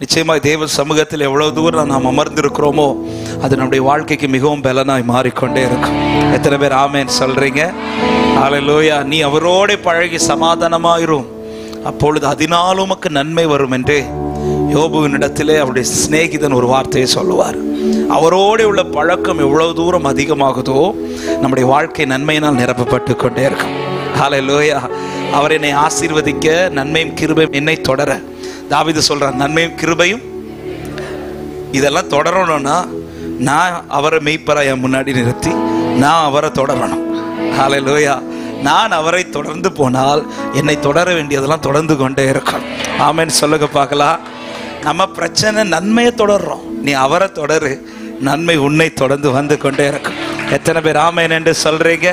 நிச்சயமாய் தேவ சமூகத்தில் எவ்வளவு தூரம் நாம் அமர்ந்திருக்கிறோமோ அது நம்முடைய வாழ்க்கைக்கு மிகவும் பலனாய் மாறிக்கொண்டே இருக்கும். எத்தனை பேர் ஆமேன் சொல்றீங்க? ஹல்லேலூயா. நீ அவரோட பழகி சமாதானமாயிரும், அப்பொழுது அதனால் உமக்கு நன்மை வரும் என்று யோபுவினிடத்திலே அவருடைய சிநேகிதன் ஒரு வார்த்தையை சொல்லுவார். அவரோடு உள்ள பழக்கம் எவ்வளவு தூரம் அதிகமாகுதோ நம்முடைய வாழ்க்கை நன்மையினால் நிரப்பப்பட்டு கொண்டே இருக்கும். ஹல்லேலூயா. அவர் என்னை ஆசீர்வதிக்க, நன்மையும் கிருபையும் என்னை தொடர. தாவீது சொல்றார், நன்மையும் கிருபையும் இதெல்லாம் தொடரணும்னா நான் அவரை மெய்ப்பரா என் முன்னாடி நிறுத்தி நான் அவரை தொடரணும். ஹல்லேலூயா. நான் அவரை தொடர்ந்து போனால் என்னை தொடர வேண்டியதெல்லாம் தொடர்ந்து கொண்டே இருக்கும். ஆமென் சொல்லுங்க பார்க்கலாம். நம்ம பிரச்சனை நன்மையை தொடர்றோம், நீ அவரை தொடரு, நன்மை உன்னை தொடர்ந்து வந்து கொண்டே இருக்கும். எத்தனை பேர் ஆமென் என்று சொல்றீங்க?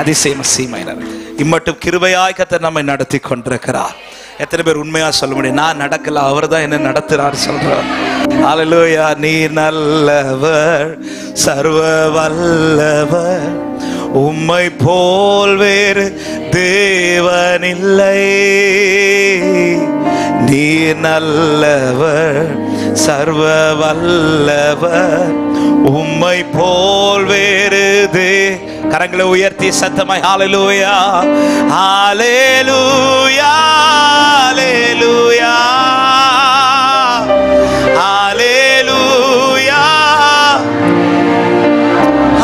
அதிசயம் சீமையினர் இம்மட்டும் கிருபையாய் கர்த்தர் நம்மை நடத்தி கொண்டிருக்கிறார். எத்தனை பேர் உண்மையா சொல்ல முடியும்? நான் நடக்கல, அவர் தான் என்ன நடத்துறார் சொல்றார். ஹல்லேலூயா. நீ நல்லவர், சர்வ வல்லவர், உம்மை போல் வேறு தேவனில்லை. நீ நல்லவர், சர்வ வல்லவர், உம்மை போல் வேறு கரங்களை உயர்த்தி சத்தமாய் ஹல்லேலூயா, ஹல்லேலூயா, ஹல்லேலூயா, ஹல்லேலூயா,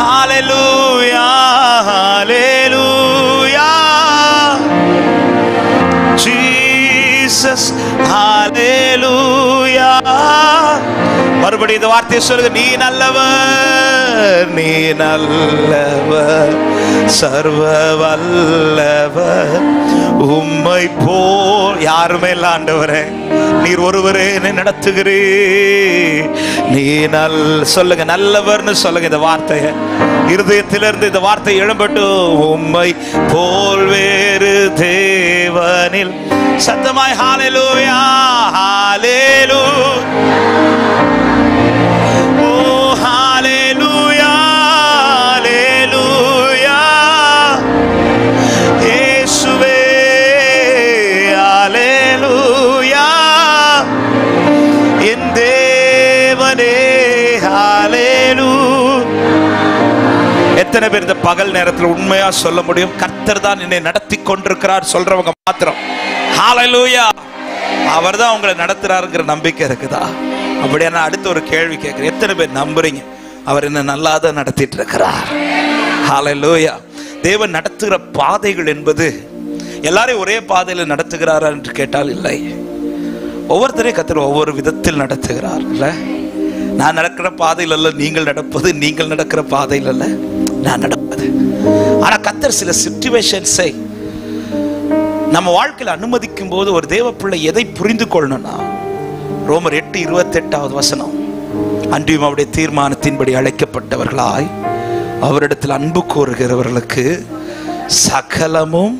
ஹல்லேலூயா, ஹல்லேலூயா, ஜீசஸ், ஹல்லேலூயா. மறுபடியும் இந்த வார்த்தையை சொல்லுங்க. நீ நல்லவர், நீ நல்லவர், சர்வ வல்லவர், உம்மை போல் யாருமே இல்ல ஆண்டவரே, நீர் ஒருவரே என்னை நடத்துகிறீர். நீ சொல்லுங்க, நல்லவர்னு சொல்லுங்க. இந்த வார்த்தையை இருதயத்திலிருந்து இந்த வார்த்தை எழும்பட்டு. உம்மை போல் வேறு தேவனில் சத்தமாய் ஹல்லேலூயா, ஹல்லேலூயா, ஓ ஹல்லேலூயா, ஹல்லேலூயா, இயேசுவே, ஹல்லேலூயா, என் தேவனே, ஹல்லேலூயா. எத்தனை பேர் இந்த பகல் நேரத்தில் உண்மையா சொல்ல முடியும்? கர்த்தர் தான் என்னை நடத்தி கொண்டிருக்கிறார் சொல்றவங்க மாத்திரம் ஹல்லேலூயா. அவர் தான் உங்களை நடத்துறாருங்கிற நம்பிக்கை இருக்குதா? அப்படியே நான் அடுத்த ஒரு கேள்வி கேட்கிறேன். எத்தனை பேர் நம்புறீங்க அவர் என்ன நல்லாதான் நடத்திட்டு இருக்கிறார்? ஹல்லேலூயா. தேவன் நடத்துகிற பாதைகள் என்பது எல்லாரையும் ஒரே பாதையில் நடத்துகிறாரா என்று கேட்டால் இல்லை. ஒவ்வொருத்தரையும் கர்த்தர் ஒவ்வொரு விதத்தில் நடத்துகிறார். இல்ல, நான் நடக்கிற பாதையில் அல்ல நீங்கள் நடப்பது, நீங்கள் நடக்கிற பாதையில் அல்ல நான் நடப்பது. ஆனா கர்த்தர் சில சிச்சுவேஷன்ஸை நம்ம வாழ்க்கையில் அனுமதிக்கும் போது ஒரு தேவ பிள்ளை எதை புரிந்து கொள்ளணும்னா, ரோமர் 8:28 அன்றியும் அவருடைய தீர்மானத்தின்படி அழைக்கப்பட்டவர்களாய் அவரிடத்தில் அன்பு கூறுகிறவர்களுக்கு சகலமும்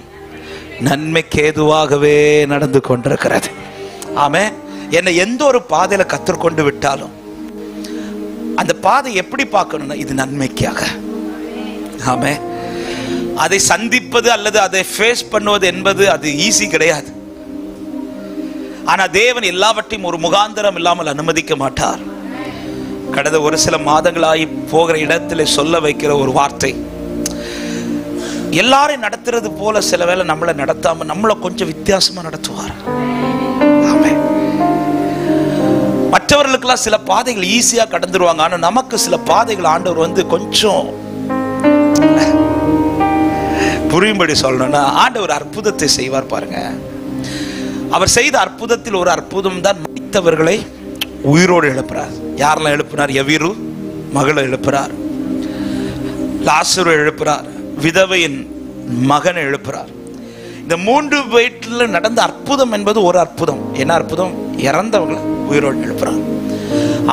நன்மைக்கேதுவாகவே நடந்து கொண்டிருக்கிறது. ஆமே. என்னை எந்த ஒரு பாதையில கற்றுக்கொண்டு விட்டாலும் அந்த பாதை எப்படி பார்க்கணும்னா இது நன்மைக்காக. ஆமே. அதை சந்திப்பது அல்லது அதை ஃபேஸ் பண்ணுவது என்பது அது ஈஸி கிடையாது. ஆனா தேவன் எல்லாவற்றையும் ஒரு முகாந்திரம் இல்லாமல் அனுமதிக்க மாட்டார். கடந்த ஒரு சில மாதங்களாகி போகிற இடத்துல சொல்ல வைக்கிற ஒரு வார்த்தை, எல்லாரையும் நடத்துறது போல சில வேளை நம்மளை நடத்தாம நம்மளை கொஞ்சம் வித்தியாசமா நடத்துவார். மற்றவர்களுக்கெல்லாம் சில பாதைகள் ஈஸியா கடந்துருவாங்க. ஆனா நமக்கு சில பாதைகள் ஆண்டவர் கொஞ்சம் புரியும்படி சொல்லணும்னா ஆண்டவர் அற்புதத்தை செய்வார் பாருங்க. அவர் செய்த அற்புதத்தில் ஒரு அற்புதம் தான் மரித்தவர்களை உயிரோடு எழுப்புறார். யாரெல்லாம் எழுப்பினார்? யவீரு மகளை எழுப்புறார், லாசரு எழுப்புறார், விதவையின் மகனை எழுப்புறார். இந்த 3 வீட்டில் நடந்த அற்புதம் என்பது ஒரு அற்புதம். என்ன அற்புதம்? இறந்தவங்களை உயிரோடு எழுப்புறார்.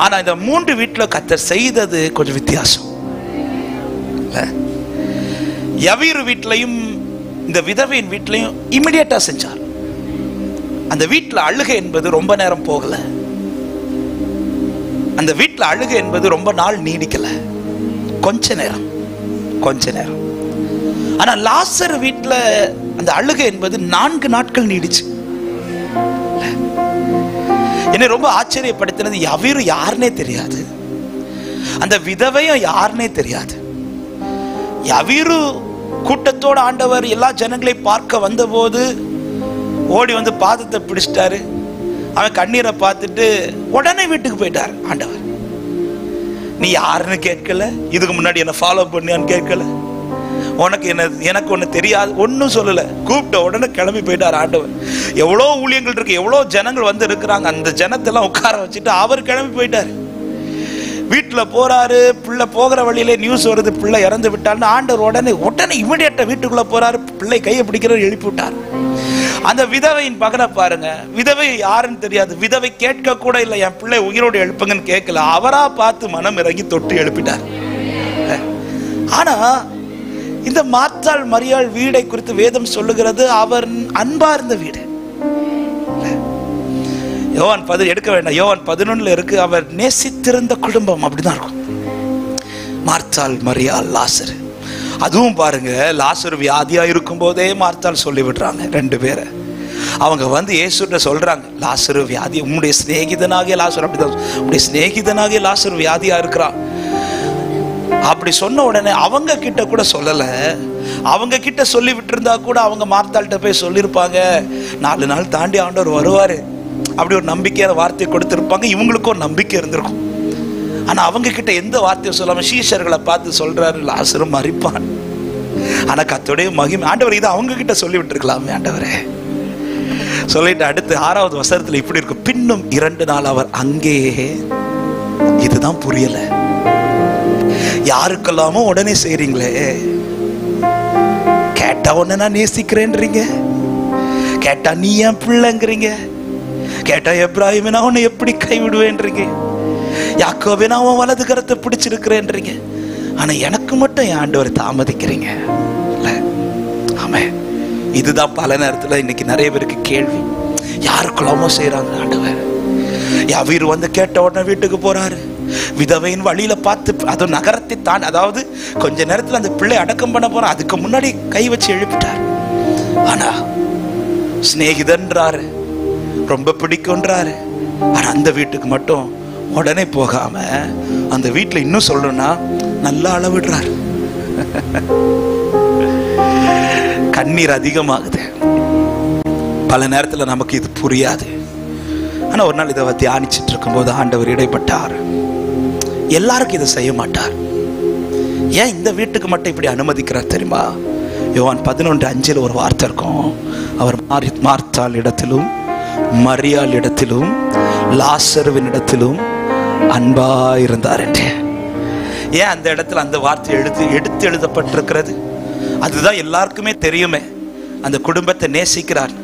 ஆனா இந்த 3 வீட்டில் கர்த்தர் செய்தது கொஞ்சம் வித்தியாசம். யவீரு வீட்டிலையும் இந்த விதவையின் வீட்டிலையும் இமிடியேட்டா செஞ்சார். அந்த வீட்டில் அழுகை என்பது ரொம்ப நேரம் போகல. அந்த வீட்டில் அழுகை என்பது ரொம்ப நாள் நீடிக்கல, கொஞ்ச நேரம். ஆனா லாசர் வீட்டில் அந்த அழுகை என்பது 4 நாட்கள் நீடிச்சு. என்னை ரொம்ப ஆச்சரியப்படுத்தினது, யவீரு யாருன்னே தெரியாது, அந்த விதவையும் யாருன்னே தெரியாது. யவீரு கூட்டத்தோட ஆண்டவர் எல்லா ஜனங்களை பார்க்க வந்த போது ஓடி வந்து பாதத்தை பிடிச்சிட்டாரு. அவன் கண்ணீரை பார்த்துட்டு உடனே வீட்டுக்கு போயிட்டார். ஆண்டவர், நீ யாருன்னு கேட்கல, இதுக்கு முன்னாடி என்ன ஃபாலோ பண்ணியான்னு கேட்கல, உனக்கு என்ன எனக்கு ஒன்று தெரியாது, ஒன்றும் சொல்லலை. கூப்பிட்ட உடனே கிளம்பி போயிட்டார் ஆண்டவர். எவ்வளோ ஊழியங்கள் இருக்கு, எவ்வளோ ஜனங்கள் வந்து இருக்கிறாங்க, அந்த ஜனத்தெல்லாம் உட்கார வச்சுட்டு அவர் கிளம்பி போயிட்டார். வீட்டில் போறாரு, பிள்ளை போகிற வழியிலே நியூஸ் வருது, பிள்ளை இறந்து விட்டார்னு. ஆண்டவர் உடனே இமிடியேட்டா வீட்டுக்குள்ள போறாரு, பிள்ளை கையை பிடிக்கிறார், எழுப்பி விட்டார். அந்த விதவையின் மகனை பாருங்க, விதவை யாருன்னு தெரியாது, விதவை கேட்க கூட இல்லை, என் பிள்ளை உயிரோடு எழுப்புங்கன்னு கேட்கல, அவரா பார்த்து மனம் இறங்கி தொட்டு எழுப்பிட்டார். ஆனா இந்த மார்த்தாள் மரியாள் வீடை குறித்து வேதம் சொல்லுகிறது, அவர் அன்பா இருந்த வீடு. யோவான் 10 எடுக்க வேண்டாம், யோவான் 11 இருக்கு, அவர் நேசித்திருந்த குடும்பம். அப்படிதான் இருக்கும். மார்த்தாள் மரியாள் லாசரு. அதுவும் பாருங்க, லாசரு வியாதியா இருக்கும் போதே மார்த்தாள் சொல்லி விடுறாங்க 2 பேரை. அவங்க வந்து இயேசுட்ட சொல்றாங்க, லாசரு வியாதி, உம்முடைய சிநேகிதனாகிய லாசரு, அப்படிதான், உம்முடைய சிநேகிதனாகிய லாசரு வியாதியா இருக்கிறான். அப்படி சொன்ன உடனே அவங்க கிட்ட கூட சொல்லல, அவங்க கிட்ட சொல்லி விட்டு இருந்தா கூட அவங்க மார்த்தாள்கிட்ட போய் சொல்லியிருப்பாங்க, 4 நாள் தாண்டி ஆண்டவர் வருவாரு, அப்படி ஒரு நம்பிக்கையான வார்த்தையை கொடுத்திருப்பாங்க. இவங்களுக்கும் ஒரு நம்பிக்கை இருந்திருக்கும். ஆனா அவங்க கிட்ட எந்த வார்த்தையை சொல்லாம சீஷர்களை பார்த்து சொல்றாரு, லாசரு மரிப்பான். ஆனா கர்த்தருடைய மகிமை, ஆண்டவர் இதை அவங்க கிட்ட சொல்லி விட்டு இருக்கலாமே ஆண்டவரே. சொல்லிட்டு அடுத்து 6வது வசனத்துல இப்படி இருக்கும், பின்னும் 2 நாள் அவர் அங்கேயே. இதுதான் புரியல, யாருக்கெல்லாமோ உடனே செய்றீங்களே, கேட்டா உடனே நான் நேசிக்கிறேன்றீங்க, கேட்டா நீ என் பிள்ளைங்கிறீங்க, கேட்டா எப்ராஹிமே நான் உன்னை எப்படி கைவிடுவேன்றீங்க, யாக்கோபே நான் உன் வலது கரத்தை பிடிச்சிருக்கிறேன்றீங்க, ஆனா எனக்கு மட்டும் என் ஆண்டவர் தாமதிக்கிறீங்க. ஆமே, இதுதான் பல நேரத்துல இன்னைக்கு நிறைய பேருக்கு கேள்வி. யாருக்கெல்லாமோ செய்யறாங்க ஆண்டவர். யவீரு வந்து கேட்ட உடனே வீட்டுக்கு போறாரு, விதவையின் வழியில பார்த்து, அதுவும் நகரத்தை தான், அதாவது கொஞ்ச நேரத்துல அந்த பிள்ளை அடக்கம் பண்ண போறான், அதுக்கு முன்னாடி கை வச்சு எழுப்பிட்டார். ஆனா சிநேகிதன்றாரு, ரொம்ப பிடிக்கும்ன்றாரு, ஆனா அந்த வீட்டுக்கு மட்டும் உடனே போகாம அந்த வீட்டுல இன்னும் சொல்லணும்னா நல்லா அளவிடுறாரு. கண்ணீர் அதிகமாகுது. பல நேரத்துல நமக்கு இது புரியாது. ஆனா ஒரு நாள் இதை தியானிச்சுட்டு இருக்கும் போது ஆண்டவர் இடைப்பட்டார். எல்லாருக்கும் இதை செய்ய மாட்டார். ஏன் இந்த வீட்டுக்கு மட்டும் இப்படி அனுமதிக்கிறார் தெரியுமா? யோவான் 11:5 ஒரு வார்த்தை இருக்கும், அவர் மார்த்தாள் இடத்திலும் மரியாள் இடத்திலும் லாசருவின் இடத்திலும் அன்பா இருந்தார் என்று. ஏன் அந்த இடத்துல அந்த வார்த்தை எடுத்து எழுதப்பட்டிருக்கிறது? அதுதான் எல்லாருக்குமே தெரியுமே, அந்த குடும்பத்தை நேசிக்கிறார்.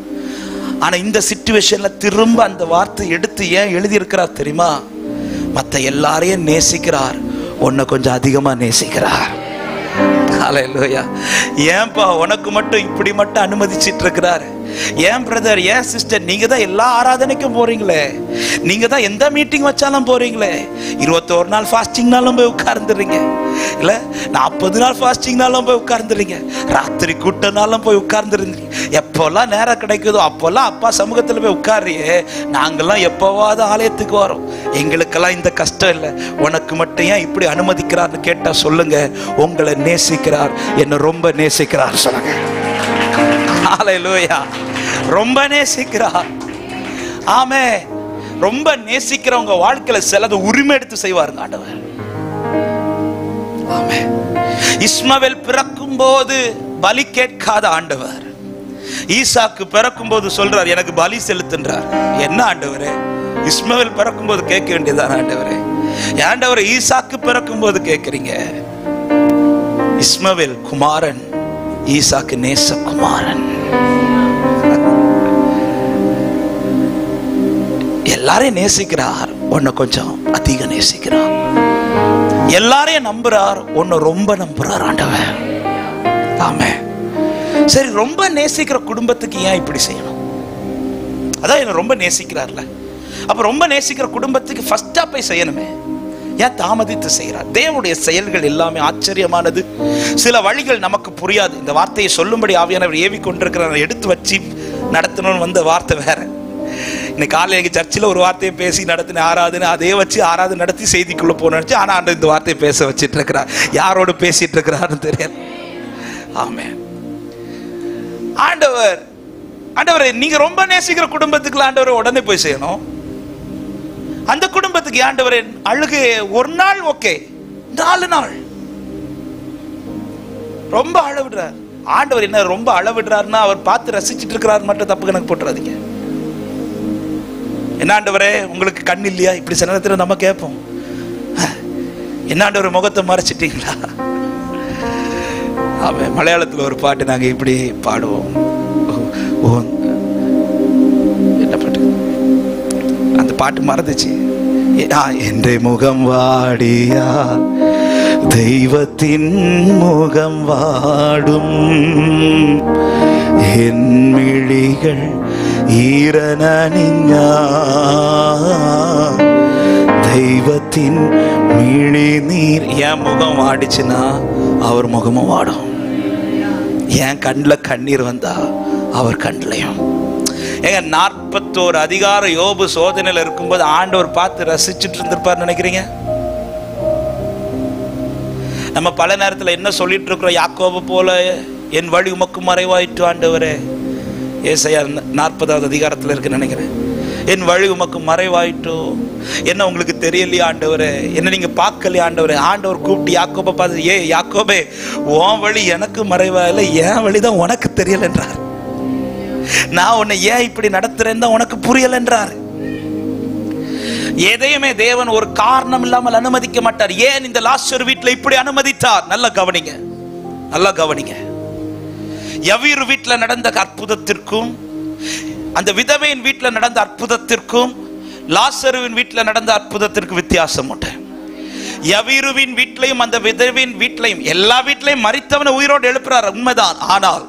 ஆனா இந்த சிச்சுவேஷன்ல திரும்ப அந்த வார்த்தை எடுத்து ஏன் எழுதி இருக்கிறார் தெரியுமா? மற்ற எல்லாரையும் நேசிக்கிறார், உன்னை கொஞ்சம் அதிகமா நேசிக்கிறார். ஹல்லேலூயா. ஏன்பா உனக்கு மட்டும் இப்படி மட்டும் அனுமதிச்சிட்டு இருக்கிறார்? ஏன் பிரதர், ஏன் சிஸ்டர், நீங்க தான் எல்லா ஆராதனைக்கும் போறீங்களே, நீங்க தான் எந்த மீட்டிங் வச்சாலும் போறீங்களே, 21 நாள் ஃபாஸ்டிங்னாலும் போய் உட்கார்ந்துறீங்க, இல்ல 40 நாள் ஃபாஸ்டிங்னாலும் போய் உட்கார்ந்துறீங்க, ராத்திரி கூட்டனாலும் போய் உட்கார்ந்துருந்தீங்க, எப்போல்லாம் நேரம் கிடைக்குதோ அப்போல்லாம் அப்பா சமூகத்தில் போய் உட்காரியே. நாங்கெல்லாம் எப்போவாது ஆலயத்துக்கு வரோம், எங்களுக்கெல்லாம் இந்த கஷ்டம் இல்லை, உனக்கு மட்டும் ஏன் இப்படி அனுமதிக்கிறார்னு கேட்டா சொல்லுங்க, உங்களை நேசிக்கிறார், என்ன ரொம்ப நேசிக்கிறார் சொல்லுங்க. ஹல்லேலூயா. ரொம்ப நேசிக்கிறார். ஆமே, ரொம்ப நேசிக்கிறவங்க வாழ்க்கையில சிலது உரிமை எடுத்து செய்வாருங்க ஆண்டவர். ஆமே. இஸ்மவேல் பிறக்கும் போது பலி கேட்காத ஆண்டவர் ஈசாக்கு பிறக்கும் போது சொல்றார், எனக்கு பலி செலுத்துன்றார். என்ன ஆண்டவரே, இஸ்மவேல் பிறக்கும் போது கேட்க வேண்டியதான் ஆண்டவரே, ஆண்டவரே ஈசாக்கு பிறக்கும் போது கேட்கிறீங்க? இஸ்மவேல் குமாரன், ஈசாக்கு நேச குமாரன். எல்லாரையும் நேசிக்கிறார், உன்னை கொஞ்சம் அதிக நேசிக்கிறார். எல்லாரையும் நம்புறார், உன்னை ரொம்ப நம்புறார் ஆண்டவர். ஆமே. சரி, ரொம்ப நேசிக்கிற குடும்பத்துக்கு ஏன் இப்படி செய்யணும்? அதான் என்ன ரொம்ப நேசிக்கிறார்ல, அப்ப ரொம்ப நேசிக்கிற குடும்பத்துக்கு ஃபர்ஸ்டா போய் செய்யணுமே, ஏன் தாமதித்து செய்கிறார்? தேவனுடைய செயல்கள் எல்லாமே ஆச்சரியமானது. சில வழிகள் நமக்கு புரியாது. இந்த வார்த்தையை சொல்லும்படி ஆவியானவர் ஏவி கொண்டிருக்கிறார், எடுத்து வச்சு நடத்தணும்னு வந்த வார்த்தை வேற. இன்னைக்கு காலையில் எங்கள் சர்ச்சில் ஒரு வார்த்தையை பேசி நடத்தின ஆராதனை, அதே வச்சு ஆராதனை நடத்தி செய்திக்குள்ளே போனச்சு. ஆனால் ஆண்டவர் இந்த வார்த்தையை பேச வச்சிட்டு இருக்கிறார். யாரோடு பேசிட்டு இருக்கிறாருன்னு தெரியாது. ஆமென். ஆண்டவரே நீங்க ரொம்ப நேசிக்கிற குடும்பத்துக்கு ஆண்டவரை உடனே போய் செய்யணும். அந்த குடும்பத்துக்கு ஆண்டவரே அழுகை ஒரு நாள் ஓகே, 4 நாள் ரொம்ப அழவிடுறார். ஆண்டவர் என்ன ரொம்ப அளவிடுறாருன்னா அவர் பார்த்து ரசிச்சுட்டு இருக்கிறார் மட்டும் தப்பு கணக்கு போட்டுறாதீங்க. என்ன ஆண்டவரே உங்களுக்கு கண் இல்லையா? இப்படி சில நேரத்தில் நம்ம கேட்போம், என்ன ஆண்டவர் முகத்தை மறைச்சிட்டீங்களா? அவன் மலையாளத்தில் ஒரு பாட்டு நாங்கள் இப்படி பாடுவோம். என்ன பாட்டு? அந்த பாட்டு மறந்துச்சு. என்ற முகம் வாடியா தெய்வத்தின் முகம் வாடும், என் மிழிகள் ஈரனிஞா தெய்வத்தின் மிழி நீர். என் முகம் வாடிச்சுன்னா அவர் முகமும் வாடும். என் கண்ணில் கண்ணீர் வந்தா அவர் கண்ணிலையும். ஏங்க 41 அதிகாரம் யோபு சோதனையில் இருக்கும்போது ஆண்டவர் பார்த்து ரசிச்சுட்டு இருந்திருப்பார் நினைக்கிறீங்க? நம்ம பல நேரத்தில் என்ன சொல்லிட்டு இருக்கிறோம்? யாக்கோபு போல என் வழி உமக்கு மறைவாயிற்று ஆண்டவரே. ஏசாயா 40வது அதிகாரத்தில் இருக்கு நினைக்கிறேன். என் வழி உமக்கு மறைவாயிட்டோ, என்ன உங்களுக்கு தெரியலையா ஆண்டவரே? என்ன நீங்க பார்க்கலையா ஆண்டவரே? ஆண்டவர் கூப்பிட்டு யாக்கோபை பார்த்து, ஏ யாக்கோபே, உன் வழி எனக்கு மறைவா இல்லை, என் வழிதான் உனக்கு தெரியல என்றார். நான் உன்னை ஏன் இப்படி நடத்துறேன் தான் உனக்கு புரியல என்றார். எதையுமே தேவன் ஒரு காரணம் இல்லாமல் அனுமதிக்க மாட்டார். ஏன் இந்த லாசர் வீட்டில் இப்படி அனுமதித்தார்? நல்லா கவனிங்க, நல்லா கவனிங்க. யவீரு வீட்டில் நடந்த அற்புதத்திற்கும் அந்த விதவையின் வீட்டில் நடந்த அற்புதத்திற்கும் லாசருவின் வீட்டில் நடந்த அற்புதத்திற்கு வித்தியாசம் உண்டு. யவீருவின் வீட்டிலையும் அந்த விதவையின் வீட்டிலையும், எல்லா வீட்டிலையும் மரித்தவனை உயிரோடு எழுப்புறார், உண்மைதான். ஆனால்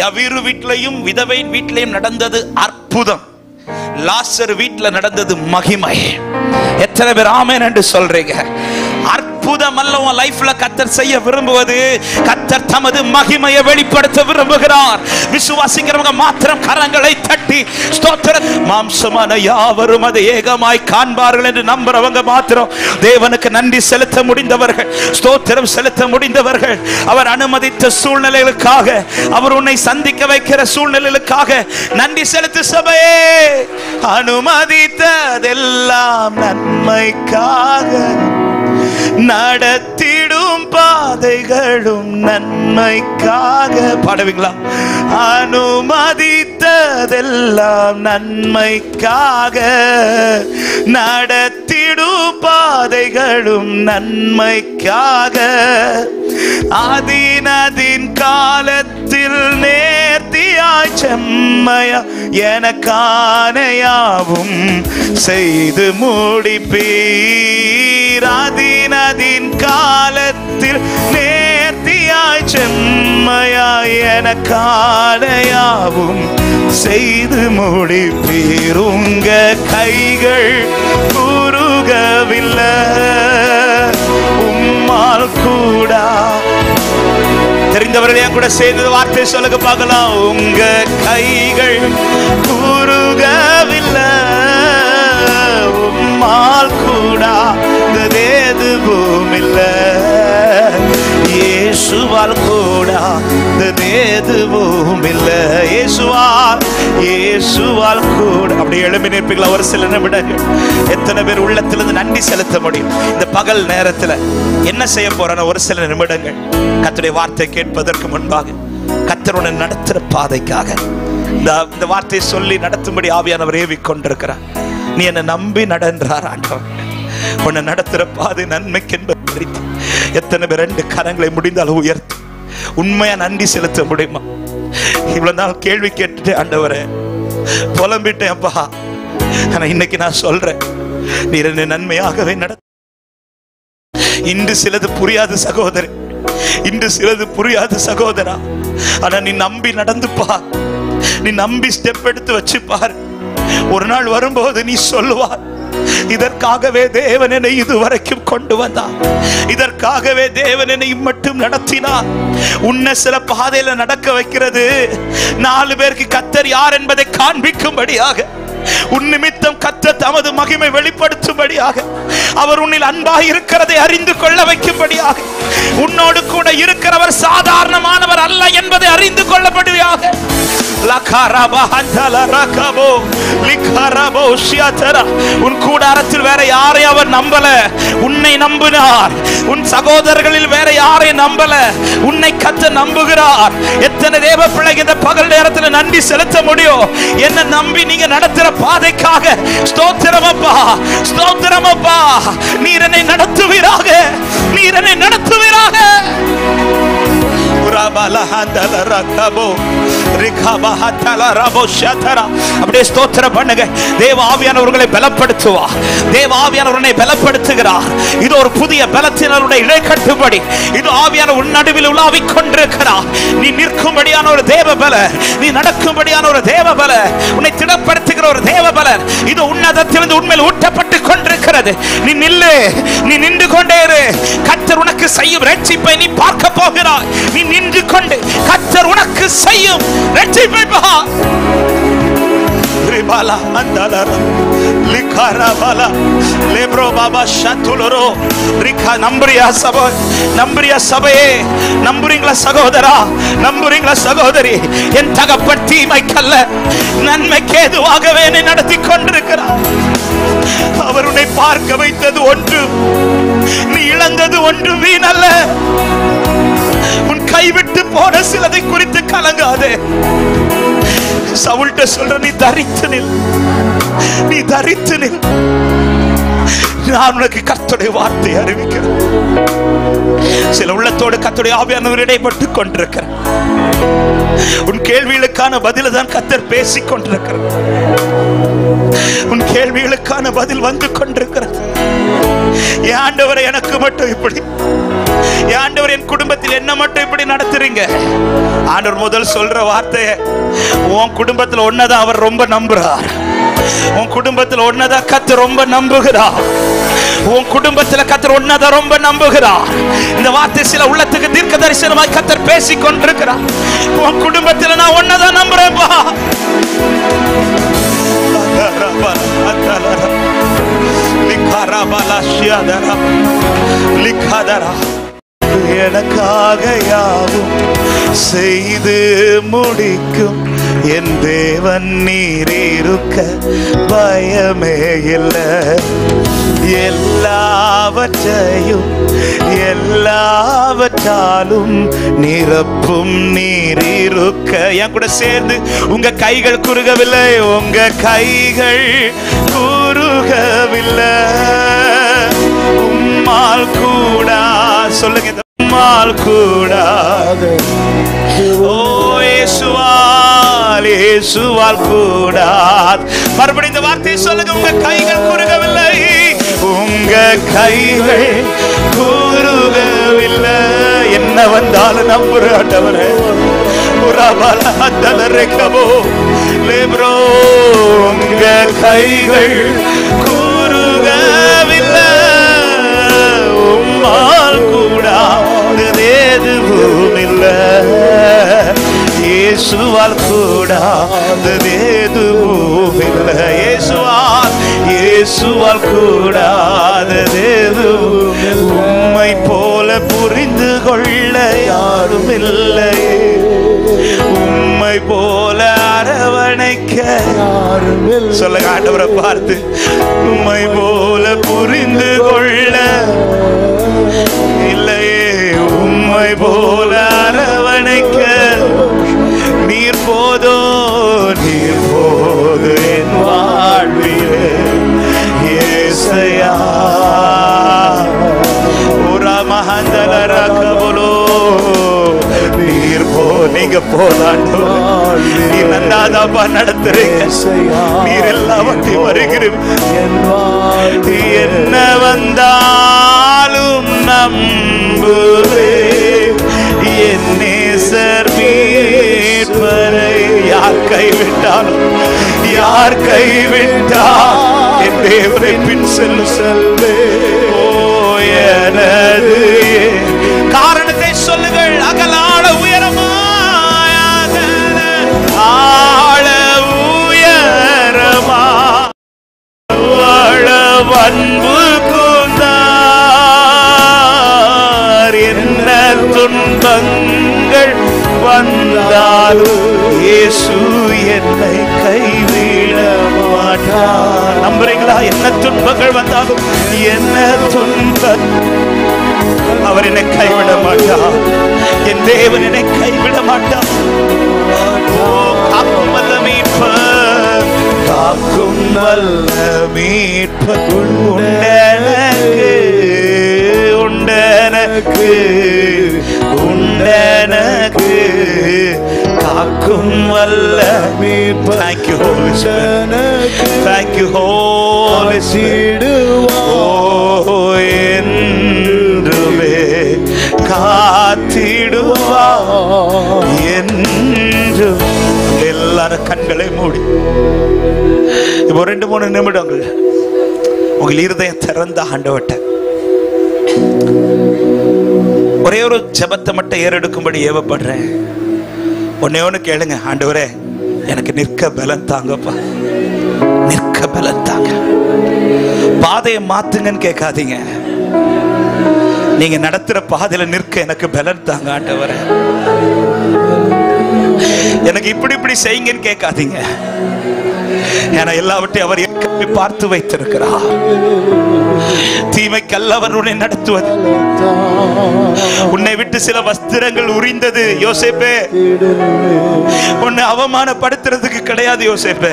யவீரு வீட்டிலையும் விதவையின் வீட்டிலையும் நடந்தது அற்புதம். லாசர் வீட்டில் நடந்தது மகிமை. எத்தனை பேர் ஆமென் என்று சொல்றீங்க? அற்புதம் அல்ல உன் லைஃப்ல கர்த்தர் செய்ய விரும்புவது. கர்த்தர் தமது மகிமையை வெளிப்படுத்த விரும்புகிறார். விசுவாசிக்கிறவங்க மாத்திரம் கரங்களை தட்டி ஸ்தோத்திரம். மாம்சமான யாவரும் அதை ஏகமாய் காண்பார்கள் என்று நம்புறவங்க மாத்திரம் தேவனுக்கு நன்றி செலுத்த முடிந்தவர்கள், ஸ்தோத்திரம் செலுத்த முடிந்தவர்கள். அவர் அனுமதித்த சூழ்நிலைகளுக்காக, அவர் உன்னை சந்திக்க வைக்கிற சூழ்நிலைகளுக்காக நன்றி செலுத்து சபையே. அனுமதித்ததெல்லாம் நன்மைக்காக, நடத்திடும் பாதைகளும் நன்மைக்காக. பாடுவீங்களா? அனுமதித்ததெல்லாம் நன்மைக்காக, நடத்திடும் பாதைகளும் நன்மைக்காக. அதின் காலத்தில் நேர்த்தியாய் செம்மையா எனக்கானையாவும் செய்து முடிப்பீர். அதின் காலத்தில் நேர்த்தியாய் செம்மையா எனக்கானையாவும் செய்து முடிப்பீர். உங்க கைகள் குறுகவில்லை, உம்மால் கூடா. தெரிந்தவர்கள் என் கூட சேர்ந்து வார்த்தை சொல்லுங்க பார்க்கலாம். உங்க கைகள் குறுகவில்லை, உம்மால் கூடா எதுவும் இல்லை. இயேசுவால் கூடா எதுவும் இல்லை. இயேசுவால் கூட. அப்படி எழுப்பி நிற்பீங்களா ஒரு சில நிமிடங்கள்? எத்தனை பேர் உள்ளத்திலிருந்து நன்றி செலுத்த முடியும் இந்த பகல் நேரத்தில்? என்ன செய்ய போறான ஒரு சில நிமிடங்கள் கர்த்தருடைய வார்த்தை கேட்பதற்கு முன்பாக கர்த்தருடைய நடத்துற பாதைக்காக இந்த வார்த்தையை சொல்லி நடத்தும்படி ஆவியானவர் ஏவி கொண்டிருக்கிறார். நீ என்னை நம்பி நடன்றார் ஆண்டவர். உன்னை நடத்துற பாதை நன்மைக்கு என்பது. எத்தனை பேர் 2 கரங்களை முடிந்தாலும் உயர்த்து உண்மையா நன்றி செலுத்த முடியுமா? இவ்வளவு நாள் கேள்வி கேட்டுட்டு ஆண்டவரே புலம்பிட்டேன் அப்பா, ஆனா இன்னைக்கு நான் சொல்றேன், நீர் என்னை நன்மையாகவே நடத்த. இன்று சிலது புரியாது சகோதரி, இன்று சிலது புரியாது சகோதரா. ஆனா நீ நம்பி நடந்து பார், நீ நம்பி ஸ்டெப் எடுத்து வச்சு பார். ஒரு நாள் வரும்போது நீ சொல்லுவார், இதற்காகவே தேவன் என்னை இதுவரைக்கும் கொண்டு வந்தார், இதற்காகவே தேவன் என்னை மட்டும் நடத்தினார். உன்னை சில பாதையில நடக்க வைக்கிறது 4 பேருக்கு கர்த்தர் யார் என்பதை காண்பிக்கும்படியாக. உன் நிமித்தம் கர்த்தர் தமது மகிமை வெளிப்படுத்தும்படியாக, அவர் உன்னில் அன்பாக இருக்கிறதை அறிந்து கொள்ள வைக்கும்படியாக, உன்னோடு கூட இருக்கிறவர் சாதாரணமானவர் அல்ல என்பதை அறிந்து கொள்ளப்படுவதாக. உன் கூடாரத்தில் வேற யாரை அவர் நம்பல, உன்னை நம்பினார். உன் சகோதரர்களில் வேற யாரை நம்பல, உன்னை கர்த்தர் நம்புகிறார். எத்தனை தேவ பிள்ளைகள் இந்த பகல் நேரத்தில் நன்றி செலுத்த முடியும்? என்ன நம்பி நீங்க நடத்துற பாதைக்காக ஸ்தோத்திரம் அப்பா, ஸ்தோத்திரம் அப்பா. நீர் என்னை நடத்துவீராக, நீர் என்னை நடத்துவீராக. அப்படியே ஸ்தோத்திரம் பண்ணுங்க. தேவ ஆவியானவர்களை பலப்படுத்துவா, தேவ ஆவியானவர்களை பலப்படுத்துகிறார். இது ஒரு புதிய பலத்தினருடைய இடைக்கட்டுப்படி. இது ஆவியானவர் உன் நடுவில் உலாவிக் கொண்டிருக்கிறார். நீ நிற்கும்படியான ஒரு தேவ பல, நீ நடக்கும்படியான ஒரு தேவ பல, உன்னை திடப்படுத்துகிற ஒரு தேவ பல இது உன்னதத்திலிருந்து உண்மையில் ஊட்டப்பட்டு கொண்டிருக்கிறது. நீ நில்லு, நீ நின்று கொண்டே இரு. கர்த்தர் உனக்கு செய்யும் ரட்சிப்பை நீ பார்க்க போகிறாய். நீ நின்று கொண்டு கர்த்தர் உனக்கு செய்யும் ரட்சிப்பை பார். ரிபாலா அந்தலர லிகரபாலா லேப்ரோ பாபா ஷத்துலரோ ரிகா. நம்புறியா சபை, நம்புறியா சபையே, நம்புறீங்களா சகோதரா, நம்புறீங்களா சகோதரி? என் தகப்பன் தீமைக்கல்ல நன்மைக்கு ஏதுவாகவே என்னை நடத்தி கொண்டிருக்கிறார். அவர் உன்னை பார்க்க வைத்தது ஒன்று, நீ இழந்தது ஒன்று வீணல்ல. உன் கைவிட்டு போன சிலதை குறித்து கலங்காதே. சவுல்ட்ட சொல்ற, நீ தரித்து நில், நீ தரித்து நில். நான் உனக்கு கர்த்தருடைய வார்த்தை அறிவிக்கிறேன். சில உள்ளத்தோடு கர்த்தருடைய ஆவியானவர் இடைப்பட்டுக் கொண்டிருக்கிறார். உன் கேள்விகளுக்கான பதில தான் கர்த்தர் பேசிக் கொண்டிருக்கிறார். உன் கேள்விகளுக்கான பதில் வந்து கொண்டிருக்கிறது. என் ஆண்டவரை எனக்கு மட்டும் இப்படி, என் ஆண்டவர் என் குடும்பத்தில் என்ன மட்டும் இப்படி நடத்துறீங்க? ஆண்டவர் முதல் சொல்ற வார்த்தை, உன் குடும்பத்தில் ஒன்னதான் அவர் ரொம்ப நம்புறார். உன் குடும்பத்தில் ஒன்னதான் கர்த்தர் ரொம்ப நம்புகிறார். உன் குடும்பத்தில் கர்த்தர் ஒன்னதான் ரொம்ப நம்புகிறார். இந்த வார்த்தை சில உள்ளத்துக்கு தீர்க்க தரிசனமாய் கர்த்தர் பேசிக் கொண்டிருக்கிறார். உன் குடும்பத்தில் நான் ஒன்னதான் நம்புறேன்பா. எனக்காக யாவும் செய்து முடிக்கும் என் தேவன் நீர் இருக்க பயமே இல்லை. எல்லாவற்றையும் எல்லாவற்றாலும் நிரப்பும் நீர் இருக்க. என் கூட சேர்ந்து, உங்க கைகள் குறுகவில்லை, உங்க கைகள் குறுகவில்லை. உம்மால் கூடா, சொல்லுங்க, உம்மால் கூடாது. ஓ இயேசுவால், இயேசுவால் கூடாது. மறுபடியும் இந்த வார்த்தையை சொல்லுங்க, உங்க கைகள் குறுகவில்லை, உங்க கைகள் குறுகவில்லை. என்ன வந்தாலும் நம்புற ஆண்டவரே. உங்க கைகள் குறுகவில்லை, உம்மால் கூடாதது எதுவும் இல்லை. இயேசுவால் கூடாதது எதுவும் இல்லை. இயேசுவால், இயேசுவால் கூடாதது எதுவும் இல்லை. உம்மை போல புரிந்து கொள்ள யாரும் இல்லை. உம்மை போல அரவணைக்க யாரும் இல்லை. சொல்லுங்க ஆண்டவரை பார்த்து, உம்மை போல புரிந்து கொள்ள இல்லையே. உம்மை போல அரவணைக்க நீர் போதோ, நீர் போது என் வாழ்விலே இயேசையா. ஒரு மகந்தலரகபலோ நீர் போ, நீங்க போதாண்டோ. நீ நன்னாதாப்பா நடத்துறீங்க, நீர் எல்லாவற்றையும் வருகிறீங்க. என்ன வந்தாலும் நம்புவே என் நேசர் மீட்பரை. யார் கைவிட்டாலும், யார் கைவிட்டால் என் தேவனை பின் செல்வே. ஓ எனது காரணத்தை சொல்லுங்கள். அகலாள உயரமாய், ஆழ உயரமாய் வந்தாலும் இயேசு என்னை கைவிட மாட்டார். நம்புறீங்களா? என்ன துன்பங்கள் வந்தாலும், என்ன துன்பம், அவர் என்னை கைவிட மாட்டார். என் தேவன் என்னை கைவிட மாட்டார். காக்கும் வல்ல மீட்பர், காக்கும் வல்ல மீட்பர் உண்டனக்கு, உண்டனக்கு, உண்டனக்கு, காக்கும் வல்ல மீட்பர். Thank you Holy Spirit. Thank you Holy Spirit. என்றுமே காத்திடுவா என்று. எல்லாரும் கண்களை மூடி இப்போ 2-3 நிமிடங்கள் உங்கள் இருதயம் திறந்த ஆண்டவர்ட்ட ஒரே ஒரு ஜெபத்தை மட்டும் ஏறெடுக்கும்படி ஏவப்படுறேன். ஒன்னே ஒன்று கேளுங்க. ஆண்டவரே, எனக்கு நிற்க பலன் தாங்கப்பா, நிற்க பலன் தாங்க. பாதையை மாத்துங்கன்னு கேட்காதீங்க. நீங்க நடத்துற பாதையில நிற்க எனக்கு பலன் தாங்க ஆண்டவரே. எனக்கு இப்படி இப்படி செய்யுங்கன்னு கேட்காதீங்க. ஏன்னா எல்லாவற்றையும் அவர் ஏற்கனவே பார்த்து வைத்திருக்கிறார். தீமைக்கல்ல அவர் உன்னை நடத்துவது. உன்னை விட்டு சில வஸ்திரங்கள் உரிந்தது யோசேப்பே, உன்னை அவமானப்படுத்துறதுக்கு கிடையாது யோசேப்பே.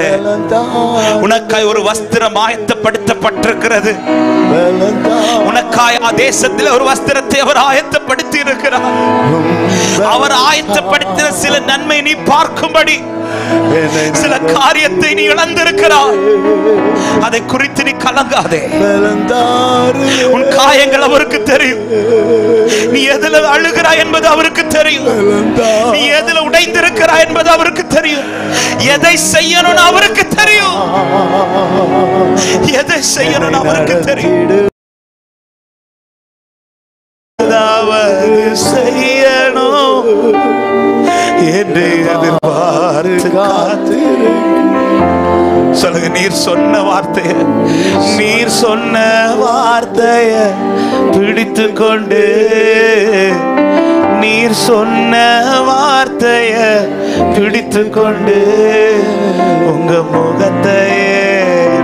உனக்காய் ஒரு வஸ்திரம் ஆயத்தப்படுத்தப்பட்டிருக்கிறது. உனக்காய் தேசத்தில் ஒரு வஸ்திரத்தை அவர் ஆயத்தப்படுத்தி இருக்கிறார். அவர் ஆயத்தப்படுத்தின சில நன்மை நீ பார்க்கும்படி சில காரியத்தை நீ இழந்திருக்கிறாய். அதை குறித்து நீ கலங்காதே. உன் காயங்கள் அவருக்கு தெரியும். நீ எதுல அழுகிறாய் என்பது அவருக்கு தெரியும். நீ எதுல உடைந்திருக்கிறாய் என்பது அவருக்கு தெரியும். எதை செய்யணும்னு அவருக்கு தெரியும். எதை செய்யணும்னு அவருக்கு தெரியும். செய்யணும் என்று எதிர்பார்த்து காத்து சொல்லுங்க. நீர் சொன்ன வார்த்தைய, நீர் சொன்ன வார்த்தைய பிடித்து கொண்டு, நீர் சொன்ன வார்த்தைய பிடித்து கொண்டு உங்க முகத்தையே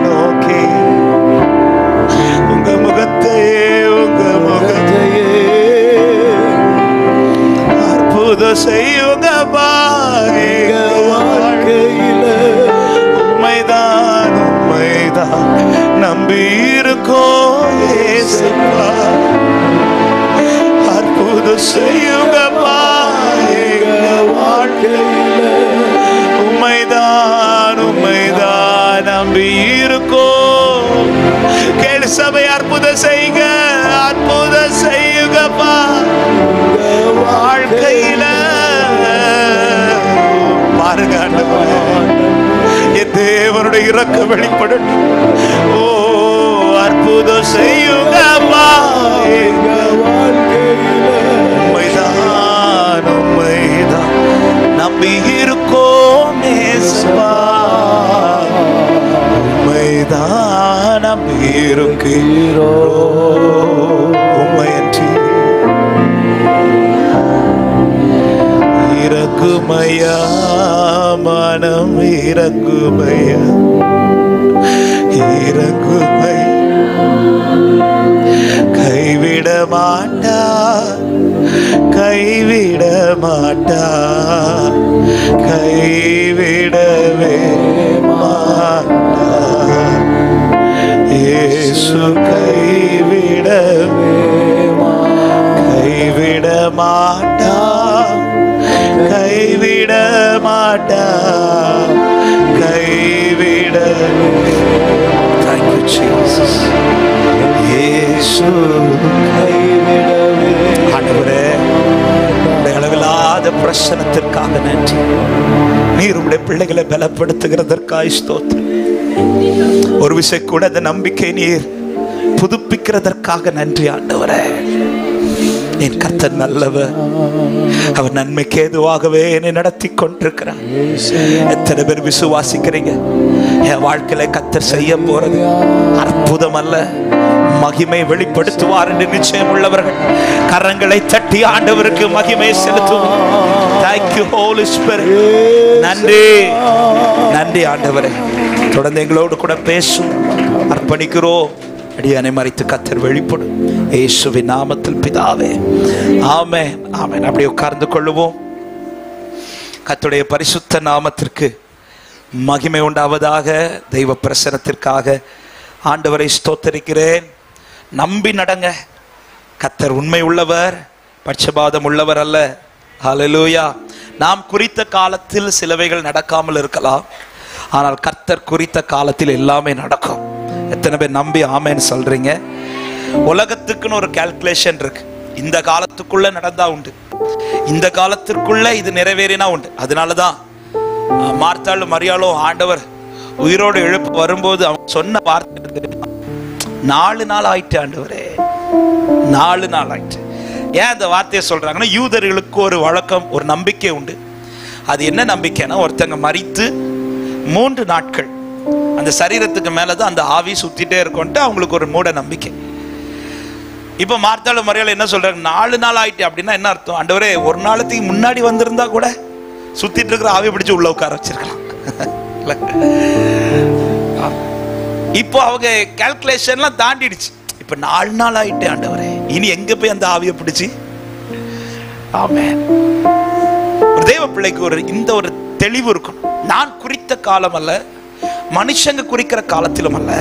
நோக்கி, உங்க முகத்தையே, உங்க முகத்தையே அற்புதம் செய்யுங்க வாழ்க்கையில. உண்மைதான், உண்மைதான் நம்பி இருக்கோம் ஏசப்பா. அற்புதம் செய்யுங்க வாழ்க்கையில. உண்மைதான், உண்மைதான் நம்பி இருக்கோம். கேளு சபை, அற்புதம் செய்யுங்க, அற்புதம் செய்யுங்கப்பா வாழ்க்கையில. பாருங்க என் தேவனுடைய இரக்கம் வெளிப்படட்டும். ஓ, அற்புதம் செய்யுங்கப்பா உண்மைதான், உண்மைதான் நம்பி இருக்கோம் ஏசப்பா. உண்மைதான் நம்பி இருக்கிறோம். உண்மையன்றி இறங்குமையா, மனம் இறங்குமையா, இறங்குமை. கைவிட மாட்டா, கைவிட மாட்டா, கைவிடவே மாட்டா. இயேசு கைவிடவே, கைவிட மாட்டா, கைவிட மாட்டா, கைவிட. Thank you Jesus. இயேசு கைவிடவே. ஆண்டவரே, உம்முடைய அளவில்லாத பிரசன்னத்திற்காக நன்றி. நீர் உம்முடைய பிள்ளைகளை பலப்படுத்துகிறதற்காக ஸ்தோத்திரம். ஒரு விஷயம் கூட அந்த நம்பிக்கை நீர் புதுப்பிக்கிறதற்காக நன்றி ஆண்டவரே. என் கர்த்தர் நல்லவர், அவர் நன்மைக்கு ஏதுவாகவே என்னை நடத்தி கொண்டிருக்கிறார். எத்தனை பேர் விசுவாசிக்கிறீங்க? என் வாழ்க்கையில கர்த்தர் செய்ய போறது அற்புதம் அல்ல, மகிமை வெளிப்படுத்துவார் என்று நிச்சயம் உள்ளவர்கள் கரங்களை தட்டி ஆண்டவருக்கு மகிமை செலுத்துவோம். Thank you Holy Spirit. நன்றி நன்றி ஆண்டவரே. தொடர்ந்து எங்களோடு கூட பேசும் அர்ப்பணிக்கிறோம். அடியானை மறித்து கர்த்தர் வெளிப்படும் இயேசுவின் நாமத்தில் பிதாவே, ஆமென் ஆமென். அப்படியே உட்கார்ந்து கொள்ளுவோம். கர்த்தருடைய பரிசுத்த நாமத்திற்கு மகிமை உண்டாவதாக. தெய்வ பிரசன்னத்திற்காக ஆண்டவரை ஸ்தோத்தரிக்கிறேன். நம்பி நடங்க. கர்த்தர் உண்மை உள்ளவர், பட்சபாதம் உள்ளவர் அல்ல. ஹல்லேலூயா. நாம் குறித்த காலத்தில் சிலவைகள் நடக்காமல் இருக்கலாம், ஆனால் கர்த்தர் குறித்த காலத்தில் எல்லாமே நடக்கும். எத்தனை பேர் நம்பி ஆமென்னு சொல்றீங்க? உலகத்துக்குன்னு ஒரு கால்குலேஷன் இருக்கு. இந்த காலத்துக்குள்ள நடந்தா உண்டு, இந்த காலத்திற்குள்ள இது நிறைவேறினா உண்டு. அதனாலதான் மார்த்தாளும் மரியாளும் ஆண்டவர் உயிரோடு எழுப்பு வரும்போது அவன் சொன்ன வார்த்தை 4 நாள் ஆயிட்டு ஆண்டவரே, 4 நாள் ஆயிட்டு. ஏன் அந்த வார்த்தையை சொல்றாங்கன்னா, யூதர்களுக்கு ஒரு வழக்கம், ஒரு நம்பிக்கை உண்டு. அது என்ன நம்பிக்கைன்னா, ஒருத்தங்க மரித்து 3 நாட்கள் அந்த சரீரத்துக்கு மேலதான் அந்த ஆவி சுத்திட்டே இருக்கும்ட்டு அவங்களுக்கு ஒரு மூட நம்பிக்கை. இப்ப மார்த்தாளும் மரியாளும் என்ன சொல்றாங்க, 4 நாள் ஆயிட்டு. அப்படின்னா என்ன அர்த்தம்? ஆண்டவரே, ஒரு நாளுக்கு முன்னாடி வந்திருந்தா கூட சுத்திட்டு இருக்கிற ஆவி பிடிச்சு உள்ள உட்கார வச்சிருக்கலாம். இப்போ அவங்க கால்குலேஷன்லாம் தாண்டிடுச்சு. இப்ப 4 நாள் ஆயிட்டு ஆண்டவரே, இனி எங்க போய் அந்த ஆவியை பிடிச்சு? ஆமென். ஒரு தேவ பிள்ளைக்கு இந்த ஒரு தெளிவு இருக்கணும். நான் குறித்த காலம் அல்ல, மனுஷங்க குறிக்கிற காலத்திலும் அல்ல,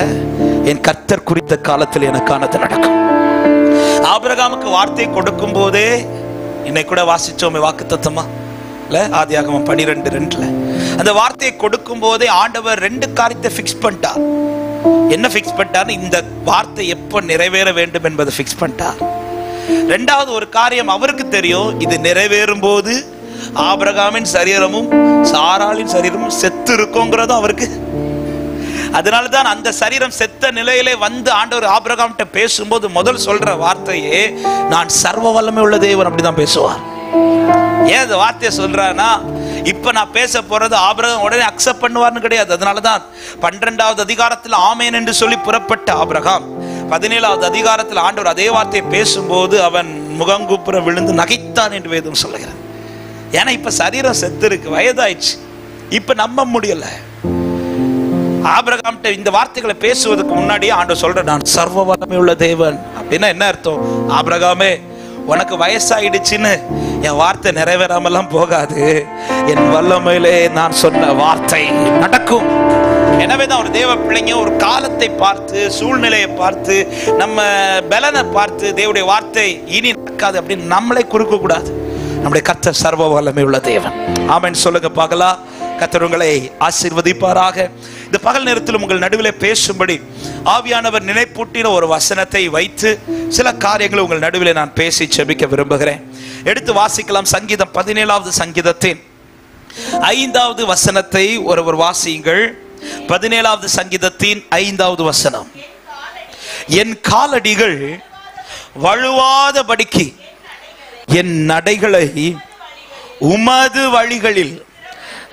என் கர்த்தர் குறித்த காலத்தில் எனக்கானது நடக்கும். ஆபிரகாமுக்கு வார்த்தை கொடுக்கும் போதே, இன்னைக்கு கூட வாசிச்சோமே வாக்குத்தத்தமா இல்ல, ஆதியாகமம் 12:2 அந்த வார்த்தையை கொடுக்கும் போதே ஆண்டவர் 2 காரியத்தை பிக்ஸ் பண்ணிட்டார். என்ன பிக்ஸ் பண்ணிட்டார்? இந்த வார்த்தை எப்ப நிறைவேற வேண்டும் என்பதை பிக்ஸ் பண்ணிட்டார். 2வது ஒரு காரியம் அவருக்கு தெரியும், இது நிறைவேறும் போது ஆபிரகாமின் சரீரமும் சாராளின் சரீரமும் செத்து இருக்குங்கிறதும் அவருக்கு. அதனாலதான் அந்த சரீரம் செத்த நிலையிலே வந்து ஆண்டவர் ஆபிரகாம்கிட்ட பேசும்போது முதல் சொல்ற வார்த்தையே, நான் சர்வ வல்லமை உள்ள தேவன். அப்படிதான் பேசுவார். ஏன் அந்த வார்த்தையை சொல்றானா, இப்ப நான் பேச போறது ஆபிரகாம் உடனே அக்செப்ட் பண்ணுவார்னு கிடையாது. அதனாலதான் 12வது அதிகாரத்தில் ஆமேன் என்று சொல்லி புறப்பட்ட ஆபிரகாம் 17வது அதிகாரத்தில் ஆண்டவர் அதே வார்த்தையை பேசும்போது அவன் முகங்குப்புற விழுந்து நகைத்தான் என்று வேதம் சொல்லுகிறார். ஏன்னா இப்ப சரீரம் செத்து இருக்கு, வயதாயிடுச்சு, இப்ப நம்ப முடியல. ஆபிரகாம்கிட்ட இந்த வார்த்தைகளை பேசுவதற்கு முன்னாடியே ஆண்டவர் சொல்ற, நான் சர்வ வல்லமை உள்ள தேவன். அப்படின்னா என்ன அர்த்தம்? ஆபிரகாமே, உனக்கு வயசாயிடுச்சுன்னு என் வார்த்தை நிறைவேறாமலாம் போகாது. என் வல்லமையிலே நான் சொன்ன வார்த்தை நடக்கும். எனவேதான் ஒரு தேவ பிள்ளைங்க ஒரு காலத்தை பார்த்து, சூழ்நிலையை பார்த்து, நம்ம பலனை பார்த்து தேவனுடைய வார்த்தை இனி நடக்காது அப்படின்னு நம்மளே குறுக்க கூடாது. நம்முடைய கர்த்தர் சர்வ வல்லமை உள்ள தேவன். ஆமென் சொல்லுங்க பார்க்கலாம். கர்த்தர் உங்களை ஆசீர்வதிப்பாராக. இந்த பகல் நேரத்தில் உங்கள் நடுவில் பேசும்படி ஆவியானவர் நினைப்பூட்டின ஒரு வசனத்தை வைத்து சில காரியங்களை உங்கள் நடுவில் நான் பேசி செபிக்க விரும்புகிறேன். எடுத்து வாசிக்கலாம். சங்கீதம் 17வது சங்கீதத்தின் 5வது வசனத்தை ஒருவர் வாசியுங்கள். 17வது சங்கீதத்தின் 5வது வசனம். என் காலடிகள் வழுவாதபடிக்கு என் நடைகளை உமது வழிகளில்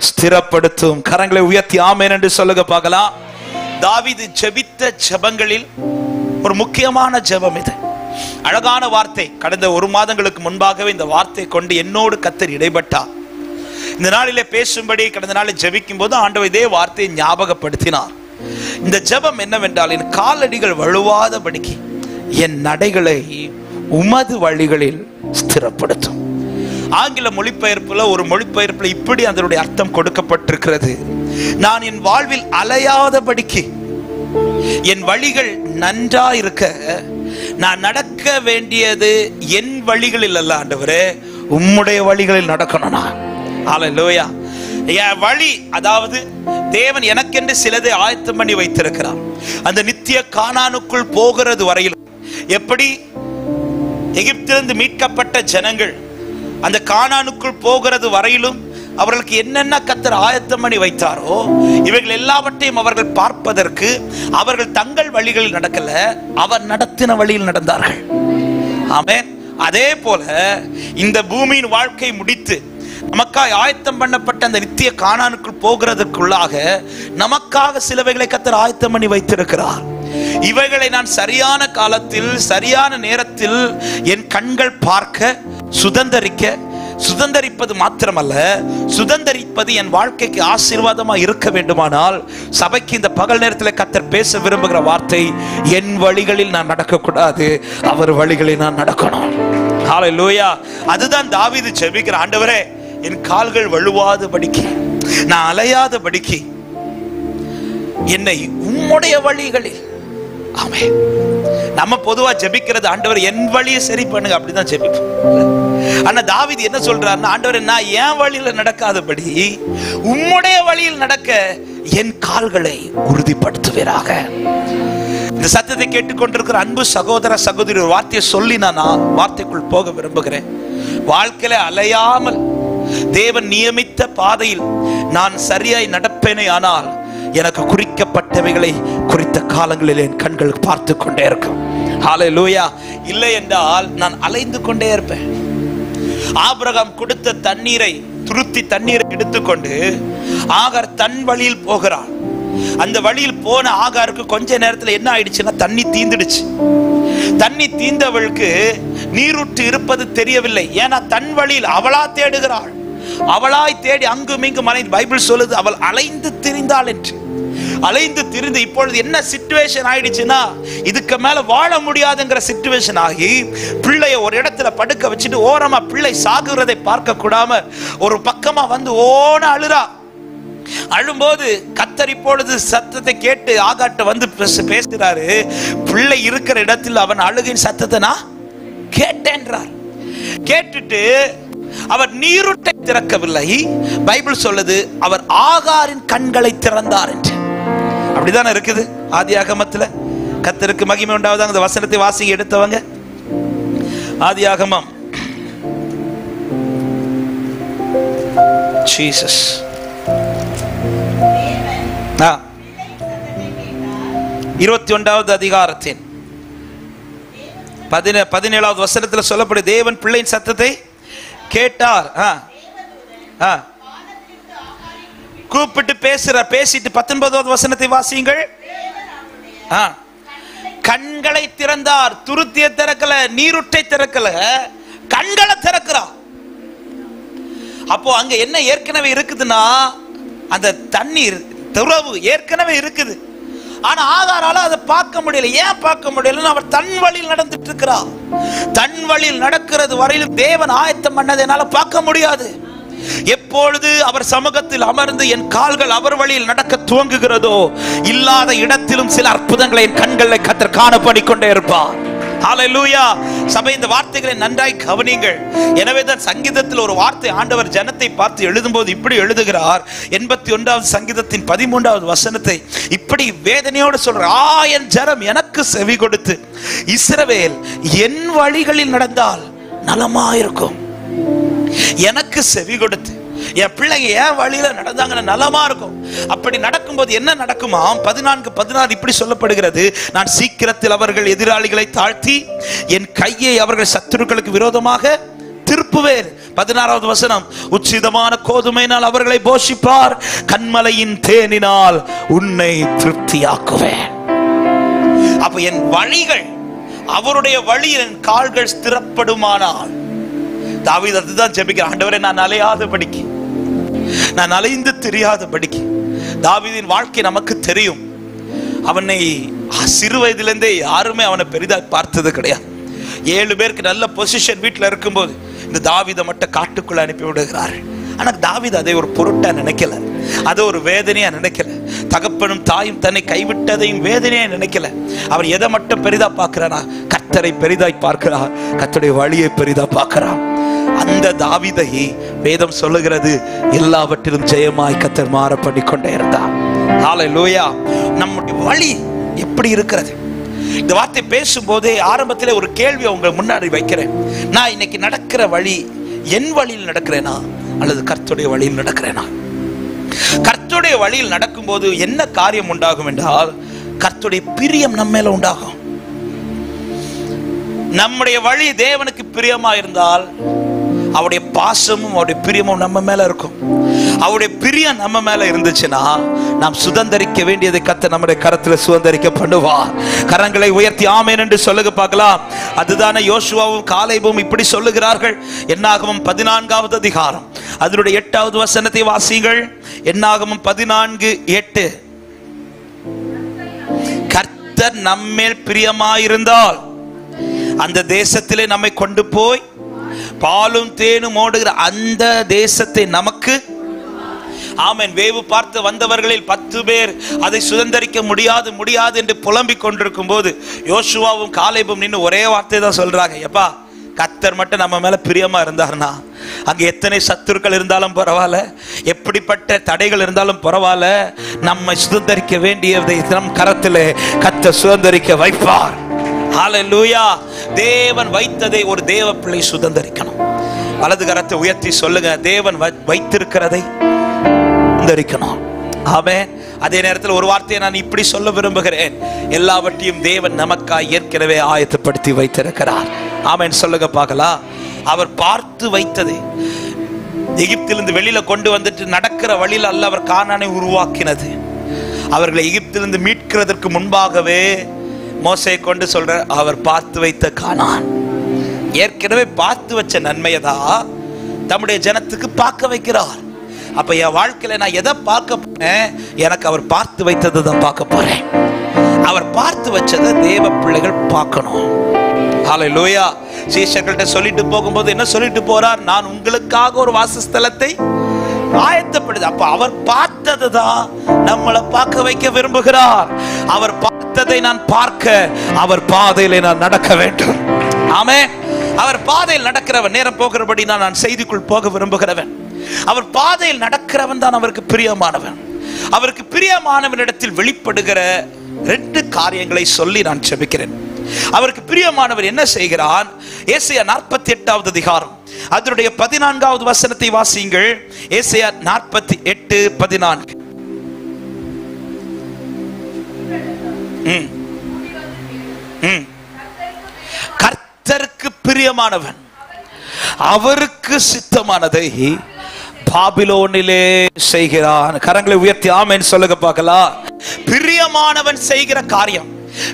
ஸ்திரப்படுத்தும். கரங்களை உயர்த்தி ஆமென் என்று சொல்லுங்க பார்க்கலாம். தாவீது ஜெபித்த ஜெபங்களில் ஒரு முக்கியமான ஜெபம் இது. அழகான வார்த்தை. கடந்த 1 மாதங்களுக்கு முன்பாகவே இந்த வார்த்தை கொண்டு என்னோடு கர்த்தர் இடைப்பட்டார். இந்த நாளிலே பேசும்படி கடந்த நாளில் ஜெபிக்கும் போது ஆண்டவர் இதே வார்த்தையை ஞாபகப்படுத்தினார். இந்த ஜெபம் என்னவென்றால், என் காலடிகள் வழுவாதபடிக்கு என் நடைகளை உமது வழிகளில் ஸ்திரப்படுத்தும். ஆங்கில மொழிபெயர்ப்புல ஒரு மொழிபெயர்ப்புல இப்படி அதனுடைய அர்த்தம் கொடுக்கப்பட்டிருக்கிறது. நான் என் வாழ்வில் அலையாதபடிக்கு என் வழிகள் நன்றா இருக்க, நான் நடக்க வேண்டியது என் வழிகளில் அல்ல ஆண்டவரே, உம்முடைய வழிகளில் நடக்கணும். ஹல்லேலூயா. என் வழி, அதாவது தேவன் எனக்கென்று சிலதை ஆயத்தம் பண்ணி வைத்திருக்கிறார். அந்த நித்திய கானானுக்குள் போகிறது வரையில், எப்படி எகிப்திலிருந்து மீட்கப்பட்ட ஜனங்கள் அந்த கானானுக்குள் போகிறது வரையிலும் அவர்களுக்கு என்னென்ன கர்த்தர் ஆயத்தம் பண்ணி வைத்தாரோ இவைகள் எல்லாவற்றையும் அவர்கள் பார்ப்பதற்கு அவர்கள் தங்கள் வழிகளில் நடக்கல, அவர் நடத்தின வழியில் நடந்தார்கள். ஆமென். அதே போல இந்த பூமியின் வாழ்க்கை முடித்து நமக்காக ஆயத்தம் பண்ணப்பட்ட அந்த நித்திய கானானுக்குள் போகிறதுக்குள்ளாக நமக்காக சிலவைகளை கர்த்தர் ஆயத்தம் பண்ணி வைத்திருக்கிறார். இவைகளை நான் சரியான காலத்தில் சரியான நேரத்தில் என் கண்கள் பார்க்க சுதந்தரிப்பது மாத்திரமல்ல, சுதந்தரிப்பது என் வாழ்க்கைக்கு ஆசீர்வாதமா இருக்க வேண்டுமானால் சபைக்கு இந்த பகல் நேரத்தில் கர்த்தர் பேச விரும்புகிற வார்த்தை, என் வழிகளில் நான் நடக்கக்கூடாது, அவர் வழிகளில் நான் நடக்கணும். ஹல்லேலூயா. அதுதான் தாவீது ஜெபிக்கிற, ஆண்டவரே என் கால்கள் வழுவாதபடிக்கு, நான் அலையாதபடிக்கு என்னை உம்முடைய வழிகளில். ஆமென். நம்ம பொதுவா ஜெபிக்கிறது, ஆண்டவர் என் வழியை சரி பண்ணுங்க, அப்படிதான் ஜெபிப்போம். ஆனா தாவீது என்ன சொல்றாருன்னா, ஆண்டவரே நான் என் வழியில நடக்காதபடி உம்முடைய வழியில் நடக்க என் கால்களை உறுதிப்படுத்துவீராக. இந்த சத்தத்தை கேட்டுக்கொண்டிருக்கிற அன்பு சகோதர சகோதரி, ஒரு வார்த்தையை சொல்லி நான் வார்த்தைக்குள் போக விரும்புகிறேன். வாழ்க்கையில அலையாமல் தேவன் நியமித்த பாதையில் நான் சரியாய் நடப்பேனே ஆனால் எனக்கு குறிக்கப்பட்டவைகளை குறித்த காலங்களில் என் கண்கள் பார்த்து கொண்டே இருக்கும். ஹல்லேலூயா. இல்லை என்றால் நான் அலைந்து கொண்டே இருப்பேன். ஆபிரகாம் கொடுத்த தண்ணீரை, துருத்தி தண்ணீரை எடுத்துக்கொண்டு ஆகார் தன் வழியில் போகிறான். அந்த வழியில் போன ஆகாருக்கு கொஞ்ச நேரத்தில் என்ன ஆயிடுச்சுன்னா தண்ணி தீந்துடுச்சு. தண்ணி தீந்தவளுக்கு நீரூற்று இருப்பது தெரியவில்லை. ஏன்னா தன் வழியில் அவளா தேடுகிறாள். அவளாய் தேடி அங்கும் இங்கும் அலைந்து, பைபிள் சொல்லுது அவள் அலைந்து திரிந்தாள் என்று. அலைந்து திரிந்து இப்பொழுது என்ன சிச்சுவேஷன் ஆயிடுச்சுன்னா, இதுக்கு மேல வாழ முடியாதுங்கிற சிச்சுவேஷன் ஆகி பிள்ளைய ஒரு இடத்துல படுக்க வச்சுட்டு ஓரமா பிள்ளை சாகுறதை பார்க்க கூடாம ஒரு பக்கமா வந்து ஓன அழுறா. அழும்போது கர்த்தர் இப்பொழுது சத்தத்தை கேட்டு ஆகாட்ட வந்து பேசுறாரு. பிள்ளை இருக்கிற இடத்தில் அவன் அழுகின் சத்தத்தை நான் கேட்டேன்றார். கேட்டுட்டு அவர் நீரூற்றை திறக்கவில்லை. பைபிள் சொல்லுது அவர் ஆகாரின் கண்களை திறந்தார் என்று. அப்படிதானே இருக்குது ஆதியாகமத்துல. கர்த்தருக்கு மகிமை உண்டாவதாக. அந்த வசனத்தை வாசி எடுத்தவங்க ஆதியாகமம் ஜீசஸ் 21வது அதிகாரத்தின் 17வது வசனத்தில் சொல்லப்படும், தேவன் பிள்ளையின் சத்தத்தை கேட்டார். கூப்பிட்டு பேசிட்டு 19வது வசனத்தை வாசியுங்கள். கண்களை திறந்தார். துருத்தியை திறக்கல, நீருட்டை திறக்கல, கண்களை திறக்கிறார். அப்போ அங்க என்ன ஏற்கனவே இருக்குதுன்னா, அந்த தண்ணீர் துறவு ஏற்கனவே இருக்குது. ஆனா ஆகாரால அதை பார்க்க முடியல. ஏன் பார்க்க முடியலன்னு, அவர் தன் வழியில் நடந்துட்டு இருக்கிறார். தன் வழியில் நடக்கிறது வரையிலும் தேவன் ஆயத்தம் பண்ணதை என்னால பார்க்க முடியாது. எப்பொழுது அவர் சமூகத்தில் அமர்ந்து என் கால்கள் அவர் வழியில் நடக்க துவங்குகிறதோ, இல்லாத இடத்திலும் சில அற்புதங்களை என் கண்களை கர்த்தர் காணப்படிக் கொண்டே இருப்பார். ஹல்லேலூயா. சபை, இந்த வார்த்தைகளை நன்றாய் கவனிங்கள். எனவே தான் சங்கீதத்தில் ஒரு வார்த்தை ஆண்டவர் ஜனத்தை பார்த்து எழுதும்போது இப்படி எழுதுகிறார். 81வது சங்கீதத்தின் 13வது வசனத்தை இப்படி வேதனையோடு சொல்றார். என் ஜனம் எனக்கு செவி கொடுத்து இஸ்ரவேல் என் வழிகளில் நடந்தால் நலமாயிருக்கும். எனக்கு செவி கொடுத்து என் பிள்ளைங்க என் வழியில நடந்தாங்கன்னா நலமா இருக்கும். அப்படி நடக்கும்போது என்ன நடக்குமா? 14:16 இப்படி சொல்லப்படுகிறது, நான் சீக்கிரத்தில் அவர்கள் எதிராளிகளை தாழ்த்தி என் கையை அவர்கள் சத்துருக்களுக்கு விரோதமாக திருப்புவேன். 16வது வசனம், உச்சிதமான கோதுமையினால் அவர்களை போஷிப்பார், கண்மலையின் தேனினால் உன்னை திருப்தியாக்குவேன். அப்ப என் வழிகள், அவருடைய வழியில் என் கால்கள் ஸ்திரப்படுமானால், தாவீது அதுதான் ஜெபிக்கிறான். ஆண்டவரே நான் அலையாதபடிக்கு, நான் அலைந்து தெரியாதபடிக்கு. தாவீதின் வாழ்க்கை நமக்கு தெரியும். அவனை சிறு வயதிலிருந்தே யாருமே அவனை பெரிதாக பார்த்தது கிடையாது. 7 பேருக்கு நல்ல பொசிஷன் வீட்டில் இருக்கும்போது இந்த தாவீதை மட்டும் காட்டுக்குள்ள அனுப்பி விடுகிறார். ஆனா தாவீது அதை ஒரு பொருட்டா நினைக்கல, அதை ஒரு வேதனையா நினைக்கல. தகப்பனும் தாயும் தன்னை கைவிட்டதையும் வேதனையா நினைக்கல. அவர் எதை மட்டும் பெரிதா பார்க்கிறானா? கர்த்தரை பெரிதாய் பார்க்கிறார், கர்த்தருடைய வழியை பெரிதா பார்க்கிறார். அந்த தாவீதை வேதம் சொல்லுகிறது, எல்லாவற்றிலும் ஜெயமாய் கர்த்தர் மாற பண்ணி கொண்டே இருந்தார். ஹல்லேலூயா. நம்முடைய வழி எப்படி இருக்கிறது? இந்த வார்த்தை பேசும்போதே ஆரம்பத்தில் ஒரு கேள்வி உங்க முன்னாடி வைக்கிறேன். நான் இன்னைக்கு நடக்கிற வழி என் வழியில் நடக்கிறேனா அல்லது கர்த்தருடைய வழியில் நடக்கிறேனா? கர்த்தருடைய வழியில் நடக்கும்போது என்ன காரியம் உண்டாகும் என்றால், கர்த்தருடைய பிரியம் நம்ம மேல உண்டாகும். நம்முடைய வழி தேவனுக்கு பிரியமா இருந்தால் அவருடைய பாசமும் அவருடைய பிரியமும் நம்ம மேல இருக்கும். அவருடைய பிரியம் நம்ம மேல இருந்துச்சுன்னா நாம் சுதந்தரிக்க வேண்டியதை கர்த்தர் நம்முடைய கரத்தில் சுதந்தரிக்க பண்ணுவார். கரங்களை உயர்த்தி ஆமென் என்று சொல்லுங்க பார்க்கலாம். அதுதானே யோசுவாவும் காலேபும் இப்படி சொல்லுகிறார்கள். என்னாகமம் 14வது அதிகாரம் அதனுடைய 8வது வசனத்தை வாசியுங்கள். என்னாகமம் 14:8. கர்த்தர் நம்மேல் பிரியமாயிருந்தால் அந்த தேசத்திலே நம்மை கொண்டு போய் பாலும் தேனும் ஓடுகிற அந்த தேசத்தை நமக்கு ஆமென். வேவு பார்த்து வந்தவர்களில் 10 பேர் அதை சுதந்தரிக்க முடியாது என்று புலம்பிக் கொண்டிருக்கும் போது யோசுவாவும் காலேபும் நின்று ஒரே வார்த்தை தான் சொல்றாங்க. எப்பா, கர்த்தர் மட்டும் நம்ம மேல பிரியமா இருந்தார்னா அங்க எத்தனை சத்துருக்கள் இருந்தாலும் பரவாயில்ல, எப்படிப்பட்ட தடைகள் இருந்தாலும் பரவாயில்ல, நம்மை சுதந்தரிக்க வேண்டியதை நம் கரத்திலே கர்த்தர் சுதந்தரிக்க வைப்பார். ஹல்லேலூயா. தேவன் வைத்ததை ஒரு தேவ பிள்ளை சுதந்தரிக்கணும். வலது கரத்தை உயர்த்தி சொல்லுங்க, தேவன் வைத்திருக்கிறதை சுதந்தரிக்கணும். ஆமென். அதே நேரத்தில் ஒரு வார்த்தையை நான் இப்படி சொல்ல விரும்புகிறேன். எல்லாவற்றையும் தேவன் நமக்காய் ஏற்கனவே ஆயத்தப்படுத்தி வைத்திருக்கிறார். ஆமென் சொல்லுங்க பார்க்கலாம். அவர் பார்த்து வைத்தது எகிப்திலிருந்து வெளியில கொண்டு வந்துட்டு நடக்கிற வழியில் அல்ல அவர் கானானை உருவாக்கினது. அவர்களை எகிப்திலிருந்து மீட்கிறதற்கு முன்பாகவே மோசே கொண்டு சொல்ற அவர் பார்த்து வைத்த கானான். ஏற்கனவே பார்த்து வச்ச நன்மையை தான் தம்முடைய ஜனத்துக்கு பார்க்க வைக்கிறார். அப்ப என் வாழ்க்கையில நான் எதை பார்க்க போறேன்? எனக்கு அவர் பார்த்து வைத்ததை தான் பார்க்க போறேன். அவர் பார்த்து வச்சதை தேவ பிள்ளைகள் பார்க்கணும். ஹல்லேலூயா. சீஷர்கள்ட்ட சொல்லிட்டு போகும்போது என்ன சொல்லிட்டு போறார்? நான் உங்களுக்காக ஒரு வாசஸ்தலத்தை ஆயத்தப்படுது. அப்ப அவர் பார்த்ததை தான் நம்மளை பார்க்க வைக்க விரும்புகிறார். அவர் பார்த்ததை நான் பார்க்க அவர் பாதையில நான் நடக்க வேண்டும். ஆமென். அவர் பாதையில் நடக்கிறவன். நேரம் போகிறபடி நான் செய்திக்குள் போக விரும்புகிறவன். அவர் பாதையில் நடக்கிறவன் தான் அவருக்கு பிரியமானவன். அவருக்கு பிரியமானவனிடத்தில் வெளிப்படுகிற 2 காரியங்களை சொல்லி நான் ஜெபிக்கிறேன். அவருக்கு பிரியமானவர் என்ன செய்கிறான்? ஏசாயா 48வது அதிகாரம் அதனுடைய 14வது வசனத்தை வாசியுங்கள். ஏசாயா 48:14. கர்த்தருக்கு பிரியமானவன் அவருக்கு சித்தமானதை பாபிலோனிலே செய்கிறான். கரங்களை உயர்த்தி ஆமென் சொல்லுங்க பார்க்கலாம். பிரியமானவன் செய்கிற காரியம்.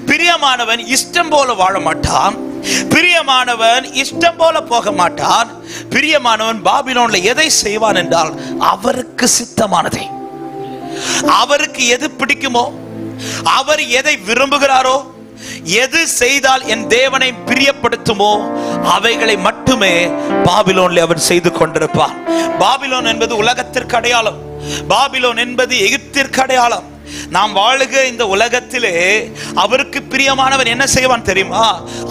பிரியமானவன் இஷ்டம் போல வாழ மாட்டான். பிரியமானவன் இஷ்டம் போல போக மாட்டான். பிரியமானவன் பாபிலோன்ல எதை செய்வான் என்றால் அவருக்கு சித்தமானதை, அவருக்கு எது பிடிக்குமோ, அவர் எதை விரும்புகிறாரோ, எது செய்தால் என் தேவனை பிரியப்படுத்துமோ அவைகளை மட்டுமே பாபிலோன்ல அவன் செய்து கொண்டிருப்பான். பாபிலோன் என்பது உலகத்திற்கு அடையாளம். பாபிலோன் என்பது எகிப்திற்கு அடையாளம். நாம் வாழுக இந்த உலகத்திலே அவருக்கு பிரியமானவன் என்ன செய்வான் தெரியுமா?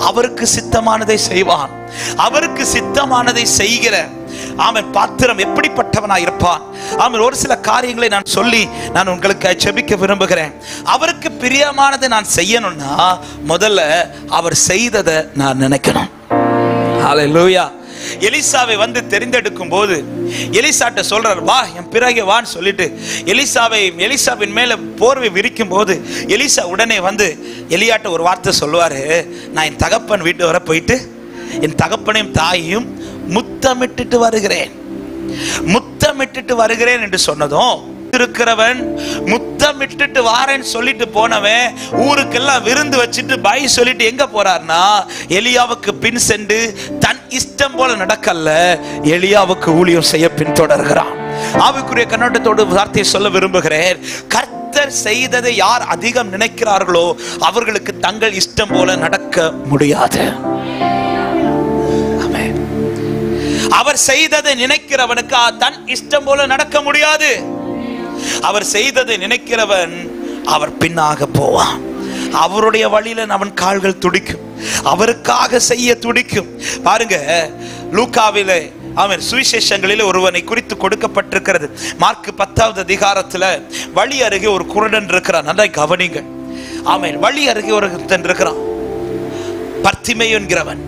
அவருக்கு சித்தமானதை செய்வான். அவருக்கு சித்தமானதை செய்கிற அவன் பாத்திரம் எப்படிப்பட்டவனா இருப்பான்? அவன் ஒரு சில காரியங்களை நான் சொல்லி நான் உங்களுக்கு ஜெபிக்க விரும்புகிறேன். அவருக்கு பிரியமானதை நான் செய்யணும்னா முதல்ல அவர் செய்ததை நான் நினைக்கணும். ஹல்லேலூயா. எலிசாவை வந்து தெரிந்தெடுக்கும் போது எலிசாட்ட சொல்றார், வா என் பிறகு வான்னு சொல்லிட்டு எலிசாவின் மேல போர்வை விரிக்கும் போது எலிசா உடனே வந்து எலியாட்ட ஒரு வார்த்தை சொல்லுவாரு, நான் என் தகப்பன் வீட்டு வர போயிட்டு என் தகப்பனையும் தாயையும் முத்தமிட்டுட்டு வருகிறேன் என்று சொன்னதும் இருக்கிறவன் முத்தமிட்டுட்டு வாரேன்னு சொல்லிட்டு போனவன் ஊருக்கெல்லாம் விருந்து வச்சுட்டு பாய் சொல்லிட்டு எங்க போறார்னா எலியாவுக்கு பின் சென்று தன் இஷ்டம் போல நடக்கல்ல, எலியாவுக்கு ஊழியம் செய்ய பின்தொடர்கிறான். ஆவிக்குரிய கண்ணோட்டத்தோடு வார்த்தையை சொல்ல விரும்புகிறேன். கர்த்தர் செய்ததை யார் அதிகம் நினைக்கிறார்களோ அவர்களுக்கு தங்கள் இஷ்டம் போல நடக்க முடியாது. அவர் செய்ததை நினைக்கிறவனுக்கு தன் இஷ்டம் போல நடக்க முடியாது. அவர் செய்ததை நினைக்கிறவன் அவர் பின்னாக போவான். அவருடைய வழியில அவன் கால்கள் துடிக்கும். அவருக்காக செய்ய துடிக்கும். பாருங்க, லூக்காவிலே அவன் சுவிசேஷங்களில் ஒருவனை குறித்து கொடுக்கப்பட்டிருக்கிறது. மார்க் 10வது அதிகாரத்துல வழி அருகே ஒரு குருடன் இருக்கிறான். நல்லா கவனிங்க. அவன் வழி அருகே ஒருத்தன் இருக்கிறான். பர்த்திமேயு என்கிறவன்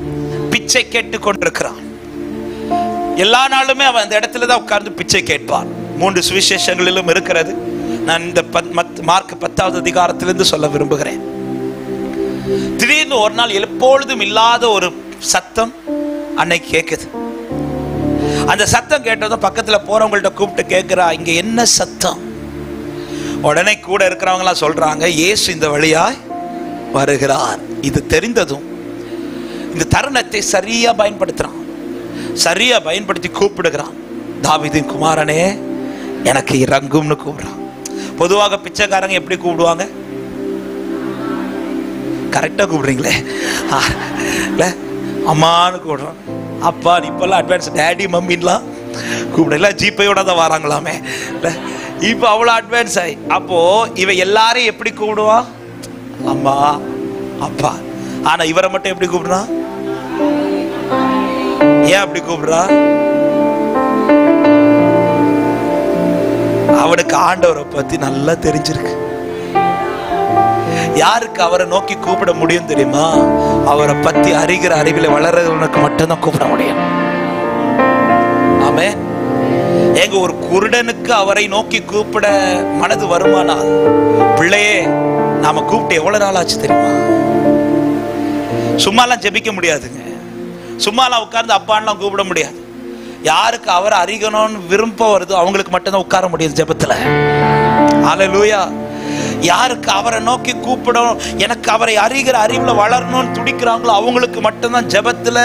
பிச்சை கேட்டு கொண்டிருக்கிறான். எல்லா நாளுமே அவன் அந்த இடத்துல தான் உட்கார்ந்து பிச்சை கேட்பான். 3 சுவிசேஷங்களிலும் இருக்கிறது. நான் இந்த மார்க் 10வது அதிகாரத்திலிருந்து சொல்ல விரும்புகிறேன். திடீர்னு ஒரு நாள் எப்பொழுதும் இல்லாத ஒரு சத்தம் அன்னைக்கு கேட்குது. அந்த சத்தம் கேட்டதும் பக்கத்துல போறவங்கள்ட்ட கூப்பிட்டு கேட்கிறா, இங்க என்ன சத்தம்? உடனே கூட இருக்கிறவங்க எல்லாம் சொல்றாங்க, இயேசு இந்த வழியாய் வருகிறார். இது தெரிந்ததும் இந்த தருணத்தை சரியா பயன்படுத்துறான். சரியா பயன்படுத்தி கூப்பிடுகிறான், தாவீதின் குமாரனே எனக்கு இறங்கும்னு கூப்பிடுறான். பொதுவாக பிச்சைக்காரங்க எப்படி கூப்பிடுவாங்க? கரெக்டா கூப்பிடுறீங்களே, அம்மான்னு கூப்பிடுறான். அப்பா இப்பெல்லாம் அட்வான்ஸ் டேடி மம்மின்லாம் கூப்பிடல, ஜிபேயோட தான் வராங்களாமே. இப்போ அவ்வளோ அட்வான்ஸ் ஆகி, அப்போ இவ எல்லாரையும் எப்படி கூப்பிடுவான்? அம்மா அப்பா. ஆனா இவரை மட்டும் எப்படி கூப்பிடுறான்? ஏன் அப்படி கூப்பிடுறா? அவனுக்கு ஆண்டவரை பத்தி நல்லா தெரிஞ்சிருக்கு. யாருக்கு அவரை நோக்கி கூப்பிட முடியும் தெரியுமா? அவரை பத்தி அறிகிற அறிவில வளர்றவனுக்கு மட்டும்தான் கூப்பிட முடியும். ஆமென். எங்க ஒரு குருடனுக்கு அவரை நோக்கி கூப்பிட மனது வருமானால், பிள்ளையே நாம கூப்பிட்டு எவ்வளவு நாள் ஆச்சு தெரியுமா? சும்மாலாம் ஜெபிக்க முடியாதுங்க. சும்மாலாம் உட்கார்ந்து அப்பான்லாம் கூப்பிட முடியாது. யாருக்கு அவரை அறியணும்னு விருப்பம் வருதோ அவங்களுக்கு மட்டும்தான் உட்கார முடியும் ஜெபத்துல. ஹல்லேலூயா. யாருக்கு அவரை நோக்கி கூப்பிடணும், எனக்கு அவரை அறிகிற அறிவுல வளரணும்னு துடிக்கிறாங்களோ அவங்களுக்கு மட்டும்தான் ஜெபத்துல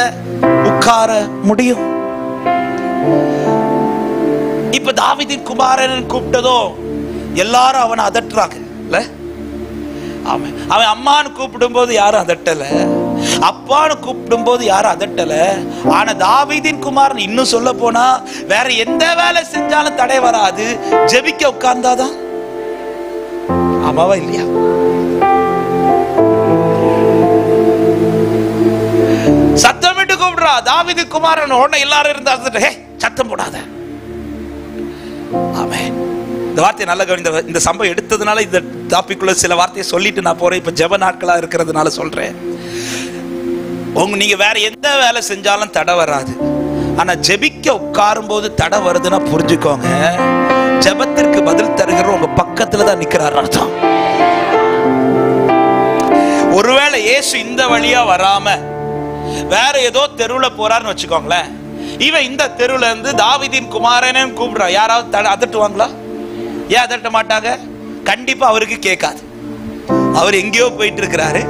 உட்கார முடியும். இப்ப தாவீதின் குமாரன் கூப்பிட்டதோ எல்லாரும் அவனை அதட்டுறாங்க. அவன் அம்மான்னு கூப்பிடும் போது யாரும் அதட்டல, அப்பான்னு கூப்பிடும் போது யாரும் அதட்டல. ஆனா தாவீதின் குமாரன் இன்னும் சொல்ல போனா வேற எந்த வேலை செஞ்சாலும் தடை வராது, ஜெபிக்க உட்கார்ந்தாதான். ஆமாவா இல்லையா? சத்தமிட்டு கூப்பிடுறா தாவீது குமாரன். உடனே எல்லாரும் இருந்தா சத்தம் போடாத. ஆமென். இந்த வார்த்தையை நல்ல கவனிங்க. இந்த சம்பவம் எடுத்ததுனால இந்த டாபிக்குள்ள சில வார்த்தையை சொல்லிட்டு நான் போறேன். இப்ப ஜெப நாட்களா இருக்கிறதுனால சொல்றேன். நீங்க வேற எந்த வேலை செஞ்சாலும் தடை வராது. ஆனா ஜெபிக்க உட்காரும் போது தடை வருதுன்னா புரிஞ்சுக்கோங்க, ஜெபத்திற்கு பதில் தருகிற உங்க பக்கத்துல தான் நிக்கிறார் அர்த்தம். ஒருவேளை இயேசு இந்த வழியா வராம வேற ஏதோ தெருவுல போறாருன்னு வச்சுக்கோங்களேன். இவன் இந்த தெருவுல இருந்து தாவீதின் குமாரனே கூப்பிடுறா. யாராவது அதட்டுவாங்களா? ஏன் அதட்ட மாட்டாங்க? கண்டிப்பா அவருக்கு கேட்காது. அவர் எங்கேயோ போயிட்டு இருக்கிறாரு,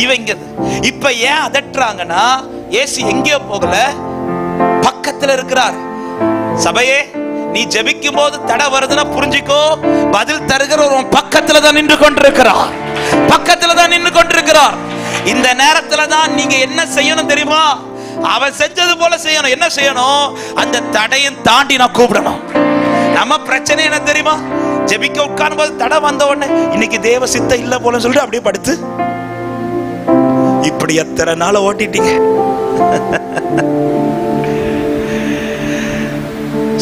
இவன் இங்க. இப்ப ஏன் அதட்டுறாங்கன்னா இயேசு எங்கேயோ போகல, பக்கத்துல இருக்கிறார். சபையே, நீ ஜெபிக்கும் போது தடை வருதுன்னா புரிஞ்சுக்கோ, பதில் தருகிற ஒரு பக்கத்துல தான் நின்று கொண்டிருக்கிறார். பக்கத்துல தான் நின்று கொண்டிருக்கிறார். இந்த நேரத்துல தான் நீங்க என்ன செய்யணும் தெரியுமா? அவன் செஞ்சது போல செய்யணும். என்ன செய்யணும்? அந்த தடையும் தாண்டி நான் கூப்பிடணும். நம்ம பிரச்சனை என்ன தெரியுமா? ஜெபிக்க உட்காரும் போது தடை வந்த உடனே இன்னைக்கு தேவ சித்தம் இல்ல போல சொல்லிட்டு அப்படியே படுத்து இப்படி எத்தனை நாள் ஓட்டிட்டீங்க.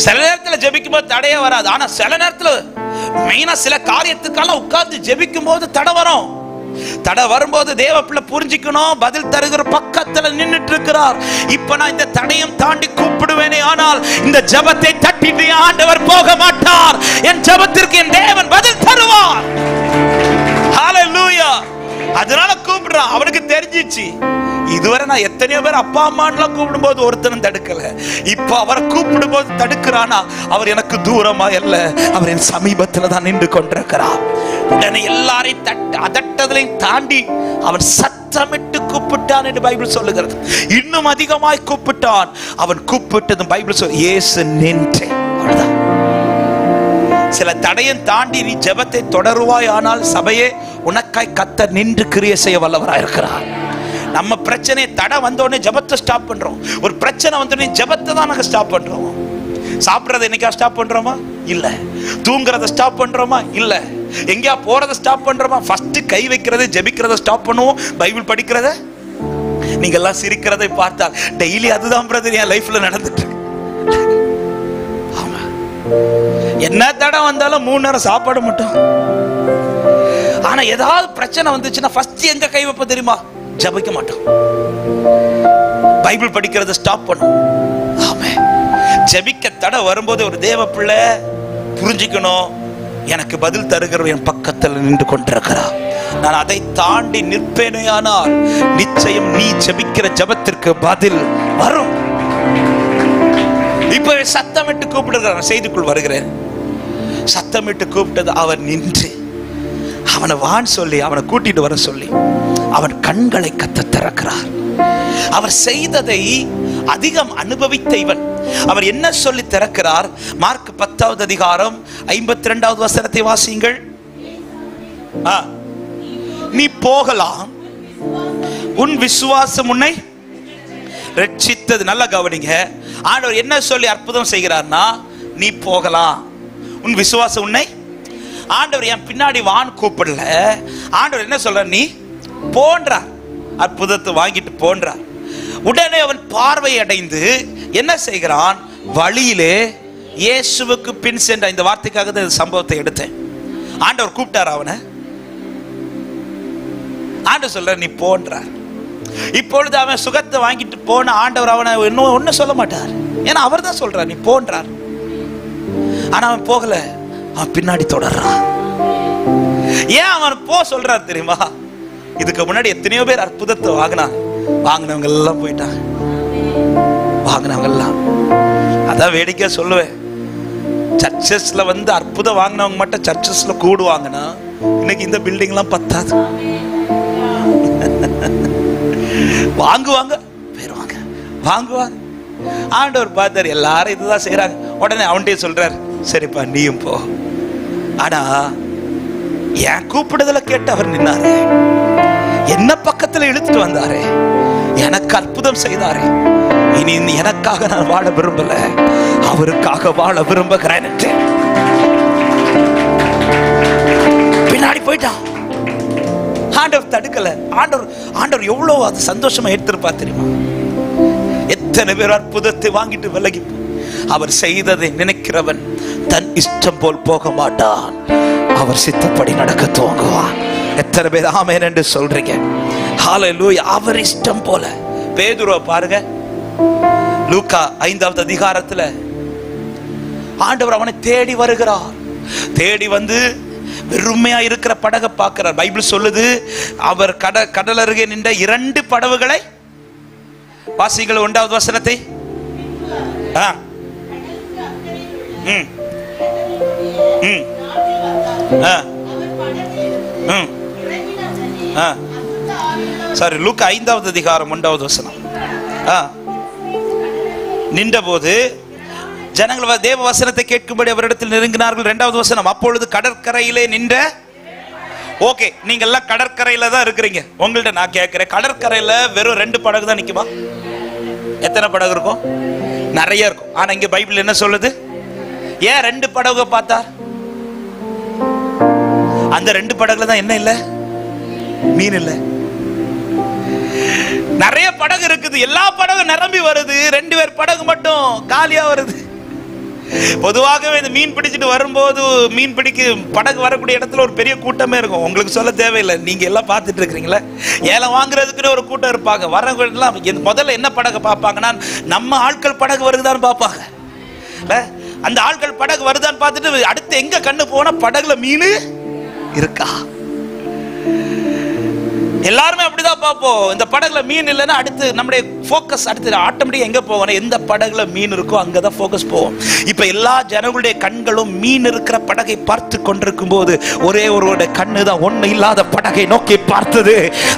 சில நேரத்துல ஜெபிக்கும் போது தடையே வராது. ஆனா சில நேரத்துல மெயினா சில காரியத்துக்கெல்லாம் உட்கார்ந்து ஜெபிக்கும் போது தடை வரும். தடை வரும்போது தேவ பிள்ளை புரிஞ்சுக்கணும், பதில் தருகிற பக்கத்துல நின்னுட்டு இருக்கிறார். இப்ப நான் இந்த தடையும் தாண்டி கூப்பிடுவேனே, ஆனால் இந்த ஜெபத்தை தட்டிட்டு ஆண்டவர் போக மாட்டார். என் ஜெபத்திற்கு என் தேவன் பதில் தருவார். ஹல்லேலூயா. அதனால கூப்பிடுறான். அவனுக்கு தெரிஞ்சிச்சு, இதுவரை நான் எத்தனையோ பேர் அப்பா அம்மான்லாம் கூப்பிடும் போது ஒருத்தனும் தடுக்கல. இப்ப அவரை கூப்பிடும் போது தடுக்கிறானா, அவர் எனக்கு தூரமா இல்ல, அவர் என் சமீபத்துல தான் நின்று கொண்டிருக்கிறார். உடனே எல்லாரையும் அதட்டதையும் தாண்டி அவன் சத்தமிட்டு கூப்பிட்டான் என்று பைபிள் சொல்லுகிறது. இன்னும் அதிகமாய் கூப்பிட்டான். அவன் கூப்பிட்டது பைபிள் சொல்ல இயேசு நின்றே. சில தடையும் தாண்டி நீ ஜெபத்தை தொடருவாய். ஆனால் சபையே, உனக்காய் கர்த்தர் நின்று கிரியை செய்ய வல்லவராயிருக்கிறார். நம்ம பிரச்சனையை தடை வந்தோடனே ஜெபத்தை ஸ்டாப் பண்றோம். ஒரு பிரச்சனை வந்தோடனே ஜெபத்தை தான் நாங்க ஸ்டாப் பண்றோம். சாப்பிட்றத என்னைக்கா ஸ்டாப் பண்றோமா? இல்ல. தூங்குறத ஸ்டாப் பண்றோமா? இல்ல. எங்கேயா போறத ஸ்டாப் பண்றோமா? ஃபர்ஸ்ட் கை வைக்கிறத ஜெபிக்கிறத ஸ்டாப் பண்ணுவோம். பைபிள் படிக்கிறத. நீங்க எல்லாம் சிரிக்கிறதை பார்த்தால் டெய்லி அதுதான் பிரதர் என் லைஃப்ல நடந்துட்டு இருக்கு. ஆமா, என்ன தடை வந்தாலும் 3 நேரம் சாப்பாடு மட்டும். ஆனா ஏதாவது பிரச்சனை வந்துச்சுன்னா ஃபர்ஸ்ட் எங்க கை வைப்ப தெரியுமா? ஜெபிக்க மாட்டோம். பைபிள் படிக்கிறத ஸ்டாப் பண்ணும். ஆமென். ஜெபிக்க தடை வரும்போது ஒரு தேவ பிள்ளை புரிஞ்சுக்கணும், எனக்கு பதில் தருகிற என் பக்கத்தில் நின்று கொண்டிருக்கிறார். நான் அதை தாண்டி நிற்பேனேயானால் நிச்சயம் நீ ஜெபிக்கிற ஜெபத்திற்கு பதில் வரும். இப்ப சத்தமிட்டு கூப்பிடுகிறார். செய்திக்குள் வருகிறேன். சத்தமிட்டு கூப்பிட்டது. அவர் நின்று அவனை வான் சொல்லி அவனை கூட்டிட்டு வர சொல்லி அவன் கண்களை கத்த திறக்கிறார். அவர் செய்ததை அதிகம் அனுபவித்த இவன் அவர் என்ன சொல்லி திறக்கிறார்? மார்க் 10வது அதிகாரம் 52வது வசனத்தை வாசியுங்கள். நீ போகலாம், உன் விசுவாசம் உன்னை ரட்சித்தது. நல்லா கவனிங்க, ஆண்டவர் என்ன சொல்லி அற்புதம் செய்கிறார்னா, நீ போகலாம், உன் விசுவாசம் உன்னை. ஆண்டவர் என் பின்னாடி வான் கூப்பிடல, ஆண்டவர் என்ன சொல்ற? நீ போன்றார், அற்புதத்தை வாங்கிட்டு போன்றார். உடனே அவன் பார்வை அடைந்து என்ன செய்கிறான்? வழியிலே இயேசுவுக்கு பின் சென்ற. இந்த வார்த்தைக்காக இந்த சம்பவத்தை எடுத்தேன். ஆண்டவர் கூப்பிட்டார் அவனை. ஆண்டவர் சொல்ற நீ போன்றார். இப்பொழுது அவன் சுகத்தை வாங்கிட்டு போன ஆண்டவர் அவனை இன்னும் ஒன்னும் சொல்ல மாட்டார். ஏன்னா அவர் தான் சொல்றார் நீ போன்றார். ஆனா அவன் போகல, அவன் பின்னாடி தொடர்றான். ஏன் அவன் போ சொல்றார் தெரியுமா? இதுக்கு முன்னாடி எத்தனையோ பேர் அற்புதத்தை வாங்கினவங்க எல்லாம் போயிட்டாங்க. வாங்கினவங்க எல்லாம் அதான் வேடிக்கையா சொல்லுவேன். சர்ச்சஸ்ல வந்து அற்புதம் வாங்கினவங்க மட்டும் சர்ச்சஸ்ல கூடுவாங்கன்னா இன்னைக்கு இந்த பில்டிங் எல்லாம் பத்தாது. வாங்குவாங்க, போயிருவாங்க, வாங்குவாங்க. ஆண்டவர் பார்த்தார் எல்லாரும் இதுதான் செய்யறாங்க. உடனே அவன்கிட்ட சொல்றாரு, சரிப்பா நீயும் போ. ஆனா என் கூப்பிடுதலை கேட்டு அவர் நின்னாரு, என்ன பக்கத்துல இழுத்துட்டு வந்தாரு, எனக்கு அற்புதம் செய்தாரு. இனி எனக்காக நான் வாழ விரும்பல, அவருக்காக வாழ விரும்புகிறேன். பின்னாடி போயிட்டான். ஆண்டவர் தடுக்கல. ஆண்டவர் எவ்வளவு அது சந்தோஷமா எடுத்திருப்பா தெரியுமா? எத்தனை பேர் அற்புதத்தை வாங்கிட்டு விலகி. அவர் செய்ததை நினைக்கிறவன் தன் இஷ்டம் போல் போக மாட்டான், அவர் சித்தப்படி நடக்க துவங்குவான். எத்தனை பேர் ஆமென் என்று சொல்றீங்க? ஹல்லேலூயா. அவர் இஷ்டம் போல. பேதுருவை பாருங்க, லூக்கா 5வது அதிகாரத்துல ஆண்டவர் அவனை தேடி வருகிறார். தேடி வந்து வெறுமையா இருக்கிற படகை பார்க்கிறார். பைபிள் சொல்லுது, அவர் கடல் அருகே நின்ற 2 படகுகளை வாசிகள் 1வது வசனத்தை. சாரி, லூக்கா 5வது அதிகாரம் 1வது வசனம். நின்றபோது ஜனங்கள் தேவ வசனத்தை கேட்கும்படி அவரிடத்தில் நெருங்கினார்கள். 2வது வசனம், அப்பொழுது கடற்கரையிலே நின்ற. ஓகே, நீங்க எல்லாம் கடற்கரையில தான் இருக்கிறீங்க. உங்கள்ட்ட நான் கேட்கிறேன், கடற்கரையில வெறும் 2 படகு தான் நிக்குமா? எத்தனை படகு இருக்கும்? நிறைய இருக்கும். ஆனா இங்க பைபிள் என்ன சொல்லுது? ஏன் 2 படகு பார்த்தா? அந்த 2 படகுல தான் என்ன இல்ல? மீன் இல்ல. நிறைய படகு இருக்குது, எல்லா படகும் நிரம்பி வருது, 2 பேர் படகு மட்டும் காலியா வருது. பொதுவாகவே இந்த மீன் பிடிச்சிட்டு வரும்போது, மீன் பிடிக்கு படகு வரக்கூடிய இடத்துல ஒரு பெரிய கூட்டமே இருக்கும். உங்களுக்கு சொல்ல தேவையில்லை, நீங்க எல்லாம் பார்த்துட்டு இருக்கிறீங்களா? ஏலம் வாங்குறதுக்குன்னு ஒரு கூட்டம் இருப்பாங்க. வரவங்க முதல்ல என்ன படகு பார்ப்பாங்கன்னா, நம்ம ஆட்கள் படகு வருதுதான்னு பார்ப்பாங்க. அந்த ஆட்கள் படகு வருதான்னு பார்த்துட்டு அடுத்து எங்க கண்ணு போனா படகுல மீன் இருக்கா. எல்லாருமே அப்படிதான் பார்ப்போம். இந்த படகுல மீன் இல்லைன்னா அடுத்து நம்முடைய ஃபோக்கஸ் அடுத்து ஆட்டோமேட்டிக்கா எங்க போவோம்? எந்த படகுல மீன் இருக்கோ அங்கதான் ஃபோக்கஸ் போவோம். இப்ப எல்லா ஜனங்களுடைய கண்களும் மீன் இருக்கிற படகை பார்த்து கொண்டிருக்கும் போது ஒரே ஒருவருடைய கண்ணு தான் ஒண்ணு இல்லாத படகை நோக்கி பார்த்தது.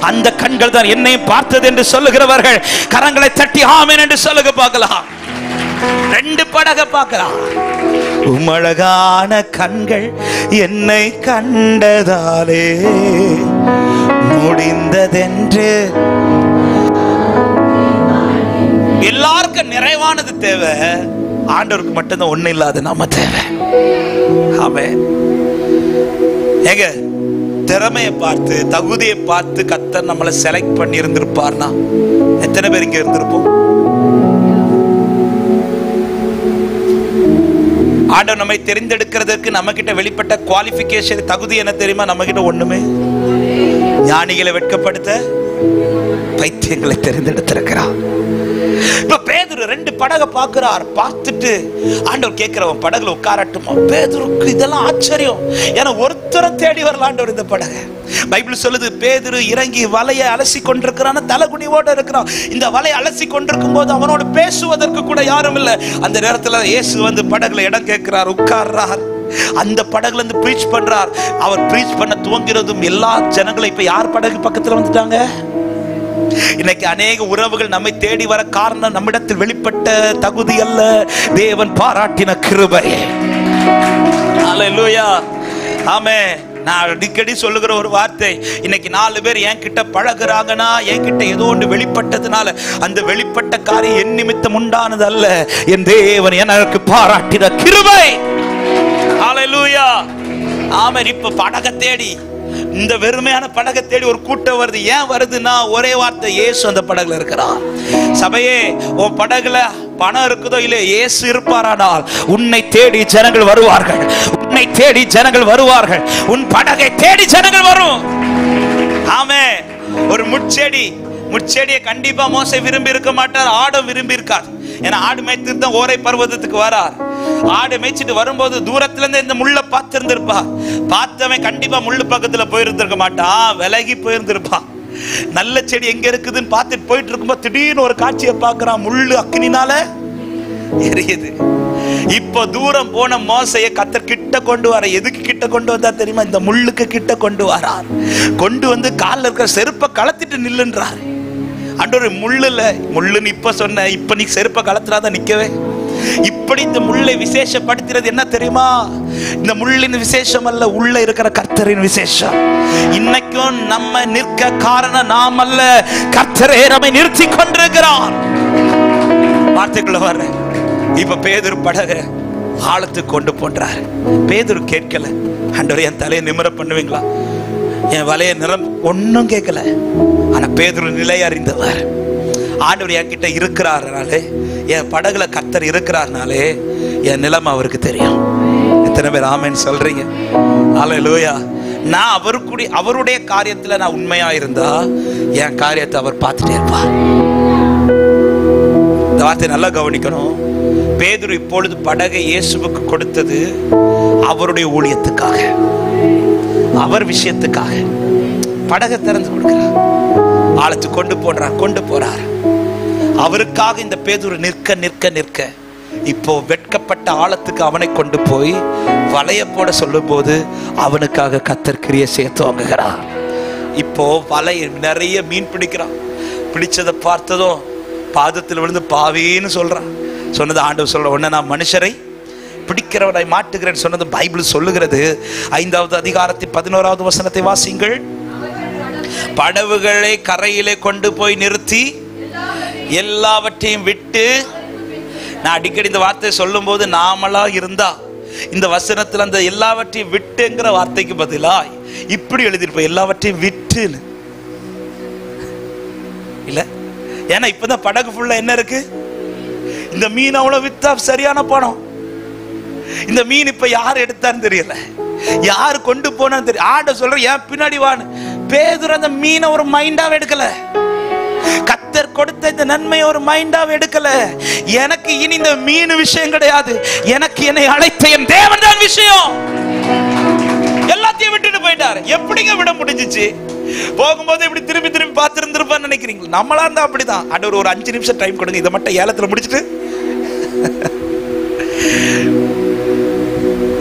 அந்த கண்கள் தான் என்னையும் பார்த்தது என்று சொல்லுகிறவர்கள் கரங்களை தட்டி ஆமென் என்று சொல்லுங்க பார்க்கலாம். 2 படகை பார்க்கலாம். உமழகான கண்கள் என்னை கண்டதாலே முடிந்ததென்று. எல்லாருக்கும் நிறைவானது தேவை, ஆண்டவருக்கு மட்டும்தான் ஒண்ணு இல்லாத நம்ம தேவை. ஆமென். ஏங்க, திறமையை பார்த்து தகுதியை பார்த்து கர்த்தர் நம்மளை செலக்ட் பண்ணி இருந்திருப்பார்னா எத்தனை பேர் இங்க இருந்திருப்போம்? ஆண்டவர் நம்மை தெரிந்தெடுக்கிறதுக்கு நம்ம கிட்ட வெளிப்பட்ட குவாலிஃபிகேஷன் தகுதி என்ன தெரியுமா? நம்ம கிட்ட ஒண்ணுமே. ஞானிகளை வெட்கப்படுத்த பைத்தியங்களை தெரிந்தெடுத்திருக்கிறார். இப்ப பேதுரு 2 படகை பார்க்கிறார். பார்த்துட்டு ஆண்டவர் கேட்கிறவன் படகுல உட்காரட்டுமா? பேதுருக்கு இதெல்லாம் ஆச்சரியம். ஏன்னா ஒருத்தரை தேடி வரல ஆண்டவர் இந்த படகை. பைபிள் சொல்லுது, பேதுரு இறங்கி வலையை அலசி கொண்டிருக்கிறான், தலைகுனிவோடு இருக்கிறான். இந்த வலையை அலசி கொண்டிருக்கும் போது அவனோடு பேசுவதற்கு கூட யாரும் இல்லை. அந்த நேரத்தில் இயேசு வந்து படகுல இடம் கேட்கிறார், உட்கார்றார். அந்த படகுல இருந்து பிரீச் பண்றார். அவர் பிரீச் பண்ண துவங்கிறதும் எல்லா ஜனங்களும் இப்ப யார் படகு பக்கத்துல வந்துட்டாங்க? இன்னைக்கு அநேக உறவுகள் நம்மை தேடி வர காரணம் நம்மிடத்தில் வெளிப்பட்ட தகுதி அல்ல, தேவன் பாராட்டின கிருபை. ஹல்லேலூயா, ஆமென். நான் அடிக்கடி சொல்லுகிற ஒரு வார்த்தை, இன்னைக்கு 4 பேர் என் கிட்ட பழகுறாங்கன்னா என்கிட்ட ஏதோ ஒன்று வெளிப்பட்டதுனால அந்த வெளிப்பட்ட காரியம் என் நிமித்தம் உண்டானது அல்ல, என் தேவன் எனக்கு பாராட்டின கிருபை. ஹல்லேலூயா, ஆமென். இப்ப படகை தேடி, இந்த வெறுமையான படகை தேடி ஒரு கூட்டம் வருது. ஏன் வருதுன்னா ஒரே வார்த்தை, இயேசு அந்த படகுல இருக்கிறார். சபையே, உன் படகுல பணம் இருக்குதோ இல்லையோ, இயேசு இருப்பாரானால் உன்னை தேடி ஜனங்கள் வருவார்கள். உன்னை தேடி ஜனங்கள் வருவார்கள். உன் படகை தேடி ஜனங்கள் வரும். ஆமென். ஒரு முட்செடியை கண்டிப்பா மோசே விரும்பி இருக்க மாட்டார், ஆடும் விரும்பி இருக்கார். ஏன்னா ஆடு மேய்த்து தான் ஓரை பர்வதத்துக்கு வரார். ஆடு மேய்ச்சிட்டு வரும்போது தூரத்துல இருந்து இந்த முள்ள பார்த்திருந்திருப்பா. பார்த்தவன் கண்டிப்பா முள்ளு பக்கத்துல போயிருந்திருக்க மாட்டான், விலகி போயிருந்திருப்பான். நல்ல செடி எங்க இருக்குதுன்னு பார்த்துட்டு போயிட்டு இருக்கும்போது திடீர்னு ஒரு காட்சியை பார்க்கிறான், முள்ளு அக்கினினால எரியுது. இப்போ தூரம் போன மோசையை கர்த்தர் கிட்ட கொண்டு வர. எதுக்கு கிட்ட கொண்டு வந்தா தெரியுமா? இந்த முள்ளுக்கு கிட்ட கொண்டு வரார். கொண்டு வந்து காலில் இருக்கிற செருப்பை கலத்திட்டு நில்லுன்றார். ஆண்டவரே, முள்ளுன்னு இப்ப சொன்ன, இப்ப நீ செருப்பை கலத்துறாதான் நிக்கவே. இப்படி இந்த முள்ளை விசேஷப்படுத்துறது என்ன தெரியுமா? இந்த முள்ளின் விசேஷம் அல்ல, உள்ள இருக்கிற கர்த்தரின் விசேஷம். இன்னைக்கும் நம்ம நிற்க காரணம் நாம் அல்ல, கர்த்தரே நம்மை நிறுத்தி கொண்டிருக்கிறார். வார்த்தைக்குள்ள வர்ற. இப்ப பேதுரு படக ஆழத்துக்கு கொண்டு போன்றார். பேதுரு கேட்கல, ஆண்டவரே என் தலையை நிமிர பண்ணுவீங்களா, என் வலைய நிறம் ஒன்னும் கேட்கல. ஆனா பேதுரு நிலை அறிந்தவர். ஆண்டவர் என்கிட்ட இருக்கிறாருனாலே, என் படகுல கர்த்தர் இருக்கிறாருனாலே என் நிலைமை அவருக்கு தெரியும். எத்தனை பேர் ஆமென் சொல்றீங்க? ஹல்லேலூயா. நான் அவருடைய காரியத்துல நான் உண்மையா இருந்தா என் காரியத்தை அவர் பார்த்துட்டே இருப்பார். இந்த வார்த்தை நல்லா கவனிக்கணும். பேதுரு இப்பொழுது படகை இயேசுவுக்கு கொடுத்தது அவருடைய ஊழியத்துக்காக, அவர் விஷயத்துக்காக. படகை திறந்து கொடுக்கிறார், ஆழத்துக்கு கொண்டு போறார். அவருக்காக இந்த பேதுரு நிற்க இப்போ வெட்கப்பட்ட ஆழத்துக்கு அவனை கொண்டு போய் வலைய போட சொல்லும் போது அவனுக்காக கர்த்தர் கிரியை செய்ய துவங்குகிறார். இப்போ வலை நிறைய மீன் பிடிக்கிறான். பிடிச்சதை பார்த்ததும் பாதத்தில் விழுந்து பாவின்னு சொல்றான். சொன்னது ஆண்டவர் சொல்ற, உடனே நான் மனுஷரை பிடிக்கிறவனை மாட்டுகிறேன் சொன்னது பைபிள் சொல்லுகிறது. 5வது அதிகாரத்தின் 11வது வசனத்தை வாசிங்கள். படவுகளை கரையிலே கொண்டு போய் நிறுத்தி எல்லாவற்றையும் விட்டு. நான் அடிக்கடி இந்த வார்த்தையை சொல்லும் போது, நாமளா இருந்தா இந்த வசனத்துல அந்த எல்லாவற்றையும் விட்டுங்கிற வார்த்தைக்கு பதிலா இப்படி எழுதிருப்போம், எல்லாவற்றையும் விட்டு இல்ல. ஏன்னா இப்பதான் படகு ஃபுல்லா என்ன இருக்கு? இந்த மீன் அவ்வளவு வித்தா சரியான பணம். இந்த மீன் இப்ப யார் எடுத்தான்னு தெரியல, யாரு கொண்டு போனான்னு தெரியல. ஆண்ட சொல்ற, ஏன் பின்னாடி வான்னு. பேதுரு அந்த மீனை ஒரு மைண்டாவே எடுக்கல. கர்த்தர் கொடுத்த இந்த நன்மையை ஒரு மைண்டாவே எடுக்கல. எனக்கு இனி இந்த மீன் விஷயம் கிடையாது, எனக்கு என்னை அழைத்த என் தேவன் தான் விஷயம். எல்லாத்தையும் விட்டுட்டு போயிட்டாரு. எப்படிங்க விட முடிஞ்சிச்சு? போகும்போது இப்படி திரும்பி பார்த்திருந்திருப்பான்னு நினைக்கிறீங்களா? நம்மளா இருந்தா அப்படிதான். ஆண்டவர் ஒரு 5 நிமிஷம் டைம் கொடுங்க, இதை மட்டும் ஏலத்துல முடிச்சுட்டு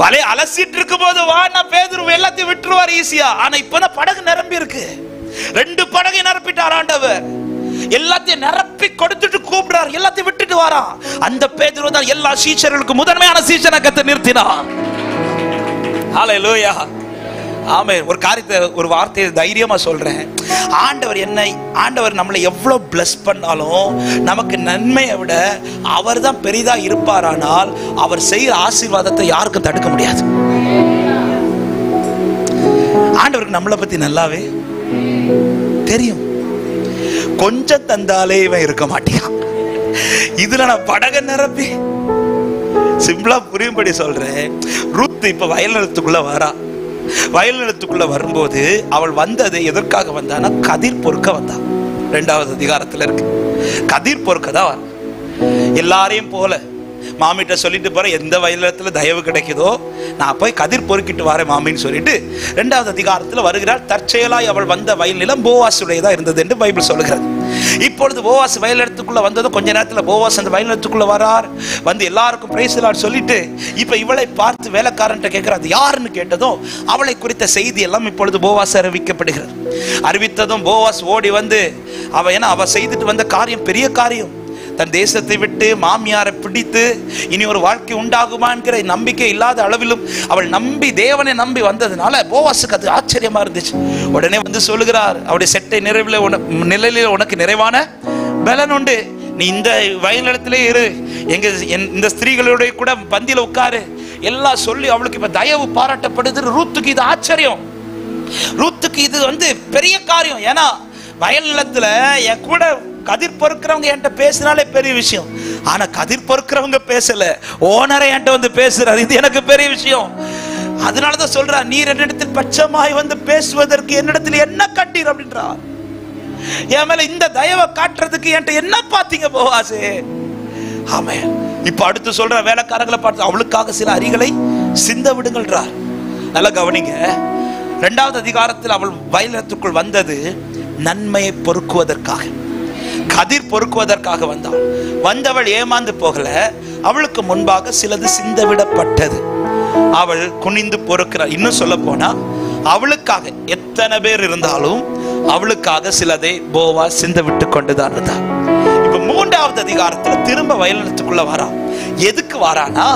வலையை அலசிட்டு இருக்கும் போது வானா பேதுரு எல்லாத்தையும் விட்டுருவார் ஈஸியா. ஆனா இப்பதான் படகு நிரம்பி இருக்கு. 2 படகை நிரப்பிட்டார் ஆண்டவர். எல்லாத்தையும் நிரப்பி கொடுத்துட்டு கூப்பிடுறார், எல்லாத்தையும் விட்டுட்டு வாரான். அந்த பேதுரு தான் எல்லா சீஷர்களுக்கு முதன்மையான சீஷனை கர்த்தர் நிறுத்தினார். ஹல்லேலூயா, ஆமென். ஒரு காரியத்தை, ஒரு வார்த்தையை தைரியமா சொல்றேன். ஆண்டவர் நம்மளை எவ்வளவு பிளஸ் பண்ணாலும் நமக்கு நன்மையை விட அவர் தான் பெரிதா இருப்பாரானால் அவர் செய்யற ஆசீர்வாதத்தை யாருக்கும் தடுக்க முடியாது. ஆண்டவருக்கு நம்மளை பத்தி நல்லாவே தெரியும். கொஞ்சம் தந்தாலே இவன் இருக்க மாட்டான். இதுல நான் படக நிரப்பி சிம்பிளா புரியும்படி சொல்றேன். ரூத் இப்ப வயல் நிலத்துக்குள்ள வரா. வயல் நிலத்துக்குள்ள வரும்போது அவள் வந்தது எதற்காக வந்தானா, கதிர் பொறுக்க வந்தா. 2வது அதிகாரத்துல இருக்கு, கதிர் பொறுக்க தான். எல்லாரையும் போல மாமிட்ட சொல்லிட்டு போற, எந்த வயல் நிலத்துல தயவு கிடைக்குதோ நான் போய் கதிர் பொறுக்கிட்டு வரேன் மாமின்னு சொல்லிட்டு 2வது அதிகாரத்தில் வருகிறாள். தற்செயலாய் அவள் வந்த வயல் நிலம் போவாசுடையதா இருந்தது என்று பைபிள் சொல்லுகிறது. இப்பொழுது போவாஸ் வயல் இடத்துக்குள்ள வந்ததும் கொஞ்ச நேரத்தில் போவாஸ் அந்த வயல் இடத்துக்குள்ள வரார். வந்து எல்லாருக்கும் பிரைஸ் லார்ட் சொல்லிட்டு இப்ப இவளை பார்த்து வேலைக்காரன்ட்ட கேட்கிறார், யாருன்னு கேட்டதும் அவளை குறித்த செய்தி எல்லாம் இப்பொழுது போவாஸ் அறிவிக்கப்படுகிறது. அறிவித்ததும் போவாஸ் ஓடி வந்து அவ செய்துட்டு வந்த காரியம் பெரிய காரியம். தன் தேசத்தை விட்டு மாமியாரை பிடித்து இனி ஒரு வாழ்க்கை உண்டாகுமா என்கிற நம்பிக்கை இல்லாத அளவிலும் அவள் நம்பி தேவனை நம்பி வந்ததுனால போவாஸுக்கு அது ஆச்சரியமா இருந்துச்சு. உடனே வந்து சொல்லுகிறார், அவருடைய செட்டை நிலையில உனக்கு நிறைவான பலன் உண்டு, நீ இந்த வயலிடத்திலே இரு, இந்த ஸ்திரீகளோட கூட பந்தியில உட்காரு எல்லாம் சொல்லி அவளுக்கு இப்ப தயவு பாராட்டப்படுது. ரூத்துக்கு இது ஆச்சரியம், ரூத்துக்கு இது வந்து பெரிய காரியம். ஏன்னா வயல் நிலத்துல என் கூட கதிர் பொறுக்கிறவங்க என்கிட்ட பேசினாலே பெரிய விஷயம். ஆனா கதிர் பொறுக்கிறவங்க பேசல, ஓனரை என்கிட்ட வந்து பேசுறாரு, இது எனக்கு பெரிய விஷயம். அதனாலதான் சொல்றா, நீர் என்னிடத்தில் பட்சமாய் வந்து பேசுவதற்கு என்னிடத்தில் என்ன கட்டீர் அப்படின்றா. என் மேல இந்த தயவை காட்டுறதுக்கு என்கிட்ட என்ன பாத்தீங்க போவாசே. ஆமே. இப்ப அடுத்து சொல்ற வேலைக்காரங்களை பார்த்து அவளுக்காக சில அரிகளை சிந்த விடுங்கள்ன்றார். நல்லா கவனிங்க. 2வது அதிகாரத்தில் அவள் வயலத்துக்குள் வந்தது நன்மையை பொறுக்குவதற்காக, கதிர் பொறுக்குவதற்காக வந்தாள். வந்தவள் ஏமாந்து போகல, அவளுக்கு முன்பாக சிலது சிந்தவிடப்பட்டது. அவள் குனிந்து பொறுக்கிறாள். இன்னும் சொல்ல போனா அவளுக்காக எத்தனை பேர் இருந்தாலும் அவளுக்காக சிலதை போவா சிந்த விட்டு கொண்டுதான் இருந்தார். இப்ப 3வது அதிகாரத்துல திரும்ப வயலத்துக்குள்ள வரா. எதுக்கு வாரானா,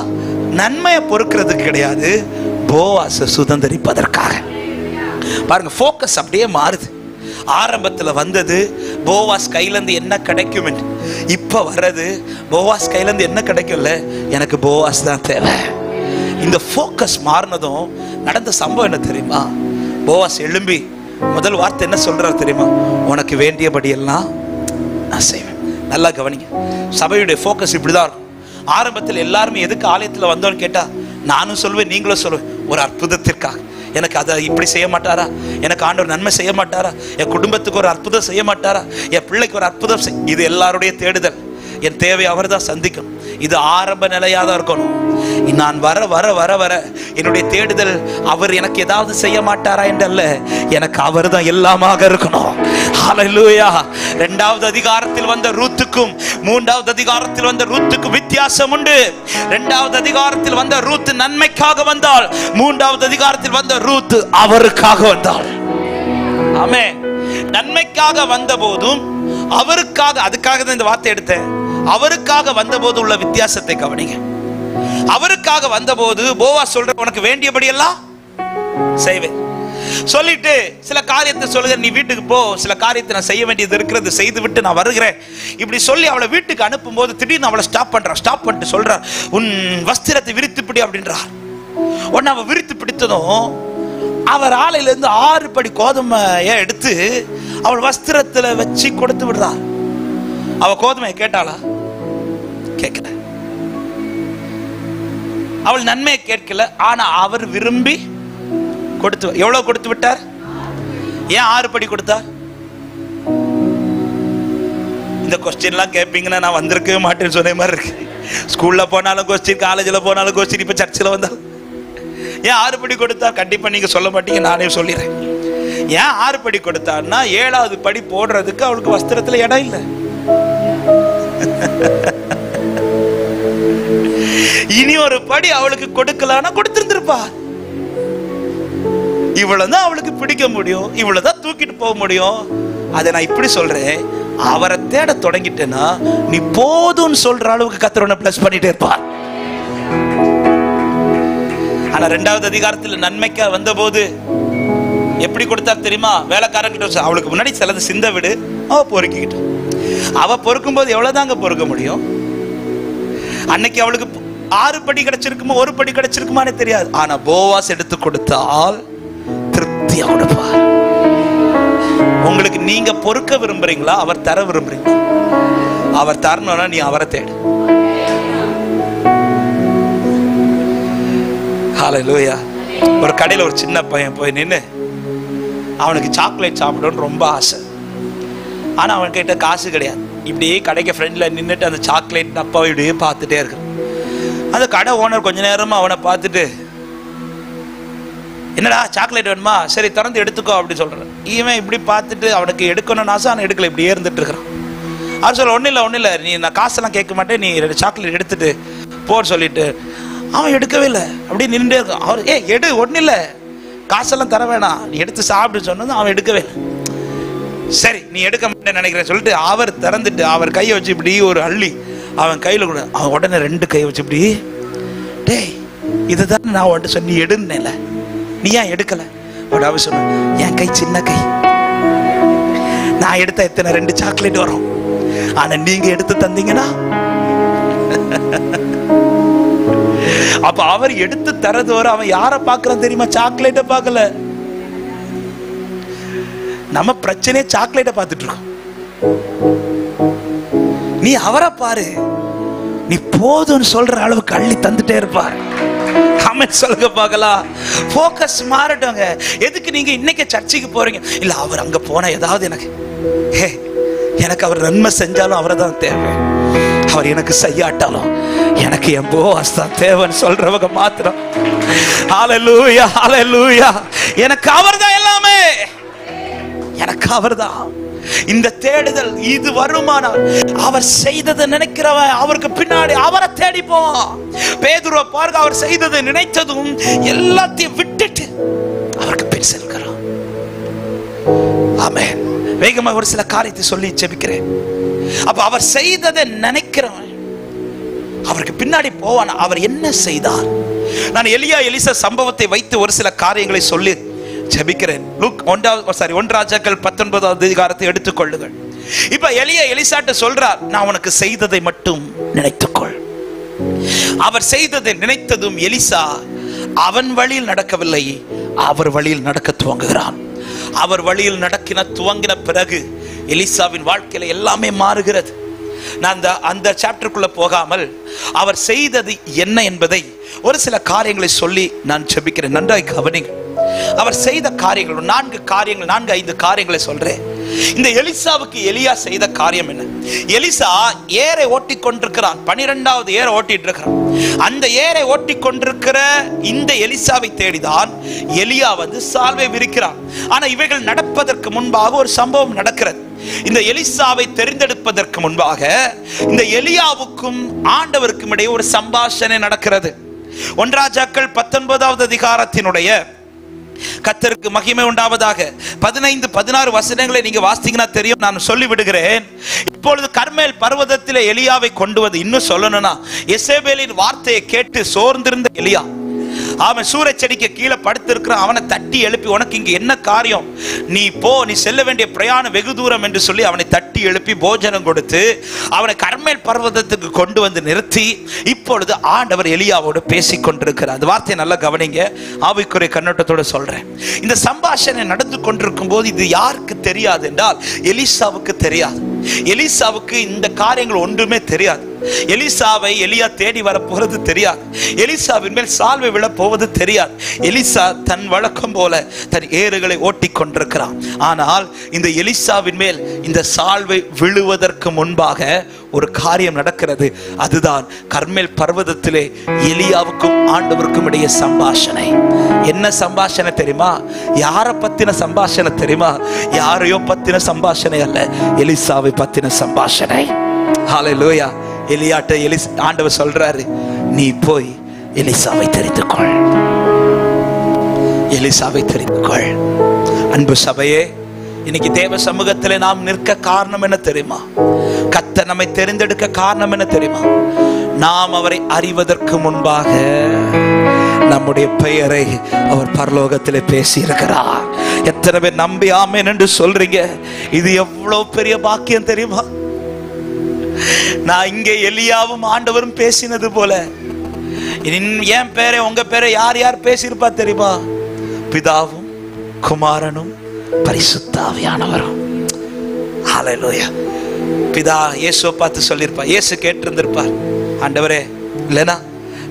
நன்மையை பொறுக்கிறதுக்கு கிடையாது, போவாச சுதந்திரிப்பதற்காக. பாருங்க, போக்கஸ் அப்படியே மாறுது. ஆரம்பத்துல வந்தது போவாஸ் கையில இருந்து என்ன கிடைக்கும் என்று, இப்ப வர்றது போவாஸ் கையில இருந்து என்ன கிடைக்கும்ல, எனக்கு போவாஸ் தான் தேவை. இந்த போக்கஸ் மாறினதும் நடந்த சம்பவம் என்ன தெரியுமா? போவாஸ் எழும்பி முதல் வார்த்தை என்ன சொல்றாரு தெரியுமா? உனக்கு வேண்டியபடி எல்லாம் நான் செய்வேன். நல்லா கவனிங்க, சபையுடைய போக்கஸ் இப்படிதான் இருக்கும். ஆரம்பத்தில் எல்லாருமே எதுக்கு ஆலயத்துல வந்தோன்னு கேட்டா, நானும் சொல்லுவேன் நீங்களும் சொல்லுவேன், ஒரு அற்புதத்திற்காக. எனக்கு அதை இப்படி செய்ய மாட்டாரா, எனக்கு ஆண்டவர் நன்மை செய்ய மாட்டாரா, என் குடும்பத்துக்கு ஒரு அற்புதம் செய்ய மாட்டாரா, என் பிள்ளைக்கு ஒரு அற்புதம் இது எல்லாருடைய தேடுதல். என் தேவை அவர் தான் சந்திக்கணும். இது ஆரம்ப நிலையாக தான் இருக்கணும். நான் வர வர வர வர என்னுடைய தேடுதல் அவர் எனக்கு ஏதாவது செய்ய மாட்டாரா என்றல்ல, எனக்கு அவர் தான் எல்லாமாக இருக்கணும். ஹல்லேலூயா. 2வது அதிகாரத்தில் வந்த ரூத்துக்கும் 3வது அதிகாரத்தில் வந்த ரூத்துக்கும் வித்தியாசம் உண்டு. 2வது அதிகாரத்தில் வந்த ரூத் நன்மைக்காக வந்தாள், 3வது அதிகாரத்தில் வந்த ரூத் அவருக்காக வந்தாள். ஆமென். நன்மைக்காக வந்த போதும் அவருக்காக, அதுக்காக தான் இந்த வார்த்தை எடுத்தேன். அவருக்காக வந்தபோது உள்ள வித்தியாசத்தை கவனிங்க. அவருக்காக வந்தபோது போவாஸ் சொல்ற, உனக்கு வேண்டியபடி எல்லாம் செய்வேன் சொல்லிட்டு சில காரியத்தை சொல்லுங்க, நீ வீட்டுக்கு போ, சில காரியத்தை நான் செய்ய வேண்டியது இருக்கிறது, செய்து விட்டு நான் வருகிறேன் இப்படி சொல்லி அவளை வீட்டுக்கு அனுப்பும் போது திடீர்னு அவளை ஸ்டாப் பண்ணிட்டு சொல்றார், உன் வஸ்திரத்தை விரித்து பிடி அப்படின்றார். உன்னை அவ விரித்து பிடித்ததும் அவர் ஆலையில இருந்து 6 படி கோதுமையை எடுத்து அவள் வஸ்திரத்துல வச்சு கொடுத்து விடுறார். அவ கோதுமையை கேட்டாளா? கேட்கல. அவள் நன்மையை கேட்கல. ஆனா அவர் விரும்பி கொடுத்து, எவ்வளவு கொடுத்து விட்டார்? ஏன் 6 படி கொடுத்தார்? இந்த கொஸ்டின் எல்லாம் கேட்பீங்கன்னா நான் வந்திருக்கவே மாட்டேன்னு சொன்ன மாதிரி இருக்கு. ஸ்கூல்ல போனாலும் கொஸ்டின், காலேஜ்ல போனாலும் கொஸ்டின், இப்ப சர்ச்சில் வந்தாலும் ஏன் 6 படி கொடுத்தார்? கண்டிப்பா நீங்க சொல்ல மாட்டீங்க, நானே சொல்லிடுறேன். ஏன் 6 படி கொடுத்தார்னா, 7வது படி போடுறதுக்கு அவளுக்கு வஸ்திரத்துல இடம் இல்லை. இனி ஒரு படி அவளுக்கு கொடுக்கலான்னா கொடுத்திருந்திருப்பா. இவ்வளவுதான் அவளுக்கு பிடிக்க முடியும், இவ்வளவுதான் தூக்கிட்டு போக முடியும். அதை நான் இப்படி சொல்றேன், அவரை தேட தொடங்கிட்டேன்னா நீ போதும்னு சொல்ற அளவுக்கு கர்த்தர் பிளஸ் பண்ணிட்டே இருப்பார். ஆனா 2வது அதிகாரத்துல நன்மைக்கா வந்த போது எப்படி கொடுத்தார் தெரியுமா? வேலைக்காரங்கிட்ட அவளுக்கு முன்னாடி சிலது சிந்த விடு, அவ பொறுக்கிக்கிட்டு. அவ பொறுக்கும் போது எவ்வளவுதாங்க பொறுக்க முடியும்? அன்னைக்கு அவளுக்கு 6 படி கிடைச்சிருக்குமா, 1 படி கிடைச்சிருக்குமானே தெரியாது. ஆனா போவாஸ் எடுத்து கொடுத்தால் திருப்தியா கொடுப்பார். உங்களுக்கு நீங்க பொறுக்க விரும்புறீங்களா, அவர் தர விரும்புறீங்களா? அவர் தரணும்னா நீ அவரை தேடு. ஹல்லேலூயா. ஒரு கடையில் ஒரு சின்ன பையன் போய் நின்று அவனுக்கு சாக்லேட் சாப்பிடணும்னு ரொம்ப ஆசை. ஆனா அவன் கிட்ட காசு கிடையாது. இப்படியே கடைக்கு ஃப்ரெண்ட்ல நின்றுட்டு அந்த சாக்லேட் டப்பாவை இப்படியே பார்த்துட்டே இருக்கான். அந்த கடை ஓனர் கொஞ்ச நேரமா அவனை பார்த்துட்டு, என்னடா சாக்லேட் வேணுமா, சரி திறந்து எடுத்துக்கோ அப்படின்னு சொல்கிறேன். இவன் இப்படி பார்த்துட்டு அவனுக்கு எடுக்கணும்னு ஆசை, அவன் எடுக்கல, இப்படி இருந்துட்டு இருக்கிறான். அவர் சொல்ல ஒன்றும் இல்லை, நீ நான் காசெல்லாம் கேட்க மாட்டேன், நீ 2 சாக்லேட் எடுத்துட்டு போன்னு சொல்லிட்டு அவன் எடுக்கவே இல்லை, அப்படியே நின்றுட்டே இருக்கான். அவர் எடு, ஒன்றும் இல்லை, காசெல்லாம் தர வேணாம், நீ எடுத்து சாப்பிட்டு சொன்னது அவன் எடுக்கவே இல்லை. சரி நீ எடுக்க மாட்டேன்னு நினைக்கிறேன் சொல்லிட்டு அவர் திறந்துட்டு அவர் கையை வச்சு இப்படி ஒரு அள்ளி அவன் கையில் கூட, அவன் உடனே 2 கையை வச்சு இப்படி, டேய் இதுதான் நான் உன்ட்டு சொன்ன, நீ எடுன்னேல, நீ ஏன் எடுக்கலை? அவன் சொன்ன, என் கை சின்ன கை, நான் எடுத்த எத்தனை 2 சாக்லேட் வரும், ஆனா நீங்க எடுத்து தந்தீங்கன்னா. அப்ப அவர் எடுத்து தரது வர அவன் யாரை பார்க்கறான் தெரியுமா? சாக்லேட்டை பார்க்கல. நம்ம பிரச்சனையே சாக்லேட்டை பார்த்துட்டு இருக்கோம். நீ அவரை பாரு, நீ போதும்னு சொல்ற அளவுக்கு அள்ளி தந்துட்டே இருப்பார். ஆமென் சொல்லுங்க பார்க்கலாம். ஃபோக்கஸ் மாறட்டுங்க. எதுக்கு நீங்க இன்னைக்கு சர்ச்சுக்கு போறீங்க? இல்ல அவர் அங்க போனா ஏதாவது எனக்கு அவர் நன்மை செஞ்சாலும் அவரை தான் தேவை, அவர் எனக்கு செய்யாட்டாலும் எனக்கு என் போவாஸ் தான் தேவைன்னு சொல்றவங்க மாத்திரம். ஹல்லேலூயா ஹல்லேலூயா. எனக்கு அவர் தான் எல்லாமே, எனக்கு அவர் தான். இந்த தேடுதல் இது வருமானம் அவர் செய்ததை நினைக்கிறவன் அவருக்கு பின்னாடி அவரை தேடி போவான். பேதுருவை பாருங்க, அவர் செய்ததை நினைத்ததும் எல்லாத்தையும் விட்டுட்டு அவருக்கு பின் செல்கிறான். ஆமென். வேகமா ஒரு சில காரியத்தை சொல்லி ஜெபிக்கிறேன். அப்ப அவர் செய்ததை நினைக்கிறவன் அவருக்கு பின்னாடி போவான். அவர் என்ன செய்தார்? நான் எலியா எலிசா சம்பவத்தை வைத்து ஒரு சில காரியங்களை சொல்லி ஜெபிக்கிறேன். லூக் 1 ராஜாக்கள் 19வது அதிகாரத்தை எடுத்துக்கொள்ளுங்கள். இப்ப எலியா எலிசாட்ட சொல்றார், நான் உனக்கு செய்ததை மட்டும் நினைத்துக்கொள். அவர் செய்ததை நினைத்ததும் எலிசா அவன் வழியில் நடக்கவில்லை, அவர் வழியில் நடக்க துவங்குகிறான். அவர் வழியில் துவங்கின பிறகு எலிசாவின் வாழ்க்கையில எல்லாமே மாறுகிறது. நான் அந்த சாப்டருக்குள்ள போகாமல் அவர் செய்தது என்ன என்பதை ஒரு சில காரியங்களை சொல்லி நான் ஜெபிக்கிறேன். நன்றாய் கவனிங்க. அவர் செய்த காரியங்கள் 4-5 காரியங்களை சொல்றேன். இந்த எலிசாவுக்கு எலியா செய்த காரியம் என்ன? எலிசா ஏரை ஓட்டி கொண்டிருக்கிறான், 12வது ஏரை ஓட்டிட்டு இருக்கிறான். அந்த ஏரை ஓட்டி கொண்டிருக்கிற இந்த எலிசாவை தேடிதான் எலியா சால்வை விரிக்கிறான். ஆனா இவைகள் நடப்பதற்கு முன்பாக ஒரு சம்பவம் நடக்கிறது. இந்த எலிசாவை தெரிந்தெடுப்பதற்கு முன்பாக இந்த எலியாவுக்கும் ஆண்டவருக்கும் இடையே ஒரு சம்பாஷணை நடக்கிறது. 1 ராஜாக்கள் 19வது அதிகாரத்தினுடைய கர்த்தருக்கு மகிமை உண்டாவதாக 15-16 வசனங்களை நீங்க வாசித்தீங்கன்னா தெரியும். நான் சொல்லி விடுகிறேன். இப்பொழுது கர்மேல் பர்வதத்திலே எலியாவை கொண்டு வந்து, இன்னும் சொல்லணும்னா எசேபேலின் வார்த்தையை கேட்டு சோர்ந்திருந்த எலியா அவன் சூரச்செடிக்கு கீழே படுத்திருக்கிறான். அவனை தட்டி எழுப்பி, உனக்கு இங்க என்ன காரியம், நீ போ, நீ செல்ல வேண்டிய பிரயாணம் வெகு தூரம் என்று சொல்லி அவனை தட்டி எழுப்பி போஜனம் கொடுத்து அவனை கர்மேல் பர்வதத்துக்கு கொண்டு வந்து நிறுத்தி இப்பொழுது ஆண்டவர் எலியாவோடு பேசிக் கொண்டிருக்கிறார். அந்த வார்த்தையை நல்லா கவனிங்க, ஆவிக்குரிய கண்ணோட்டத்தோடு சொல்றேன். இந்த சம்பாஷணை நடந்து கொண்டிருக்கும் போது இது யாருக்கு தெரியாது என்றால் எலிசாவுக்கு தெரியாது. எலிசாவுக்கு இந்த காரியங்கள் ஒன்றுமே தெரியாது. எலிசாவை எலியா தேடி வரப்போறது தெரியாது. எலிசாவின் மேல் சால்வை விழ போவது தெரியாது. எலிசா தன் வழக்கம் போல தன் ஏறுகளை ஓட்டி கொண்டிருக்கிறான். ஆனால் இந்த எலிசாவின் மேல் இந்த சால்வை விழுவதற்கு முன்பாக ஒரு காரியம் நடக்கிறது. அதுதான் கர்மேல் பர்வதத்திலே எலியாவுக்கும் ஆண்டவருக்கும் இடையே சம்பாஷணை. என்ன சம்பாஷணை தெரியுமா? யாரை பத்தின சம்பாஷணை தெரியுமா? யாரையோ பத்தின சம்பாஷணை அல்ல, எலிசாவை பத்தின சம்பாஷணை. ஹல்லேலூயா. எலியாட்ட ஆண்டவர் சொல்றாரு, நீ போய் எலிசாவை தெரிந்துக்கொள், எலிசாவை தெரிந்துக்கொள். அன்பு சபையே, இன்னைக்கு தேவ சமூகத்திலே நாம் நிற்க காரணம் என்ன தெரியுமா? கர்த்தர் நம்மை தெரிந்தெடுக்க காரணம் என்ன தெரியுமா? நாம் அவரை அறிவதற்கு முன்பாக நம்முடைய பெயரை அவர் பரலோகத்திலே பேசி இருக்கிறார். எத்தனை பேர் நம்பி ஆமென் என்று சொல்றீங்க? இது எவ்வளவு பெரிய பாக்கியம் தெரியுமா? நான் இங்கே எலியாவும் ஆண்டவரும் பேசினது போல என் பேரை உங்க பேரை யார் யார் பேசியிருப்பா தெரியுமா? பிதாவும் குமாரனும் பரிசுத்த ஆவியானவரும். ஹல்லேலூயா. பிதா இயேசுவை பார்த்து சொல்லியிருப்பார், இயேசு கேட்டிருந்திருப்பார், ஆண்டவரே இல்லைனா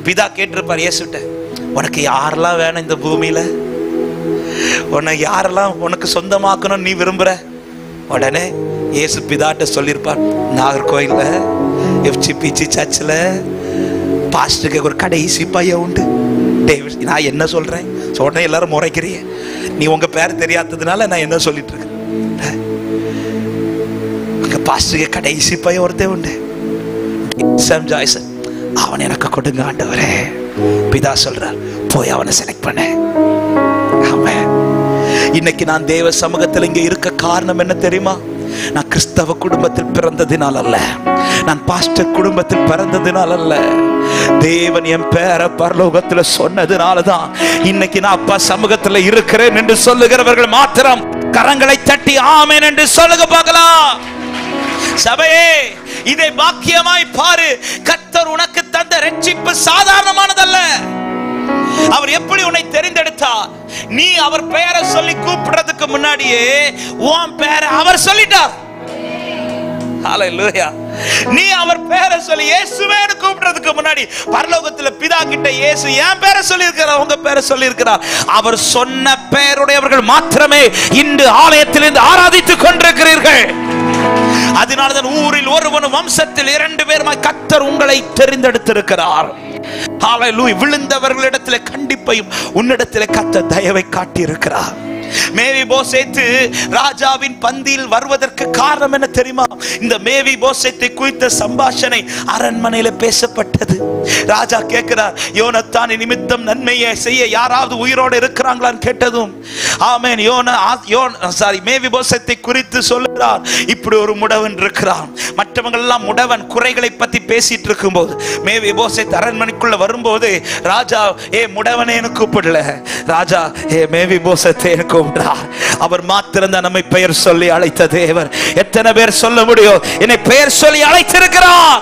பிதா கேட்டிருப்பார் இயேசுட்ட, உனக்கு யாரெல்லாம் வேணும் இந்த பூமியில, உன்னை யாரெல்லாம் உனக்கு சொந்தமாக்கணும் நீ விரும்புற? உடனே இயேசு பிதாட்ட சொல்லியிருப்பார், நாகர்கோயில்ல FGPC சர்ச்சில் பாஸ்டருக்கு ஒரு கடைசி பையன் உண்டு, நான் என்ன சொல்றேன், உடனே எல்லாரும் முறைக்கிறீங்க. நீ உங்க பேர் தெரியாததுனால நான் என்ன சொல்லிட்டு இருக்கேன். அங்க பாஸ்டருக்கு கடைசி பையன் ஒருத்தன் உண்டு, சாம் ஜாய்சன். அவன் எனக்கு கொடுங்க ஆண்டவரே. பிதா சொல்றார், போய் அவனை செலக்ட் பண்ண. ஆமென். இன்னைக்கு நான் தேவ சமூகத்தில் இங்க இருக்க காரணம் என்ன தெரியுமா? நான் கிறிஸ்தவ குடும்பத்தில் பிறந்ததினால் அல்ல, நான் பாஸ்டர் குடும்பத்தில் பிறந்ததினால் அல்ல, தேவன் என் பேரை பரலோகத்தில் சொன்னதுனாலதான் இன்னைக்கு நான் அப்பா சமூகத்தில் இருக்கிறேன் என்று சொல்லுகிறவர்கள் மாத்திரம் கரங்களை தட்டி ஆமென் என்று சொல்லுங்க பார்க்கலாம். சபையே, இதை பாக்கியமாய் பாரு. கர்த்தர் உனக்கு தந்த ரட்சிப்பு சாதாரணமானதல்ல. அவர் எப்படி உன்னை தெரிந்தெடுத்தார்? நீ அவர் பெயரை சொல்லி கூப்பிடுறதுக்கு முன்னாடியே உன் பெயரை அவர் சொல்லிட்டார். ஹல்லேலூயா. நீ அவர் பெயரை சொல்லி இயேசுவேன்னு கூப்பிடுறதுக்கு முன்னாடி பரலோகத்துல பிதா கிட்ட இயேசு என் பெயரை சொல்லி இருக்கிறார், உங்க பெயரை சொல்லி இருக்கிறார். அவர் சொன்ன பெயருடையவர்கள் மாத்திரமே இன்று ஆலயத்திலிருந்து ஆராதித்துக் கொண்டிருக்கிறீர்கள். அதனால்தான் ஊரில் ஒருவனும் வம்சத்தில் 2 பேருமாய் கர்த்தர் உங்களை தெரிந்தெடுத்திருக்கிறார். ஹல்லேலூயா. விழுந்தவர்களிடத்தில் கண்டிப்பையும் உன்னிடத்தில் கர்த்தர் தயவை காட்டி இருக்கிறார். மேவி போசேத்து ராஜாவின் பந்தியில் வருவதற்கு காரணம் என்ன தெரியுமா? இந்த மேவி போசேத்தை குறித்த சம்பாஷணை அரண்மனையில பேசப்பட்டது. ராஜா கேட்கிறார், யோனத்தான் நிமித்தம் நன்மையை செய்ய யாராவது உயிரோடு இருக்கிறாங்களான்னு கேட்டதும் ஆமென். மேவி போசேத்தை குறித்து சொல்லுகிறார், இப்படி ஒரு முடவன் இருக்கிறான். மற்றவங்க எல்லாம் முடவன் குறைகளை பத்தி பேசிட்டு இருக்கும் போது மேவி போசேத் அரண்மனைக்குள்ள வரும்போது ராஜா முடவனேன்னு கூப்பிடல, ராஜா மேவி போசேத்தை கூப்பிடுறார். அவர் மாத்திரம் தான் நம்மை பெயர் சொல்லி அழைத்த தேவர். எத்தனை பேர் சொல்ல முடியும், என்னை பெயர் சொல்லி அழைத்திருக்கிறார்?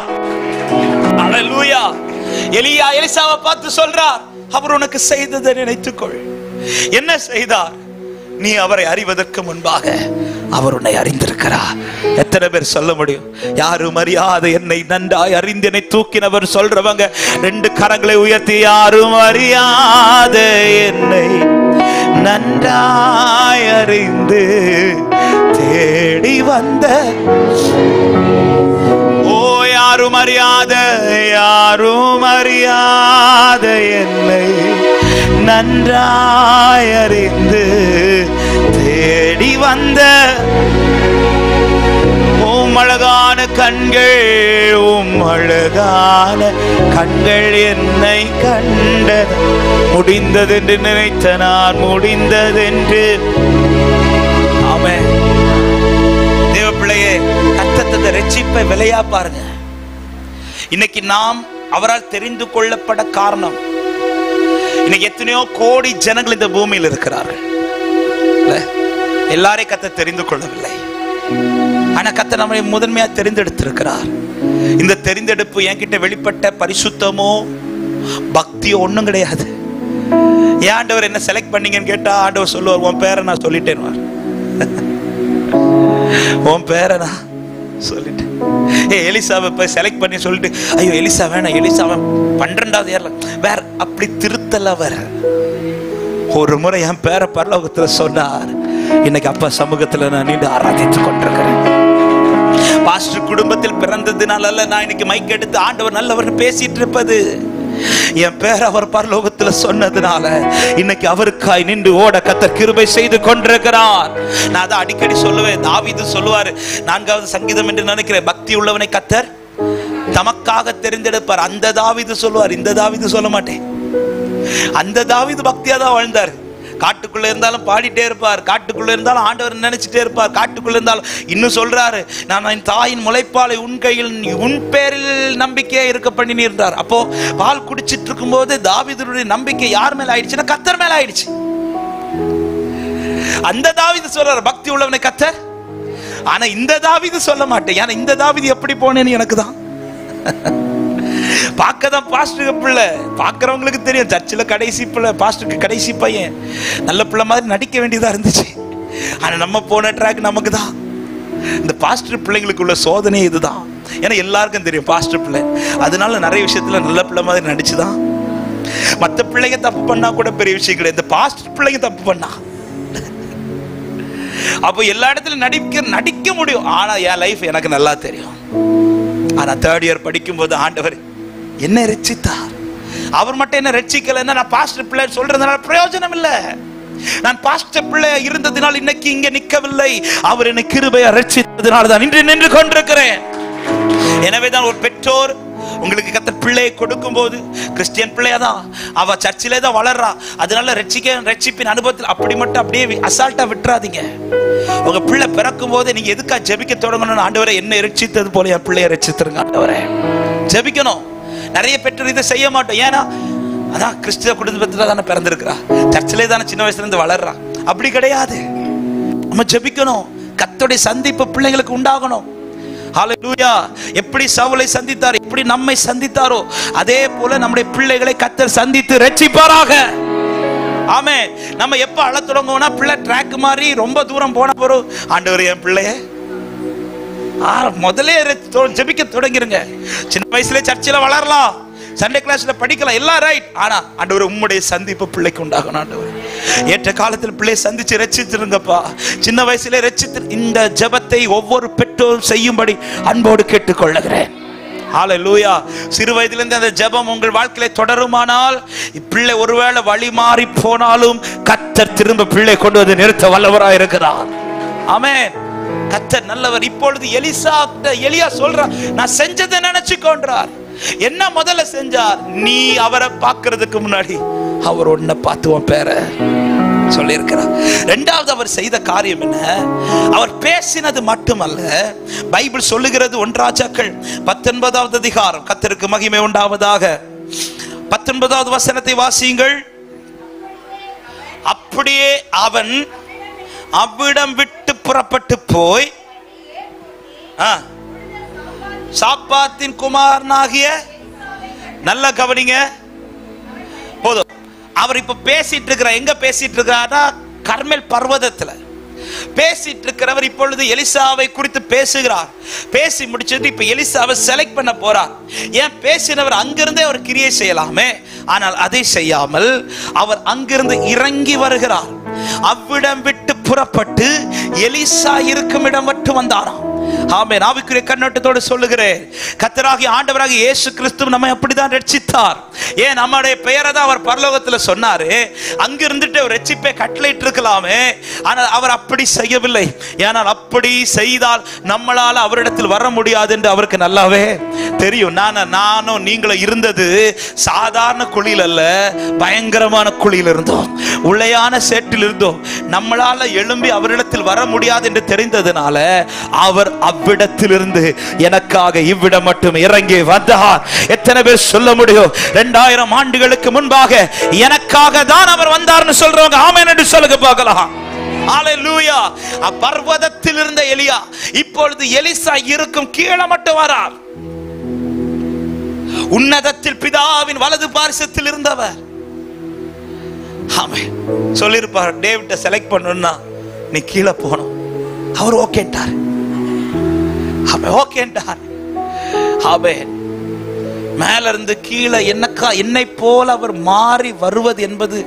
ஹல்லேலூயா. எலியா எலிசாவை பார்த்து சொல்றார், அவர் உனக்கு செய்ததை நினைத்துக்கொள். என்ன செய்தார்? நீ அவரை அறிவதற்கு முன்பாக அவர் உன்னை அறிந்திருக்கிறார். எத்தனை பேர் சொல்ல முடியும், யாரும் அறியாத என்னை நன்றாய் அறிந்து என்னை தூக்கினவர் சொல்றவங்க 2 கரங்களை உயர்த்தி, யாரும் அறியாத என்னை நன்றாய் அறிந்து தேடி வந்த, ஓ யாரும் அறியாத என்னை நன்றாய் அறிந்து தேடி வந்த அழகான கண்கள், அழகான கண்கள் என்னை கண்டது. முடிந்ததென்று நினைத்த நான் முடிந்ததென்று. ஆமென். தேவ பிள்ளையே, கர்த்தர் தந்த ரட்சிப்பை விலையா பாருங்க. இன்னைக்கு நாம் அவரால் தெரிந்து கொள்ளப்பட காரணம், இன்னைக்கு எத்தனையோ கோடி ஜனங்கள் இந்த பூமியில் இருக்கிறார்கள். எல்லாரையும் கர்த்தர் தெரிந்து கொள்ளவில்லை. ஆனா கர்த்தர் நம்மை முதன்மையா தெரிந்தெடுத்திருக்கிறார். இந்த தெரிந்தெடுப்பு என்கிட்ட வெளிப்பட்ட பரிசுத்தமோ பக்தியோ ஒண்ணும் கிடையாது. ஏன் ஆண்டவர் என்ன செலக்ட் பண்ணீங்கன்னு கேட்டா ஆண்டவர் சொல்லுவார், உன் பேரை நான் சொல்லிட்டேன், உன் பேரை நான் சொல்லிட்டேன். எலிசாவை போய் செலக்ட் பண்ணி சொல்லிட்டு, ஐயோ எலிசா வேணாம், எலிசாவை 12வது ஏர்ல வேற அப்படி திருத்தல வர. ஒரு முறை என் பேரை பரலோகத்துல சொன்னார். இன்னைக்கு அப்பா சமூகத்துல நான் நின்று ஆராதித்துக் கொண்டிருக்கிறேன். பாஸ்டர் குடும்பத்தில் பிறந்ததுனால அல்ல நான் இன்னைக்கு மைக் எடுத்து ஆண்டவர் நல்லவர் பேசிட்டு இருப்பது. என் பேர் அவர் பரலோகத்துல சொன்னதுனால இன்னைக்கு அவருக்காய் நின்று ஓட கர்த்தர் கிருபை செய்து கொண்டிருக்கிறார். நான் அதை அடிக்கடி சொல்லுவேன். தாவீது சொல்லுவாரு, 4வது சங்கீதம் என்று நினைக்கிறேன், பக்தி உள்ளவனை கர்த்தர் தமக்காக தெரிந்தெடுப்பார். அந்த தாவீது சொல்லுவார், இந்த தாவீது சொல்ல மாட்டேன். அந்த தாவீது பக்தியா தான் வாழ்ந்தார். காட்டுக்குள்ள இருந்தாலும் பாடிட்டே இருப்பார், காட்டுக்குள்ள இருந்தாலும் ஆண்டவர் நினைச்சிட்டே இருப்பார், காட்டுக்குள்ள இருந்தாலும் இன்னும் சொல்றாரு, நான் என் தாயின் முளைப்பாலை உன் கையில் உன் பேரில் நம்பிக்கையா இருக்க பண்ணி இருந்தார். அப்போ பால் குடிச்சிட்டு இருக்கும் போது தாவீதுடைய நம்பிக்கை யார் மேல ஆயிடுச்சுன்னா கர்த்தர் மேல ஆயிடுச்சு. அந்த தாவீது சொல்றாரு, பக்தி உள்ளவனை கர்த்தர். ஆனா இந்த தாவீது சொல்ல மாட்டேன். ஏன்னா இந்த தாவீது எப்படி போனேன்னு எனக்கு தான் பார்க்கதான் பாஸ்டருக்கு பிள்ளை, பார்க்கிறவங்களுக்கு தெரியும். சர்ச்சில் கடைசி பிள்ளை, பாஸ்டருக்கு கடைசி பையன், நல்ல பிள்ளை மாதிரி நடிக்க வேண்டியதா இருந்துச்சு. ஆனா நம்ம போன ட்ராக் நமக்கு தான். இந்த பாஸ்டர் பிள்ளைங்களுக்கு உள்ள சோதனை இதுதான். ஏன்னா எல்லாருக்கும் தெரியும் பாஸ்டர் பிள்ளை, அதனால நிறைய விஷயத்துல நல்ல பிள்ளை மாதிரி நடிச்சுதான். மற்ற பிள்ளைங்க தப்பு பண்ணா கூட பெரிய விஷயம் கிடையாது, இந்த பாஸ்டர் பிள்ளைங்க தப்பு பண்ணா அப்போ எல்லா இடத்துலயும் நடிக்க முடியும். ஆனா என் லைஃப் எனக்கு நல்லா தெரியும். ஆனா 3rd இயர் படிக்கும் போது ஆண்டவர் என்ன ரட்சித்தார். அவர் மட்டும் என்ன ரட்சிக்கலைன்னா நான் பாஸ்டர் பிள்ளை சொல்றதுனால பிரயோஜனம் இல்லை. நான் பாஸ்டர் பிள்ளை இருந்ததினால் இன்னைக்கு இங்க நிற்கவில்லை. அவர் என்னை கிருபையா ரட்சித்ததினால தான் இன்று நின்று கொண்டிருக்கிறேன். எனவேதான் ஒரு பெற்றோர் உங்களுக்கு கர்த்தர் பிள்ளையை கொடுக்கும் போது கிறிஸ்டியன் பிள்ளையாதான், அவ சர்ச்சிலே தான் வளர்றா, அதனால ரட்சிப்பின் அனுபவத்தில் அப்படி மட்டும் அப்படியே அசால்ட்டா விட்டுறாதீங்க. உங்க பிள்ளை பிறக்கும் போது நீங்க எதுக்கா ஜெபிக்க தொடங்கணும்னு, ஆண்டவரே என்ன ரட்சித்தது போல என் பிள்ளைய ரட்சித்துருங்க ஆண்டவரே. ஜெபிக்கணும். நிறைய பெற்றோர் இதை செய்ய மாட்டோம். ஏன்னா அதான் கிறிஸ்துவ குடும்பத்துல தானே பிறந்திருக்கிறா, சர்ச்சிலே தானே சின்ன வயசுல இருந்து வளர்றா. அப்படி கிடையாது. நம்ம ஜெபிக்கணும். கர்த்தருடைய சந்திப்பு பிள்ளைங்களுக்கு உண்டாகணும். ஹல்லேலூயா. எப்படி சவுலை சந்தித்தார், எப்படி நம்மை சந்தித்தாரோ அதே போல நம்முடைய பிள்ளைகளை கர்த்தர் சந்தித்து ரட்சிப்பாராக. ஆமென். நம்ம எப்ப அழ தொடங்குவோம்னா, பிள்ளை ட்ராக் மாதிரி ரொம்ப தூரம் போன போறோம், ஆண்டவரே என் பிள்ளைய முதலே ஜெபிக்க தொடங்கிருங்க. சின்ன வயசுல சர்ச்சில் வளரலாம், சண்டே கிளாஸ்ல படிக்கலாம், எல்லாம் ரைட். ஆனா ஆண்டவரே உம்முடைய சந்திப்பு பிள்ளைக்கு உண்டாகணும். ஆண்டவரே ஏற்ற காலத்தில் பிள்ளையை சந்திச்சு ரட்சித்திருங்கப்பா. சின்ன வயசுல ரட்சித்து இந்த ஜெபத்தை ஒவ்வொரு பெற்றோரும் செய்யும்படி அன்போடு கேட்டுக்கொள்ளுகிறேன். ஹல்லேலூயா. சிறு வயதிலிருந்து அந்த ஜெபம் உங்கள் வாழ்க்கையில தொடருமானால், பிள்ளை ஒருவேளை வழி மாறி போனாலும் கர்த்தர் திரும்ப பிள்ளை கொண்டு வந்து நிறுத்த வல்லவராய் இருக்கிறார். ஆமென். கர்த்தர் நல்லவர். இப்பொழுது எலியா சொல்றார், நான் செஞ்சதை நினைச்சுக்கொண்டார். என்ன முதல்ல செஞ்சார்? நீ அவரை பார்க்கிறதுக்கு முன்னாடி அவர் ஒன்ன பார்த்துவோம் பேர சொல்லி இருக்கிறார். இரண்டாவது அவர் செய்த காரியம் என்ன? அவர் பேசினது மட்டுமல்ல, பைபிள் சொல்லுகிறது 1 ராஜாக்கள் 19வது அதிகாரம், கர்த்தருக்கு மகிமை உண்டாவதாக, 19வது வசனத்தை வாசியுங்கள். அப்படியே அவன் அவ்விடம் விட்டு புறப்பட்டு போய் சாப்பாத்தின் குமாரனாகிய, நல்ல கவனிங்க போதும். அவர் இப்ப பேசிட்டு இருக்கிறார். எங்க பேசிட்டு இருக்கிறாரா? கர்மேல் பர்வதத்துல பேசிட்டு இருக்கிறவர் இப்பொழுது எலிசாவை குறித்து பேசுகிறார். பேசி முடிச்சது இப்ப எலிசாவை செலக்ட் பண்ண போறார். ஏன் பேசினவர் அங்கிருந்தே அவர் கிரியை செய்யலாமே, ஆனால் அதை செய்யாமல் அவர் அங்கிருந்து இறங்கி வருகிறார். அவ்விடம் விட்டு புறப்பட்டு எலிசா இருக்கும் இடம் மட்டும் வந்தாராம். ஆமென். ஆவிக்குரிய கண்ணோட்டத்தோடு சொல்லுகிறேன், கர்த்தராகிய ஆண்டவராகிய இயேசு கிறிஸ்து நம்மை அப்படிதான் ரட்சித்தார். ஏன் நம்முடைய பெயரை தான் அவர் பரலோகத்துல சொன்னாரு. அங்க இருந்துட்டு அவர் ரட்சிப்பை கட்டளையிட்டு இருக்கலாமே, ஆனால் அவர் அப்படி செய்யவில்லை. ஏனால் அப்படி செய்தால் நம்மளால அவரிடத்தில் வர முடியாது என்று அவருக்கு நல்லாவே தெரியும். நானும் நீங்களும் இருந்தது சாதாரண குழியில் அல்ல, பயங்கரமான குழியில் இருந்தோம், உளையான சேற்றில் இருந்தோம். நம்மளால எழும்பி அவரிடத்தில் வர முடியாது என்று தெரிந்ததுனால அவர் அவ்விடத்திலிருந்து எனக்காக இவ்விடம் மட்டும் இறங்கி வந்தார். எத்தனை பேர் சொல்ல முடியும் 2000 ஆண்டுகளுக்கு முன்பாக எனக்காக தான் அவர் வந்தார்னு சொல்றவங்க ஆமென் என்று சொல்லுங்க பார்க்கலாம். ஹல்லேலூயா. பர்வதத்தில் இருந்த எலியா இப்பொழுது எலிசா இருக்கும் கீழே மட்டும் வரார். உன்னதத்தில் பிதாவின் வலது பார்சத்தில் இருந்தவர். ஆமென். சொல்லிருப்பார், டேவிட்டை செலக்ட் பண்ணணும்னா நீ கீழே போகணும். அவர் ஓகேன்ட்டார். ஓகேன்ட்டார். ஆமென். மேல இருந்து கீழே என்னை போல அவர் மாறி வருவது என்பது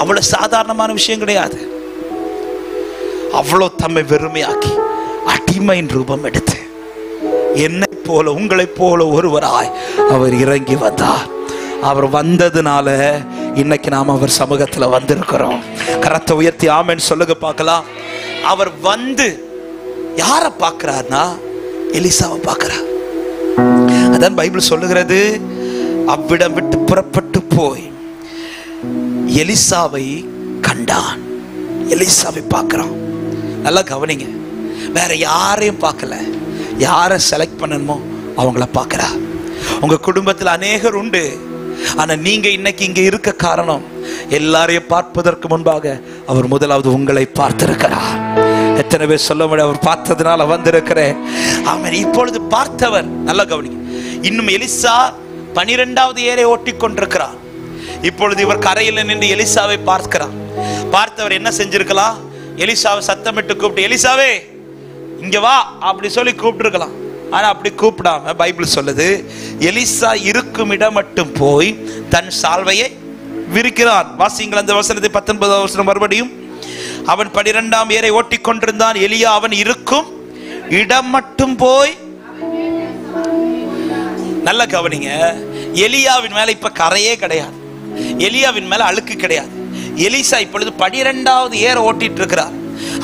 அவ்வளவு சாதாரணமான விஷயம் கிடையாது. அவ்வளவு தம்மை வெறுமையாக்கி அடிமையின் ரூபம் எடுத்து என்னை போல உங்களை போல ஒருவராய் அவர் இறங்கி வந்தார். அவர் வந்ததுனால இன்னைக்கு நாம் அவர் சமூகத்துல வந்திருக்கிறோம். கரத்தை உயர்த்தி ஆமென் சொல்லுங்க பார்க்கலாம். அவர் வந்து யாரை பார்க்கிறார்னா எலிசாவை பார்க்கிறார். அதான் பைபிள் சொல்லுகிறது, அவ்விடம் விட்டு புறப்பட்டு போய் எலிசாவை கண்டான். எலிசாவை பார்க்கிறான். நல்லா கவனிங்க, வேற யாரையும் பார்க்கல, யாரை செலக்ட் பண்ணணுமோ அவங்கள பார்க்கிறா. உங்க குடும்பத்தில் அநேகர் உண்டு, ஆனா நீங்க இன்னைக்கு இங்க இருக்க காரணம் எல்லாரையும் பார்ப்பதற்கு முன்பாக அவர் முதலாவது உங்களை பார்த்திருக்கிறார். எத்தனை பேர் சொல்ல முடியும், அவர் பார்த்ததுனால வந்திருக்கிறேன். அவன் இப்பொழுது பார்த்தவர், நல்லா கவனிங்க, இன்னும் எலிசா 12வது ஏரை ஓட்டி கொண்டிருக்கிறார். இப்பொழுது இவர் கரையில் நின்று எலிசாவை பார்க்கிறார். பார்த்தவர் என்ன செஞ்சிருக்கலாம்? எலிசாவை சத்தமிட்டு கூப்பிட்டு, எலிசாவே இங்க வா அப்படி சொல்லி கூப்பிட்டு இருக்கலாம். ஆனா அப்படி கூப்பிடாம பைபிள் சொல்லுது, எலிசா இருக்கும் இடம் மட்டும் போய் தன் சால்வையை விரிக்கிறான். வாசிங்கள் அந்த வசனத்தை, 19வது வசனம் மறுபடியும். அவன் 12ஆம் ஏரை ஓட்டி கொண்டிருந்தான். எலியா அவன் இருக்கும் இடம் மட்டும் போய், நல்ல கவனிங்க, எலியாவின் மேல இப்ப கரையே கிடையாது, எலியாவின் மேல அழுக்கு கிடையாது. எலிசா இப்பொழுது 12வது ஏர் ஓட்டிட்டு இருக்கிறார்.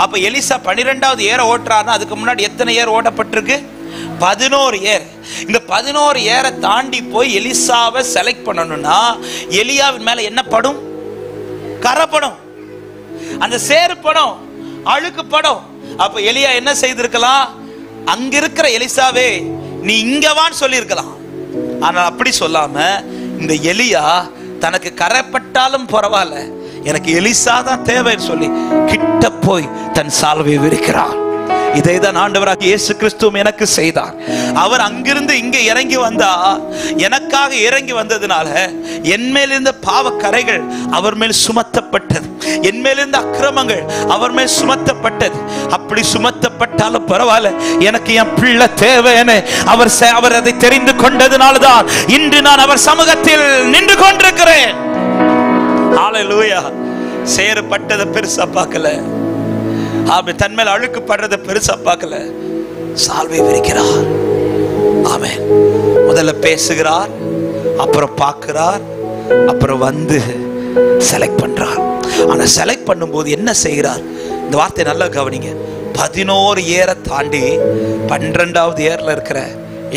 அப்ப எலிசா 12வது ஏர் ஓட்டுறாருன்னா அதுக்கு முன்னாடி எத்தனை ஏர் ஓட்டப்பட்டிருக்கு? 11 ஏர். இந்த 11 ஏரை தாண்டி போய் எலிசாவை செலக்ட் பண்ணணும்னா எலியாவின் மேல என்ன படும்? கரை படும், அந்த சேறு படும், அழுக்கு படும். அப்ப எலியா என்ன செய்திருக்கலாம்? அங்க இருக்கிற எலிசாவே நீ இங்க வான்னு சொல்லி இருக்கலாம். ஆனால் அப்படி சொல்லாம இந்த எலியா தனக்கு கரைப்பட்டாலும் பரவாயில்ல, எனக்கு எலிசா தான் தேவைன்னு சொல்லி கிட்ட போய் தன் சால்வை விரிக்கிறார். இதைதான் ஆண்டவராகிய இயேசு கிறிஸ்துவும் எனக்கு செய்தார். அவர் அங்கிருந்து இங்க இறங்கி வந்தா, எனக்காக இறங்கி வந்ததுனால என் மேல் இருந்த பாவ கரைகள் அவர் மேல் சுமத்தப்பட்டது, என் மேல் இருந்த அக்கிரமங்கள் அவர் மேல் சுமத்தப்பட்டது. அப்படி சுமத்தப்பட்டாலும் பரவாயில்ல, எனக்கு என் பிள்ளை தேவைன்னு அவர் அதை தெரிந்து கொண்டதுனால்தான் இன்று நான் அவர் சமூகத்தில் நின்று கொண்டிருக்கிறேன். ஹல்லேலூயா. சேறுபட்டதை பெருசா பார்க்கல, தன் மேல் அழுக்கு படுறத பெருசா பார்க்கல, சால்வை விரிக்கிறார். ஆமென். முதல்ல பேசுகிறார், அப்புறம் பார்க்கிறார், அப்புறம் வந்து செலக்ட் பண்றார். ஆனா செலக்ட் பண்ணும்போது என்ன செய்கிறார்? இந்த வார்த்தை நல்லா கவனிங்க. 11 ஏரை தாண்டி 12வது ஏர்ல இருக்கிற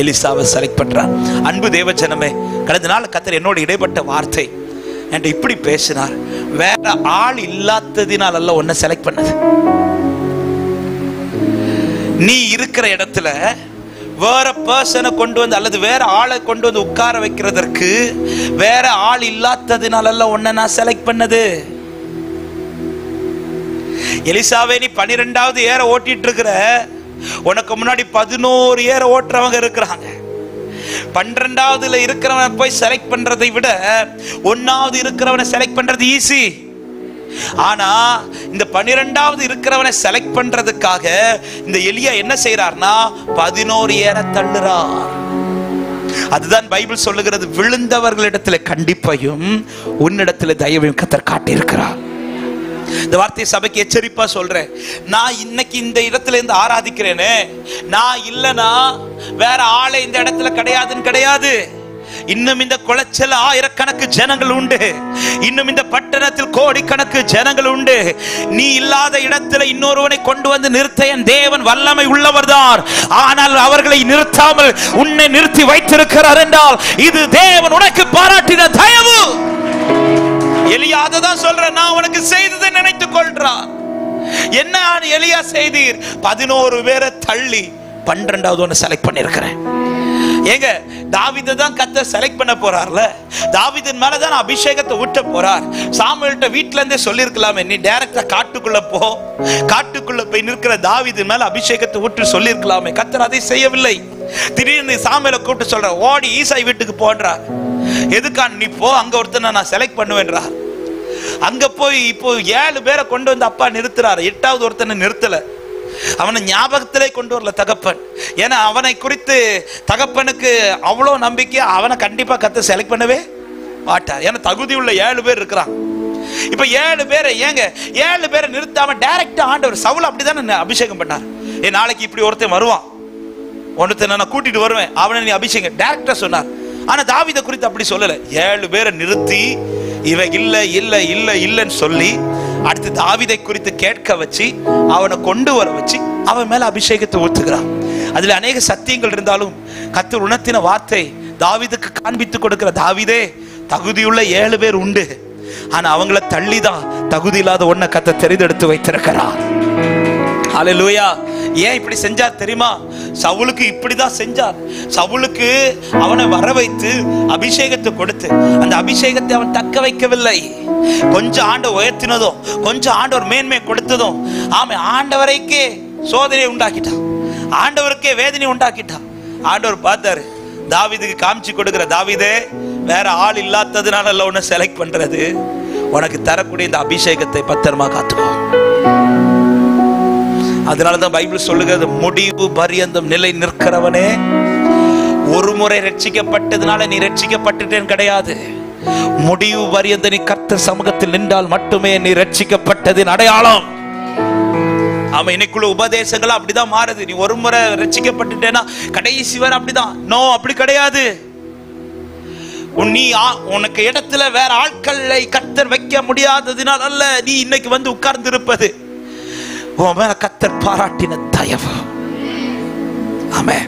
எலிசாவை செலக்ட் பண்றார். அன்பு தேவ ஜனமே, கடந்த நாள் கர்த்தர் என்னோட இடைப்பட்ட வார்த்தை என்கிட்ட இப்படி பேசினார். வேற ஆள் இல்லாததினால் அல்ல உன்னை செலக்ட் பண்ணது. நீ இருக்கிற இடத்துல வேற பர்சனை கொண்டு வந்து அல்லது வேற ஆளை கொண்டு வந்து உட்கார வைக்கிறதற்கு வேற ஆள் இல்லாததினால் அல்ல உன்னை நான் செலக்ட் பண்ணது. எலிசாவே, நீ 12வது ஏற ஓட்டிட்டு இருக்கிற, உனக்கு முன்னாடி 11 ஏற ஓட்டுறவங்க இருக்கிறாங்க. 12வதுல இருக்கிறவனை போய் செலக்ட் பண்றதை விட 1வது இருக்கிறவனை செலக்ட் பண்றது ஈஸி. ஆனா இந்த 12வது இருக்கிறவனை செலக்ட் பண்றதுக்காக இந்த எலியா என்ன செய்யறார்னா 11 ஏற தள்ளுறார். அதுதான் பைபிள் சொல்லுகிறது, விழுந்தவர்களிடத்துல கண்டிப்பையும் உன்னிடத்துல தயவையும் கர்த்தர் காட்டியிருக்கிறார். இந்த வார்த்தையை சபைக்கு எச்சரிப்பா சொல்றேன். நான் இன்னைக்கு இந்த இடத்துல இருந்து ஆராதிக்கிறேனே, நான் இல்லனா வேற ஆளே இந்த இடத்துல கிடையாதுன்னு கிடையாது. இன்னும் இந்த குளச்சல் ஆயிரக்கணக்கு ஜனங்கள் உண்டு, இன்னும் இந்த பட்டணத்தில் கோடிக்கணக்கு ஜனங்கள் உண்டு. நீ இல்லாத இடத்துல இன்னொருவனை கொண்டு வந்து நிறுத்த என் தேவன் வல்லமை உள்ளவர்தான். ஆனால் அவர்களை நிறுத்தாமல் உன்னை நிறுத்தி வைத்திருக்கிறார் என்றால் இது தேவன் உனக்கு பாராட்டின தயவு. எலியா தான் சொல்ற, நான் உனக்கு செய்ததை நினைத்துக் கொள்றான். என்ன எலியா செய்தீர்? 11 பேரை தள்ளி 12வது ஒன்னு செலக்ட் பண்ணிருக்கிறேன். ஏங்க, தாவீதை தான் கர்த்தர் செலக்ட் பண்ண போறார்ல, தாவீதின் மேலதான் அபிஷேகத்தை ஊட்ட போறார். சாமுவேல்ட்ட வீட்ல இருந்தே சொல்லிருக்கலாமே, நீ டைரக்டா காட்டுக்குள்ள போ, காட்டுக்குள்ள போய் நிற்கிற தாவீதின் மேல அபிஷேகத்தை ஊற்றி சொல்லிருக்கலாமே. கர்த்தர் அதை செய்யவில்லை. திடீர்னு சாமுவேலை கூப்பிட்டு சொல்ற, ஓடி ஈசாய் வீட்டுக்கு போன்றார். எதுக்கான்? நீ போ, அங்க ஒருத்தனை நான் செலக்ட் பண்ணுவேன்றார். அங்க போய் இப்போ 7 பேரை கொண்டு வந்து அப்பா நிறுத்துறாரு. 8வது ஒருத்தனை நிறுத்தல. அவனை ஞாபகத்திலே கொண்டு வரல தகப்பன். ஏன்னா அவனை குறித்து தகப்பனுக்கு அவ்வளோ நம்பிக்கை, அவனை கண்டிப்பா கர்த்தர் செலக்ட் பண்ணவே மாட்டார். ஏன்னா தகுதி உள்ள 7 பேர் இருக்கிறான். இப்ப 7 பேரை ஏங்க 7 பேரை நிறுத்தாம டைரக்டா ஆண்டவர் சவுல் அப்படிதானே அபிஷேகம் பண்ணார். நாளைக்கு இப்படி ஒருத்தன் வருவான், ஒருத்தனை நான் கூட்டிட்டு வருவேன், அவனை நீ அபிஷேகம் டைரக்டா சொன்னார். ஆனா தாவீதை குறித்து அப்படி சொல்லல. 7 பேரை நிறுத்தி இவன் இல்ல இல்ல இல்ல இல்லன்னு சொல்லி அடுத்து தாவீதை குறித்து கேட்க வச்சு அவனை கொண்டு வர வச்சு அவன் மேல அபிஷேகத்தை ஊத்துகிறான். அதுல அநேக சத்தியங்கள் இருந்தாலும் கர்த்தர் உணர்த்தின வார்த்தை தாவீதுக்கு காண்பித்து கொடுக்கிற, தாவீதே, தகுதியுள்ள 7 பேர் உண்டு, ஆனா அவங்கள தள்ளிதான் தகுதி இல்லாத ஒன்ன கர்த்தர் தெரிந்தெடுத்து வைத்திருக்கிறார். ஹல்லேலூயா. ஏன் இப்படி செஞ்சார் தெரியுமா? சவுலுக்கு இப்படிதான் செஞ்சார். சவுலுக்கு அவனை வர வைத்து அபிஷேகத்தை கொடுத்து அந்த அபிஷேகத்தை அவன் தக்க வைக்கவில்லை. கொஞ்சம் ஆண்டவர் உயர்த்தினதும் கொஞ்சம் ஆண்டவர் மேன்மை கொடுத்ததும் ஆண்டவரைக்கே சோதனை உண்டாக்கிட்டான், ஆண்டவருக்கே வேதனை உண்டாக்கிட்டான். ஆண்டவர் பார்த்தாரு, தாவீதுக்கு காமிச்சு கொடுக்கிற, தாவீதே, வேற ஆள் இல்லாததுனால உன்னை செலக்ட் பண்றது, உனக்கு தரக்கூடிய இந்த அபிஷேகத்தை பத்திரமா காத்துக்கோ. அதனாலதான் பைபிள் சொல்லுகிறது, முடிவு பரியந்தம் நிலை நிற்கிறவனே, ஒரு முறை ரட்சிக்கப்பட்டதுனால நீ ரட்சிக்கப்பட்டுட்டேன் கிடையாது. முடிவு பரியந்த நீ கர்த்தர் சமூகத்தில் நின்றால் மட்டுமே நீ ரட்சிக்கப்பட்டதின் அடையாளம். ஆமா, இன்னைக்குள்ள உபதேசங்கள் அப்படிதான் மாறுது. நீ ஒரு முறை ரட்சிக்கப்பட்டுட்டேன்னா கடைசி வரை அப்படிதான். நோ, அப்படி கிடையாது. நீ உனக்கு இடத்துல வேற ஆட்களை கர்த்தர் வைக்க முடியாததினால் அல்ல நீ இன்னைக்கு வந்து உட்கார்ந்து இருப்பது. உன் மேல கர்த்தர் பாராட்டின தயவு. ஆமென்.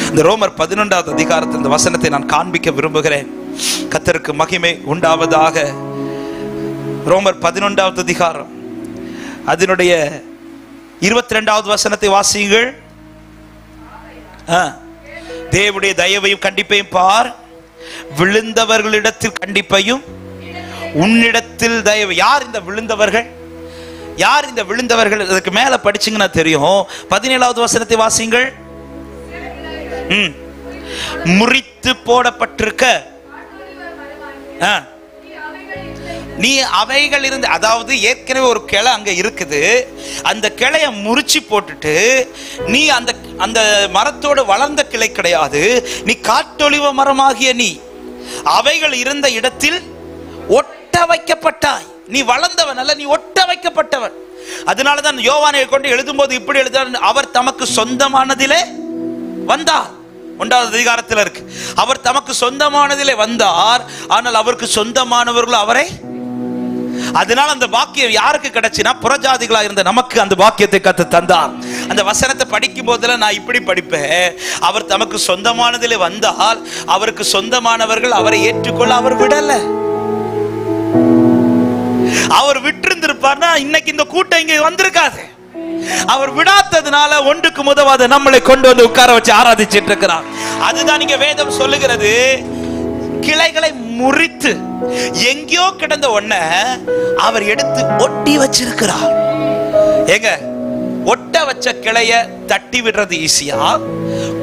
இந்த ரோமர் 11வது அதிகாரத்தில் இந்த வசனத்தை நான் காண்பிக்க விரும்புகிறேன். கர்த்தருக்கு மகிமை உண்டாவதாக. ரோமர் 11வது அதிகாரம் அதனுடைய 22வது வசனத்தை வாசியுங்கள். தேவனுடைய தயவையும் கண்டிப்பையும் பார், விழுந்தவர்களிடத்தில் கண்டிப்பையும் உன்னிடத்தில் தயவு. யார் இந்த விழுந்தவர்கள்? யார் இந்த விழுந்தவர்கள்? அதுக்கு மேல படிச்சீங்கன்னா தெரியும். 17வது வசனத்தை வாசியுங்கள். முறித்து போடப்பட்டிருக்க நீ அவைகள் இருந்து, அதாவது ஏற்கனவே ஒரு கிளை அங்க இருக்குது, அந்த கிளையை முறிச்சு போட்டுட்டு நீ அந்த அந்த மரத்தோடு வளர்ந்த கிளை கிடையாது, நீ காட்டொலிவ மரமாகிய நீ அவைகள் இருந்த இடத்தில் ஒட்ட வைக்கப்பட்டாய். நீ வளர்ந்தவன் அல்ல, நீ ஒட்ட வைக்கப்பட்டவன். அதனாலதான் யோவானை கொண்டு எழுதும்போது இப்படி எழுதுறார், அவர் தமக்கு சொந்தமானதிலே வந்தார். 1வது அதிகாரத்தில் இருக்கு, அவர் தமக்கு சொந்தமானதிலே வந்தார், ஆனால் அவருக்கு சொந்தமானவர்கள் அவரை. அதனால அந்த பாக்கியம் யாருக்கு கிடைச்சுனா, புறஜாதிகளா இருந்த நமக்கு அந்த பாக்கியத்தை கர்த்தர் தந்தார். அந்த வசனத்தை படிக்கும் போதுல நான் இப்படி படிப்பேன், அவர் தமக்கு சொந்தமானதிலே வந்தால் அவருக்கு சொந்தமானவர்கள் அவரை ஏற்றுக்கொள்ள அவர் விடல. அவர் விட்டிருந்திருப்பார்னா இன்னைக்கு இந்த கூட்டம் இங்க வந்திருக்காது. அவர் விடாததுனால ஒன்றுக்கு முதவாத நம்மளை கொண்டு வந்து உட்கார வச்சு ஆராதிச்சிட்டு இருக்கிறார். அதுதான் இங்க வேதம் சொல்லுகிறது. கிளைகளை முறித்து எங்கேயோ கிடந்த ஒன்ன அவர் எடுத்து ஒட்டி வச்சிருக்கிறார். ஏங்க, ஒட்ட வச்ச கிளைய தட்டி விடுறது ஈஸியா,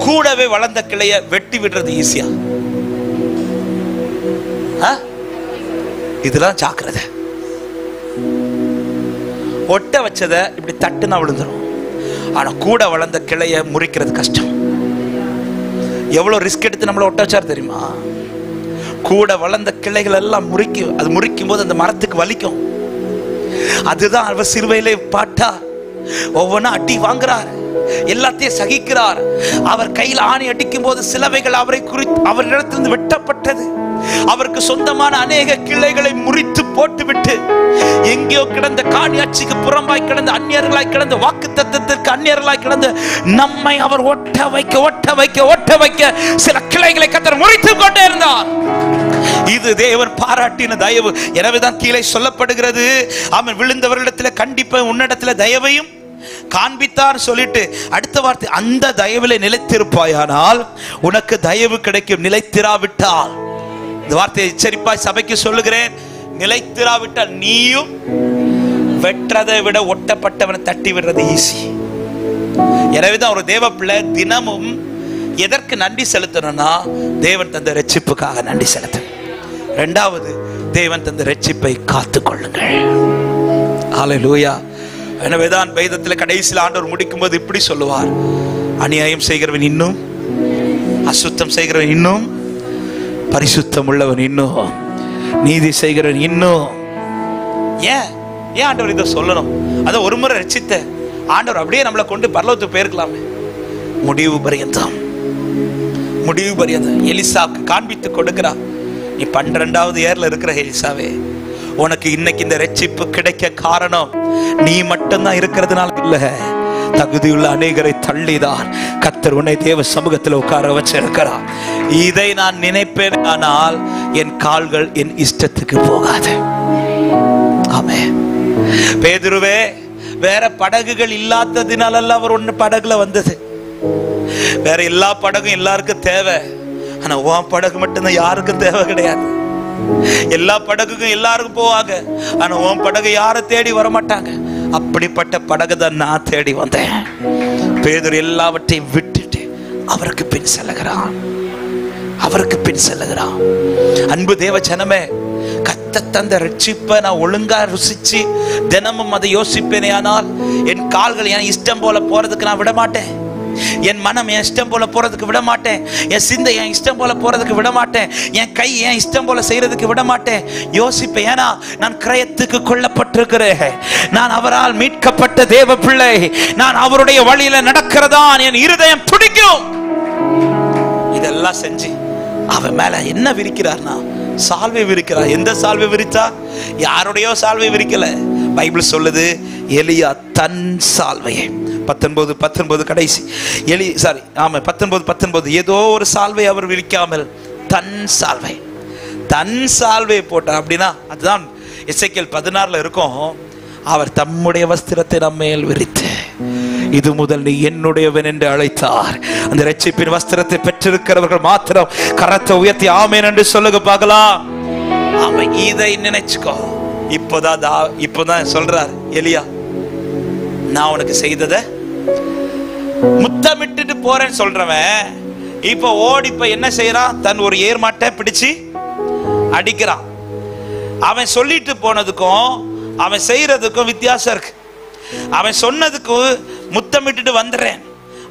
கூடவே வளர்ந்த கிளைய வெட்டி விடுறது ஈஸியா? இதெல்லாம் ஜாக்கிரதை. ஒட்ட வச்சதை இப்படி தட்டுனா விழுந்துடும், ஆனா கூட வளர்ந்த கிளைய முறிக்கிறது கஷ்டம். எவ்வளவு ரிஸ்க் எடுத்து நம்மள ஒட்ட வச்சார் தெரியுமா? கூட வளர்ந்த கிளைகள் எல்லாம் அது முறிக்கும் போது அந்த மரத்துக்கு வலிக்கும். அதுதான் அவர் சிறுவையிலே பாட்டா ஒவ்வொன்னா அடி வாங்குறார், எல்லாத்தையும் சகிக்கிறார். அவர் கையில் ஆணி அடிக்கும் போது சிலவைகள் அவரை குறித்து அவரிடத்திலிருந்து வெட்டப்பட்டது. அவருக்கு சொந்தமான அநேக கிளைகளை முறித்து போட்டுவிட்டு எங்கேயோ கிடந்த காணியாட்சிக்கு புறம்பாய் கிடந்த அந்நியர்களாய் கிடந்த வாக்கு தத்தத்திற்கு அந்நியர்களாய் கிடந்த நம்மை அவர் ஒட்ட வைக்க ஒட்ட வைக்க ஒட்ட வைக்க சில கிளைகளை கர்த்தர் முறித்து கொண்டே இருந்தார். இது தேவன் பாராட்டின தயவு. எனவேதான் கீழே சொல்லப்படுகிறது, அவன் விழுந்தவர்களிடத்தில் கண்டிப்பா உன்னிடத்தில் தயவையும் காண்பித்தார் சொல்லிட்டு அடுத்த வார்த்தை, அந்த தயவிலே நிலைத்திருப்பாயானால் உனக்கு தயவு கிடைக்கும். நிலைத்திராவிட்டால், இந்த வார்த்தையை எச்சரிப்பாய் சபைக்கு சொல்லுகிறேன், நிலைத்திராவிட்டால் நீயும் வெற்றதை விட ஒட்டப்பட்டவனை தட்டி விடுறது ஈஸி. எனவேதான் ஒரு தேவ பிள்ளை தினமும் எதற்கு நன்றி செலுத்தணும்னா, தேவன் தந்த ரட்சிப்புக்காக நன்றி செலுத்தணும். இரண்டாவது, தேவன் தந்த ரட்சிப்பை காத்துக் கொள்ளுங்கள். ஹல்லேலூயா. எனவேதான் வேதத்தில் கடைசியில் ஆண்டவர் முடிக்கும் போது இப்படி சொல்லுவார், அநியாயம் செய்கிறவன் இன்னும், அசுத்தம் செய்கிறவன் இன்னும், பரிசுத்தம் உள்ளவன் இன்னும், நீதி செய்கிறவன் இன்னும். ஏன் ஆண்டவர் இதை சொல்லணும்? அதை ஒரு முறை ரட்சித்த ஆண்டவர் அப்படியே நம்மளை கொண்டு பரலோகத்துக்கு போயிருக்கலாமே. முடிவு பரியந்தம் எலிசாவுக்கு காண்பித்து கொடுக்கிறார். நீ 12வது ஏர்ல இருக்கிற எலிசாவே, உனக்கு இன்னைக்கு இந்த ரட்சிப்பு கிடைக்க காரணம் நீ மட்டும்தான் இருக்கிறதுனால இல்ல, தகுதியுள்ள அநேகரை தள்ளிதான் கர்த்தர் உன்னை தேவ சமூகத்தில் உட்கார வச்சிருக்கிறார். இதை நான் நினைப்பேன், ஆனால் என் கால்கள் என் இஷ்டத்துக்கு போகாது. ஆமென். பேதுருவே, வேற படகுகள் இல்லாததினால அவர் ஒன்னு படகுல வந்தது. வேற எல்லா படகும் எல்லாருக்கும் தேவை, ஆனா உன் படகு மட்டும்தான் யாருக்கும் தேவை கிடையாது. எல்லா படகுக்கும் எல்லாருக்கும் போவாங்க, ஆனா உன் படகு யாரும் தேடி வர மாட்டாங்க. அப்படிப்பட்ட படகு தான் நான் தேடி வந்தேன். பேதுரு எல்லாவற்றையும் விட்டுட்டு அவருக்கு பின் செல்லுகிறான். அன்பு தேவ ஜனமே, கர்த்தர் தந்த ரட்சிப்பை நான் ஒழுங்கா ருசிச்சு தினமும் அதை யோசிப்பேனே, ஆனால் என் கால்கள் என் இஷ்டம் போல போறதுக்கு நான் விட மாட்டேன். என் மனம் என் இஷ்டம் போல போறதுக்கு விட மாட்டேன். என் சிந்தை என் இஷ்டம் போல போறதுக்கு விட மாட்டேன். என் கை என் இஷ்டம் போல செய்யறதுக்கு விட மாட்டேன். யோசிப்பேன், ஏன்னா நான் கிரயத்துக்கு கொல்லப்பட்டிருக்கிறேன். நான் அவரால் மீட்கப்பட்ட தேவ பிள்ளை. நான் அவருடைய வழியில நடக்கிறதான் என் இருதயம் துடிக்கும். இதெல்லாம் செஞ்சு அவன் மேல என்ன விரிக்கிறார்னா சால்வை விரிக்கிறார். எந்த சால்வை விரித்தா? யாருடையோ சால்வை விரிக்கல. பைபிள் சொல்லுது எலியா தன் சால்வையை 19 கடைசி 19 ஏதோ ஒரு சால்வை அவர் விரிக்காமல் தன் சால்வை போட்டார். அப்படின்னா அதுதான் எசேக்கியேல் 16 இருக்கும். அவர் தம்முடைய வஸ்திரத்தை நம்மேல் விரித்து இது முதல் நீ என்னுடையவன் என்று அழைத்தார். அந்த இரட்சிப்பின் வஸ்திரத்தை பெற்றிருக்கிறவர்கள் மாத்திரம் கரத்தை உயர்த்தி ஆமென் என்று சொல்லுங்க பார்க்கலாம். அவன் இதை நினைச்சுக்கோ. இப்போதான் சொல்றார் எலியா, நான் உனக்கு செய்தத முத்தமிட்டு போறேன்னு சொல்றவன் இப்ப ஓடி என்ன செய்யறான்? தன் ஒரு ஏர்மாட்டை பிடிச்சு அடிக்கிறான். அவன் சொல்லிட்டு போனதுக்கும் அவன் செய்யறதுக்கும் வித்தியாசம் இருக்கு. அவன் சொன்னதுக்கு முத்தமிட்டு வந்துடுறேன்,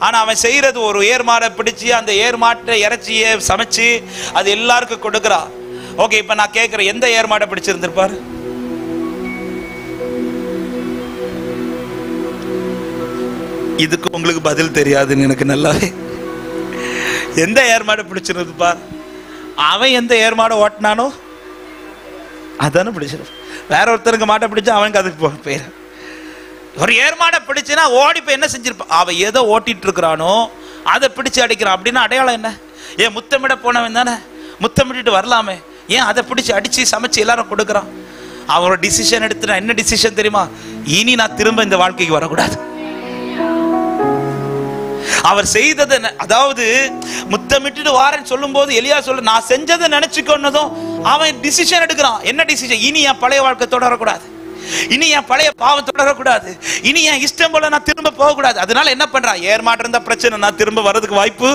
ஆனா அவன் செய்யறது ஒரு ஏர்மாடை பிடிச்சு அந்த ஏர்மாட்டை இறைச்சியை சமைச்சு அது எல்லாருக்கும் கொடுக்கிறான். ஓகே, இப்ப நான் கேட்கிறேன், எந்த ஏர்மாடை பிடிச்சிருந்திருப்பாரு? இதுக்கு உங்களுக்கு பதில் தெரியாதுன்னு எனக்கு நல்லாவே. எந்த ஏர்மாடை பிடிச்சிருந்துப்பா? அவன் எந்த ஏர்மாடை ஓட்டினானோ அதானே பிடிச்சிருப்பான். வேற ஒருத்தருக்கு மாட்டை பிடிச்சா அவனுக்கு அதுக்கு பேர். ஒரு ஏர்மாடை பிடிச்சுன்னா ஓடி போய் என்ன செஞ்சிருப்பான்? அவன் எதை ஓட்டிட்டு இருக்கிறானோ அதை பிடிச்சு அடிக்கிறான். அப்படின்னா அடையாளம் என்ன? ஏன் முத்தமிட போனவன் தானே, முத்தமிட்டு வரலாமே, ஏன் அதை பிடிச்சு அடிச்சு சமைச்சு எல்லாரும் கொடுக்குறான்? அவரோட டிசிஷன் எடுத்துனா என்ன டிசிஷன் தெரியுமா? இனி நான் திரும்ப இந்த வாழ்க்கைக்கு வரக்கூடாது. அவர் செய்ததை, அதாவது முத்தமிட்டு வாரன்னு சொல்லும் போது எலியா சொல்ல நான் செஞ்சதை நினைச்சுக்கொன்னதும் அவன் டிசிஷன் எடுக்கிறான். என்ன டிசிஷன்? இனி என் பழைய வாழ்க்கை தொடரக்கூடாது, இனி என் பழைய பாவம் தொடரக்கூடாது, இனி என் இஷ்டம் போல நான் திரும்ப போகக்கூடாது. அதனால என்ன பண்றான்? ஏர்மாட்டம் இருந்தா பிரச்சனை, நான் திரும்ப வர்றதுக்கு வாய்ப்பு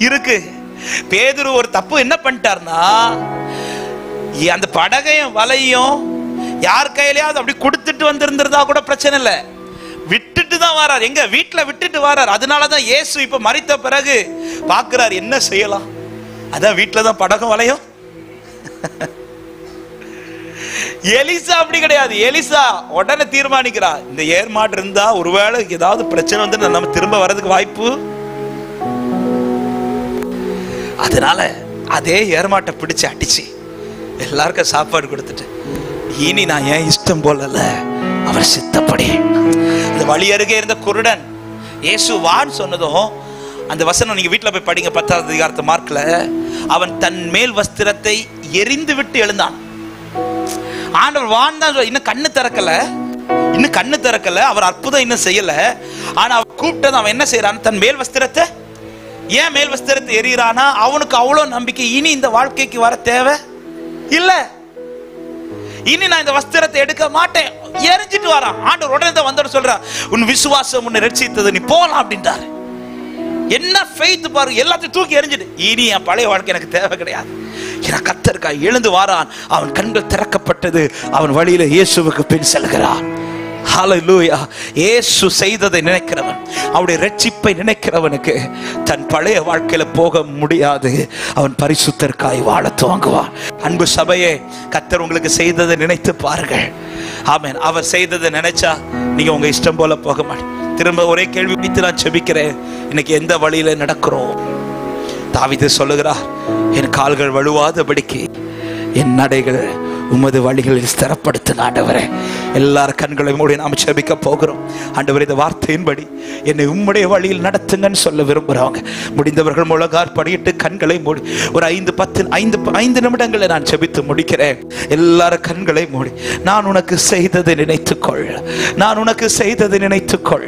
இருக்கு. பேதுரு ஒரு தப்பு என்ன பண்ணிட்டார்னா, அந்த படகையும் வலையும் யார் கையிலையாவது அப்படி கொடுத்துட்டு வந்திருந்தா கூட பிரச்சனை இல்லை, விட்டுட்டு தான் வரார். எங்க வீட்டுல விட்டுட்டு வரார். அதனாலதான் இயேசு இப்ப மரித்த பிறகு பாக்குறார் என்ன செய்யலாம். அதான் வீட்டுலதான் படகும் வலையும். எலிசா அப்படி கிடையாது. எலிசா உடனே தீர்மானிக்கிறா, இந்த ஏர்மாடு இருந்தா ஒருவேளை ஏதாவது பிரச்சனை வந்து நம்ம திரும்ப வர்றதுக்கு வாய்ப்பு. அதனால அதே ஏர்மாட்டை பிடிச்சு அடிச்சு எல்லாருக்கும் சாப்பாடு கொடுத்துட்டு, இனி நான் ஏன் இஷ்டம் போல அவர் சித்தப்படி. அந்த வழி அருகே இருந்த குருடன் இயேசு வான்னு சொன்னதும் அந்த வசனம் நீங்க வீட்டுல போய் படிங்க, 10வது அதிகாரத்தை மார்க்ல. அவன் தன் மேல் வஸ்திரத்தை எரிந்து விட்டு எழுந்தான். ஆண்டவர் வான் தான், இன்னும் கண்ணு திறக்கல, அவர் அற்புதம் இன்னும் செய்யல. ஆனா அவர் கூப்பிட்டது அவன் என்ன செய்யறான்? தன் மேல் வஸ்திரத்தை, ஏன் மேல் வஸ்திரத்தை எரியறானா? அவனுக்கு அவ்வளவு நம்பிக்கை, இனி இந்த வாழ்க்கைக்கு வர தேவை இல்ல, இனி நான் இந்த வஸ்திரத்தை எடுக்க மாட்டேன், எரிஞ்சிட்டு வரான். ஆண்டவர் உடனே தான் வந்தோட சொல்றார், உன் விசுவாசம் உன்னை ரட்சித்தது, நீ போலாம் அப்படின்றாரு. என்ன ஃபெய்த் பாரு, எல்லாத்தையும் தூக்கி எரிஞ்சிட்டு, இனி என் பழைய வாழ்க்கை எனக்கு தேவை கிடையாது, எனக்கு கர்த்தருக்காய் எழுந்து வாரான். அவன் கண்கள் திறக்கப்பட்டது, அவன் வழியில இயேசுவுக்கு பின் செல்கிறான். ஹல்லேலூயா. இயேசு செய்ததை நினைக்கிறவன், அவருடைய ரட்சிப்பை நினைக்கிறவனுக்கு தன் பழைய வாழ்க்கையில போக முடியாது. அவன் பரிசுத்தருக்காய் வாழ துவங்குவான். அன்பு சபையே, கர்த்தர் உங்களுக்கு செய்ததை நினைத்து பாருங்கள். ஆமென். அவர் செய்ததை நினைச்சா நீங்க உங்க இஷ்டம் போல போக மாட்டீங்க. திரும்ப ஒரே கேள்வி வைத்து நான் செபிக்கிறேன், இன்னைக்கு எந்த வழியில நடக்கிறோம்? தாவீது சொல்லுகிறார், என் கால்கள் வழுவாதபடிக்கு என் நடைகள் உமது வழிகளில் ஸ்திரப்படுத்தின ஆண்டவரே. எல்லாரும் கண்களை மூடி நாம் செபிக்க போகிறோம். ஆண்டவரே, இந்த வார்த்தையின்படி என்னை உம்முடைய வழியில் நடத்துங்கன்னு சொல்ல விரும்புகிறவங்க முடிந்தவர்கள் முழங்கார் படியிட்டு கண்களை மூடி ஒரு 5 நிமிடங்களை நான் செபித்து முடிக்கிறேன். எல்லாரும் கண்களை மூடி, நான் உனக்கு செய்ததை நினைத்துக்கொள், நான் உனக்கு செய்ததை நினைத்துக்கொள்.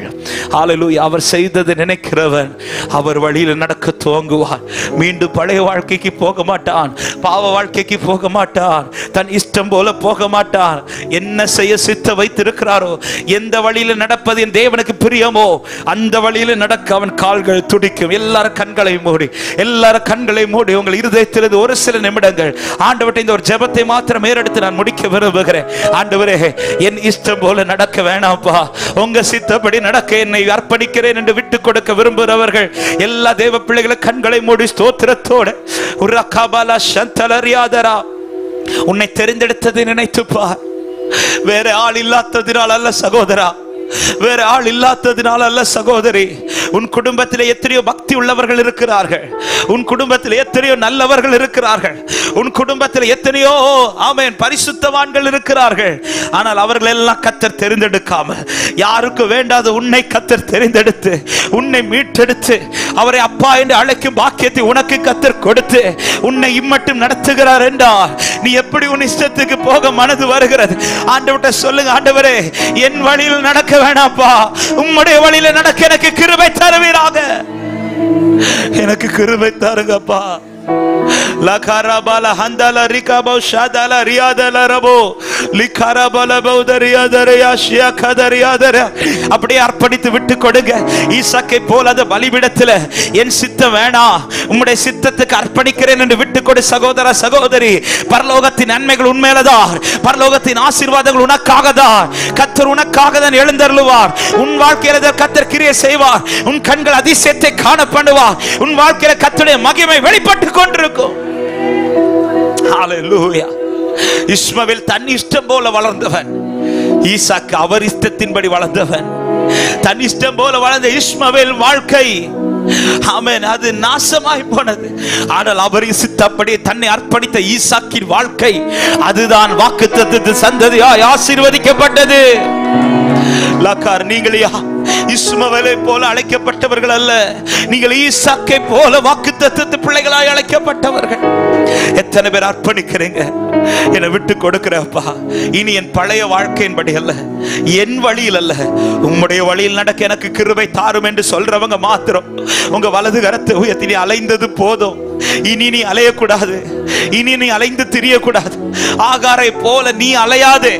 ஹல்லேலூயா. அவர் செய்ததை நினைக்கிறவன் அவர் வழியில் நடக்க துவங்குவான். மீண்டும் பழைய வாழ்க்கைக்கு போக மாட்டான், பாவ வாழ்க்கைக்கு போக மாட்டான், தன் இஷ்டம் போல போக மாட்டான். என்ன செய்ய சித்த வைத்திருக்கிறாரோ, எந்த வழியில நடப்பது என் தேவனுக்கு பிரியமோ அந்த வழியில நடக்க அவன் கால்கள் துடிக்கும். எல்லாரும் கண்களை மூடி உங்கள் இருதயத்திலிருந்து ஒரு சில நிமிடங்கள் ஆண்டவரே இந்த ஒரு ஜெபத்தை மாத்திரம் ஏறெடுத்து நான் முடிக்க விரும்புகிறேன். ஆண்டவரே, என் இஷ்டம் போல நடக்க வேணாம்பா, உங்க சித்தப்படி நடக்க என்னை அர்ப்பணிக்கிறேன் என்று விட்டு கொடுக்க விரும்புகிறவர்கள் எல்லா தேவ பிள்ளைகளும் கண்களை மூடி ஸ்தோத்திரத்தோடு உன்னை தெரிந்தெடுத்ததை நினைத்துப்பா. வேற ஆள் இல்லாததினால் அல்ல சகோதரா, வேற ஆள் இல்லாததினால அல்ல சகோதரி. உன் குடும்பத்தில் எத்தனையோ பக்தி உள்ளவர்கள் இருக்கிறார்கள். உன் குடும்பத்தில் எத்தனையோ நல்லவர்கள் இருக்கிறார்கள். உன் குடும்பத்தில் எத்தனையோ ஆமென் பரிசுத்தவான்கள் இருக்கிறார்கள். ஆனால் அவர்கள் எல்லாம் கர்த்தர் தெரிந்தெடுக்காம, யாருக்கு வேண்டாத உன்னை கர்த்தர் தெரிந்தெடுத்து, உன்னை மீட்டெடுத்து, அவரை அப்பா என்று அழைக்கும் பாக்கியத்தை உனக்கு கர்த்தர் கொடுத்து உன்னை இம்மட்டும் நடத்துகிறார் என்றால் நீ எப்படி உன் இஷ்டத்துக்கு போக மனது வருகிறது? ஆண்டவர்கிட்ட சொல்லுங்க, ஆண்டவரே என் வழியில் நடக்க வேணாப்பா, உம்முடைய வழியில நடக்க எனக்கு கிருபை தருவீராக. எனக்கு கிருபை தாருங்கப்பா. லகாரபால ஹந்தல ரிகாபோ ஷாதல ரியாதல ரபோ லிகாரபால பௌதரியாதரியா ஷியகதரியாதர அப்படியே அர்ப்பணித்து விட்டு கொடுங்க. ஈசாக்கை போல அந்த பலிபீடத்தில் என் சித்தம் வேணாம், உம்முடைய சித்தத்துக்கு அர்ப்பணிக்கிறேன் என்று விட்டு கொடு சகோதர சகோதரி. பரலோகத்தின் நன்மைகள் உண்மையில்தான், பரலோகத்தின் ஆசீர்வாதங்கள் உனக்காக தான். கர்த்தர் உனக்காக தான் எழுந்தருளுவார். உன் வாழ்க்கையில கர்த்தர் கிரியை செய்வார். உன் கண்கள் அதிசயத்தை காண பண்ணுவார். உன் வாழ்க்கையில கர்த்தருடைய மகிமை வெளிப்பட்டு கொண்டிருக்கும். ஹalleluya. இஸ்மவேல் தன் இஷ்டம் போல வளர்ந்தவன், ஈசாக்கு அவர் இஷ்டத்தின்படி வளர்ந்தவன். தன் இஷ்டம் போல வளர்ந்த இஸ்மவேல் வாழ்க்கை ஆமென் அது நாசமாய் போனது. ஆனால் அவர் இஷ்டப்படி தன்னை அர்ப்பணித்த ஈசாக்கின் வாழ்க்கை அதுதான் வாக்குத்தத்தத்தின் சந்ததியாய் ஆசீர்வதிக்கப்பட்டது. லக்கார் நீங்களா இஸ்மவேலை போல அழைக்கப்பட்டவர்கள் அல்ல, நீங்கள் ஈசாக்கை போல வாக்குத்தத்தத்து பிள்ளைகளாய் அழைக்கப்பட்டவர்கள். எத்தனை பேர் அர்ப்பணிக்கிறீங்க? என்னை விட்டு கொடுக்கிறப்பா, இனி என் பழைய வாழ்க்கையின்படி அல்ல, என் வழியில் அல்ல, உம்முடைய வழியில் நடக்க எனக்கு கிருபை தாரும் என்று சொல்றவங்க மாத்திரம் உங்க வலது கரத்தை உயர்த்தி, நீ அலைந்தது போதும், இனி நீ அலையக்கூடாது, இனி நீ அலைந்து திரியக்கூடாது. ஆகாரை போல நீ அலையாதே,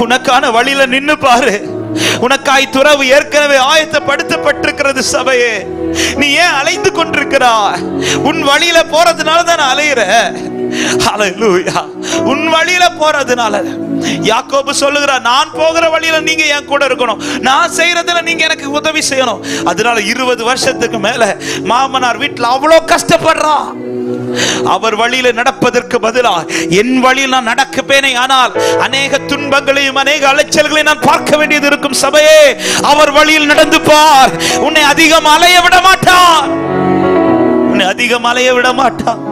உனக்கான வழியில நின்னு பாரு. உனக்காய் துறவு ஏற்கனவே ஆயத்தப்படுத்தப்பட்டிருக்கிறது. சபையே, நீ ஏன் அலைந்து கொண்டிருக்கிறாய்? உன் வழியில போறதுனால தான் அலையிற. ஹalleluya. உன் வழியில போறதுனால யாக்கோபு சொல்லுகிறார், நான் போகிற வழியில நீங்க என் கூட இருக்கணும், நான் செய்யறதுல நீங்க எனக்கு உதவி செய்யணும். அதனால 20 வருஷத்துக்கு மேல மாமனார் வீட்டுல அவ்வளவு கஷ்டப்படுறான். அவர் வழியில நடப்பதற்கு பதிலாக என் வழியில் நான் நடக்கப்பேனே ஆனால் அநேக துன்பங்களையும் அநேக அலைச்சல்களையும் நான் பார்க்க வேண்டியது இருக்கும். சபையே, அவர் வழியில் நடந்து பார். உன்னை அதிகம் அலைய விட மாட்டார், உன்னை அதிகம் அலைய விட மாட்டார்.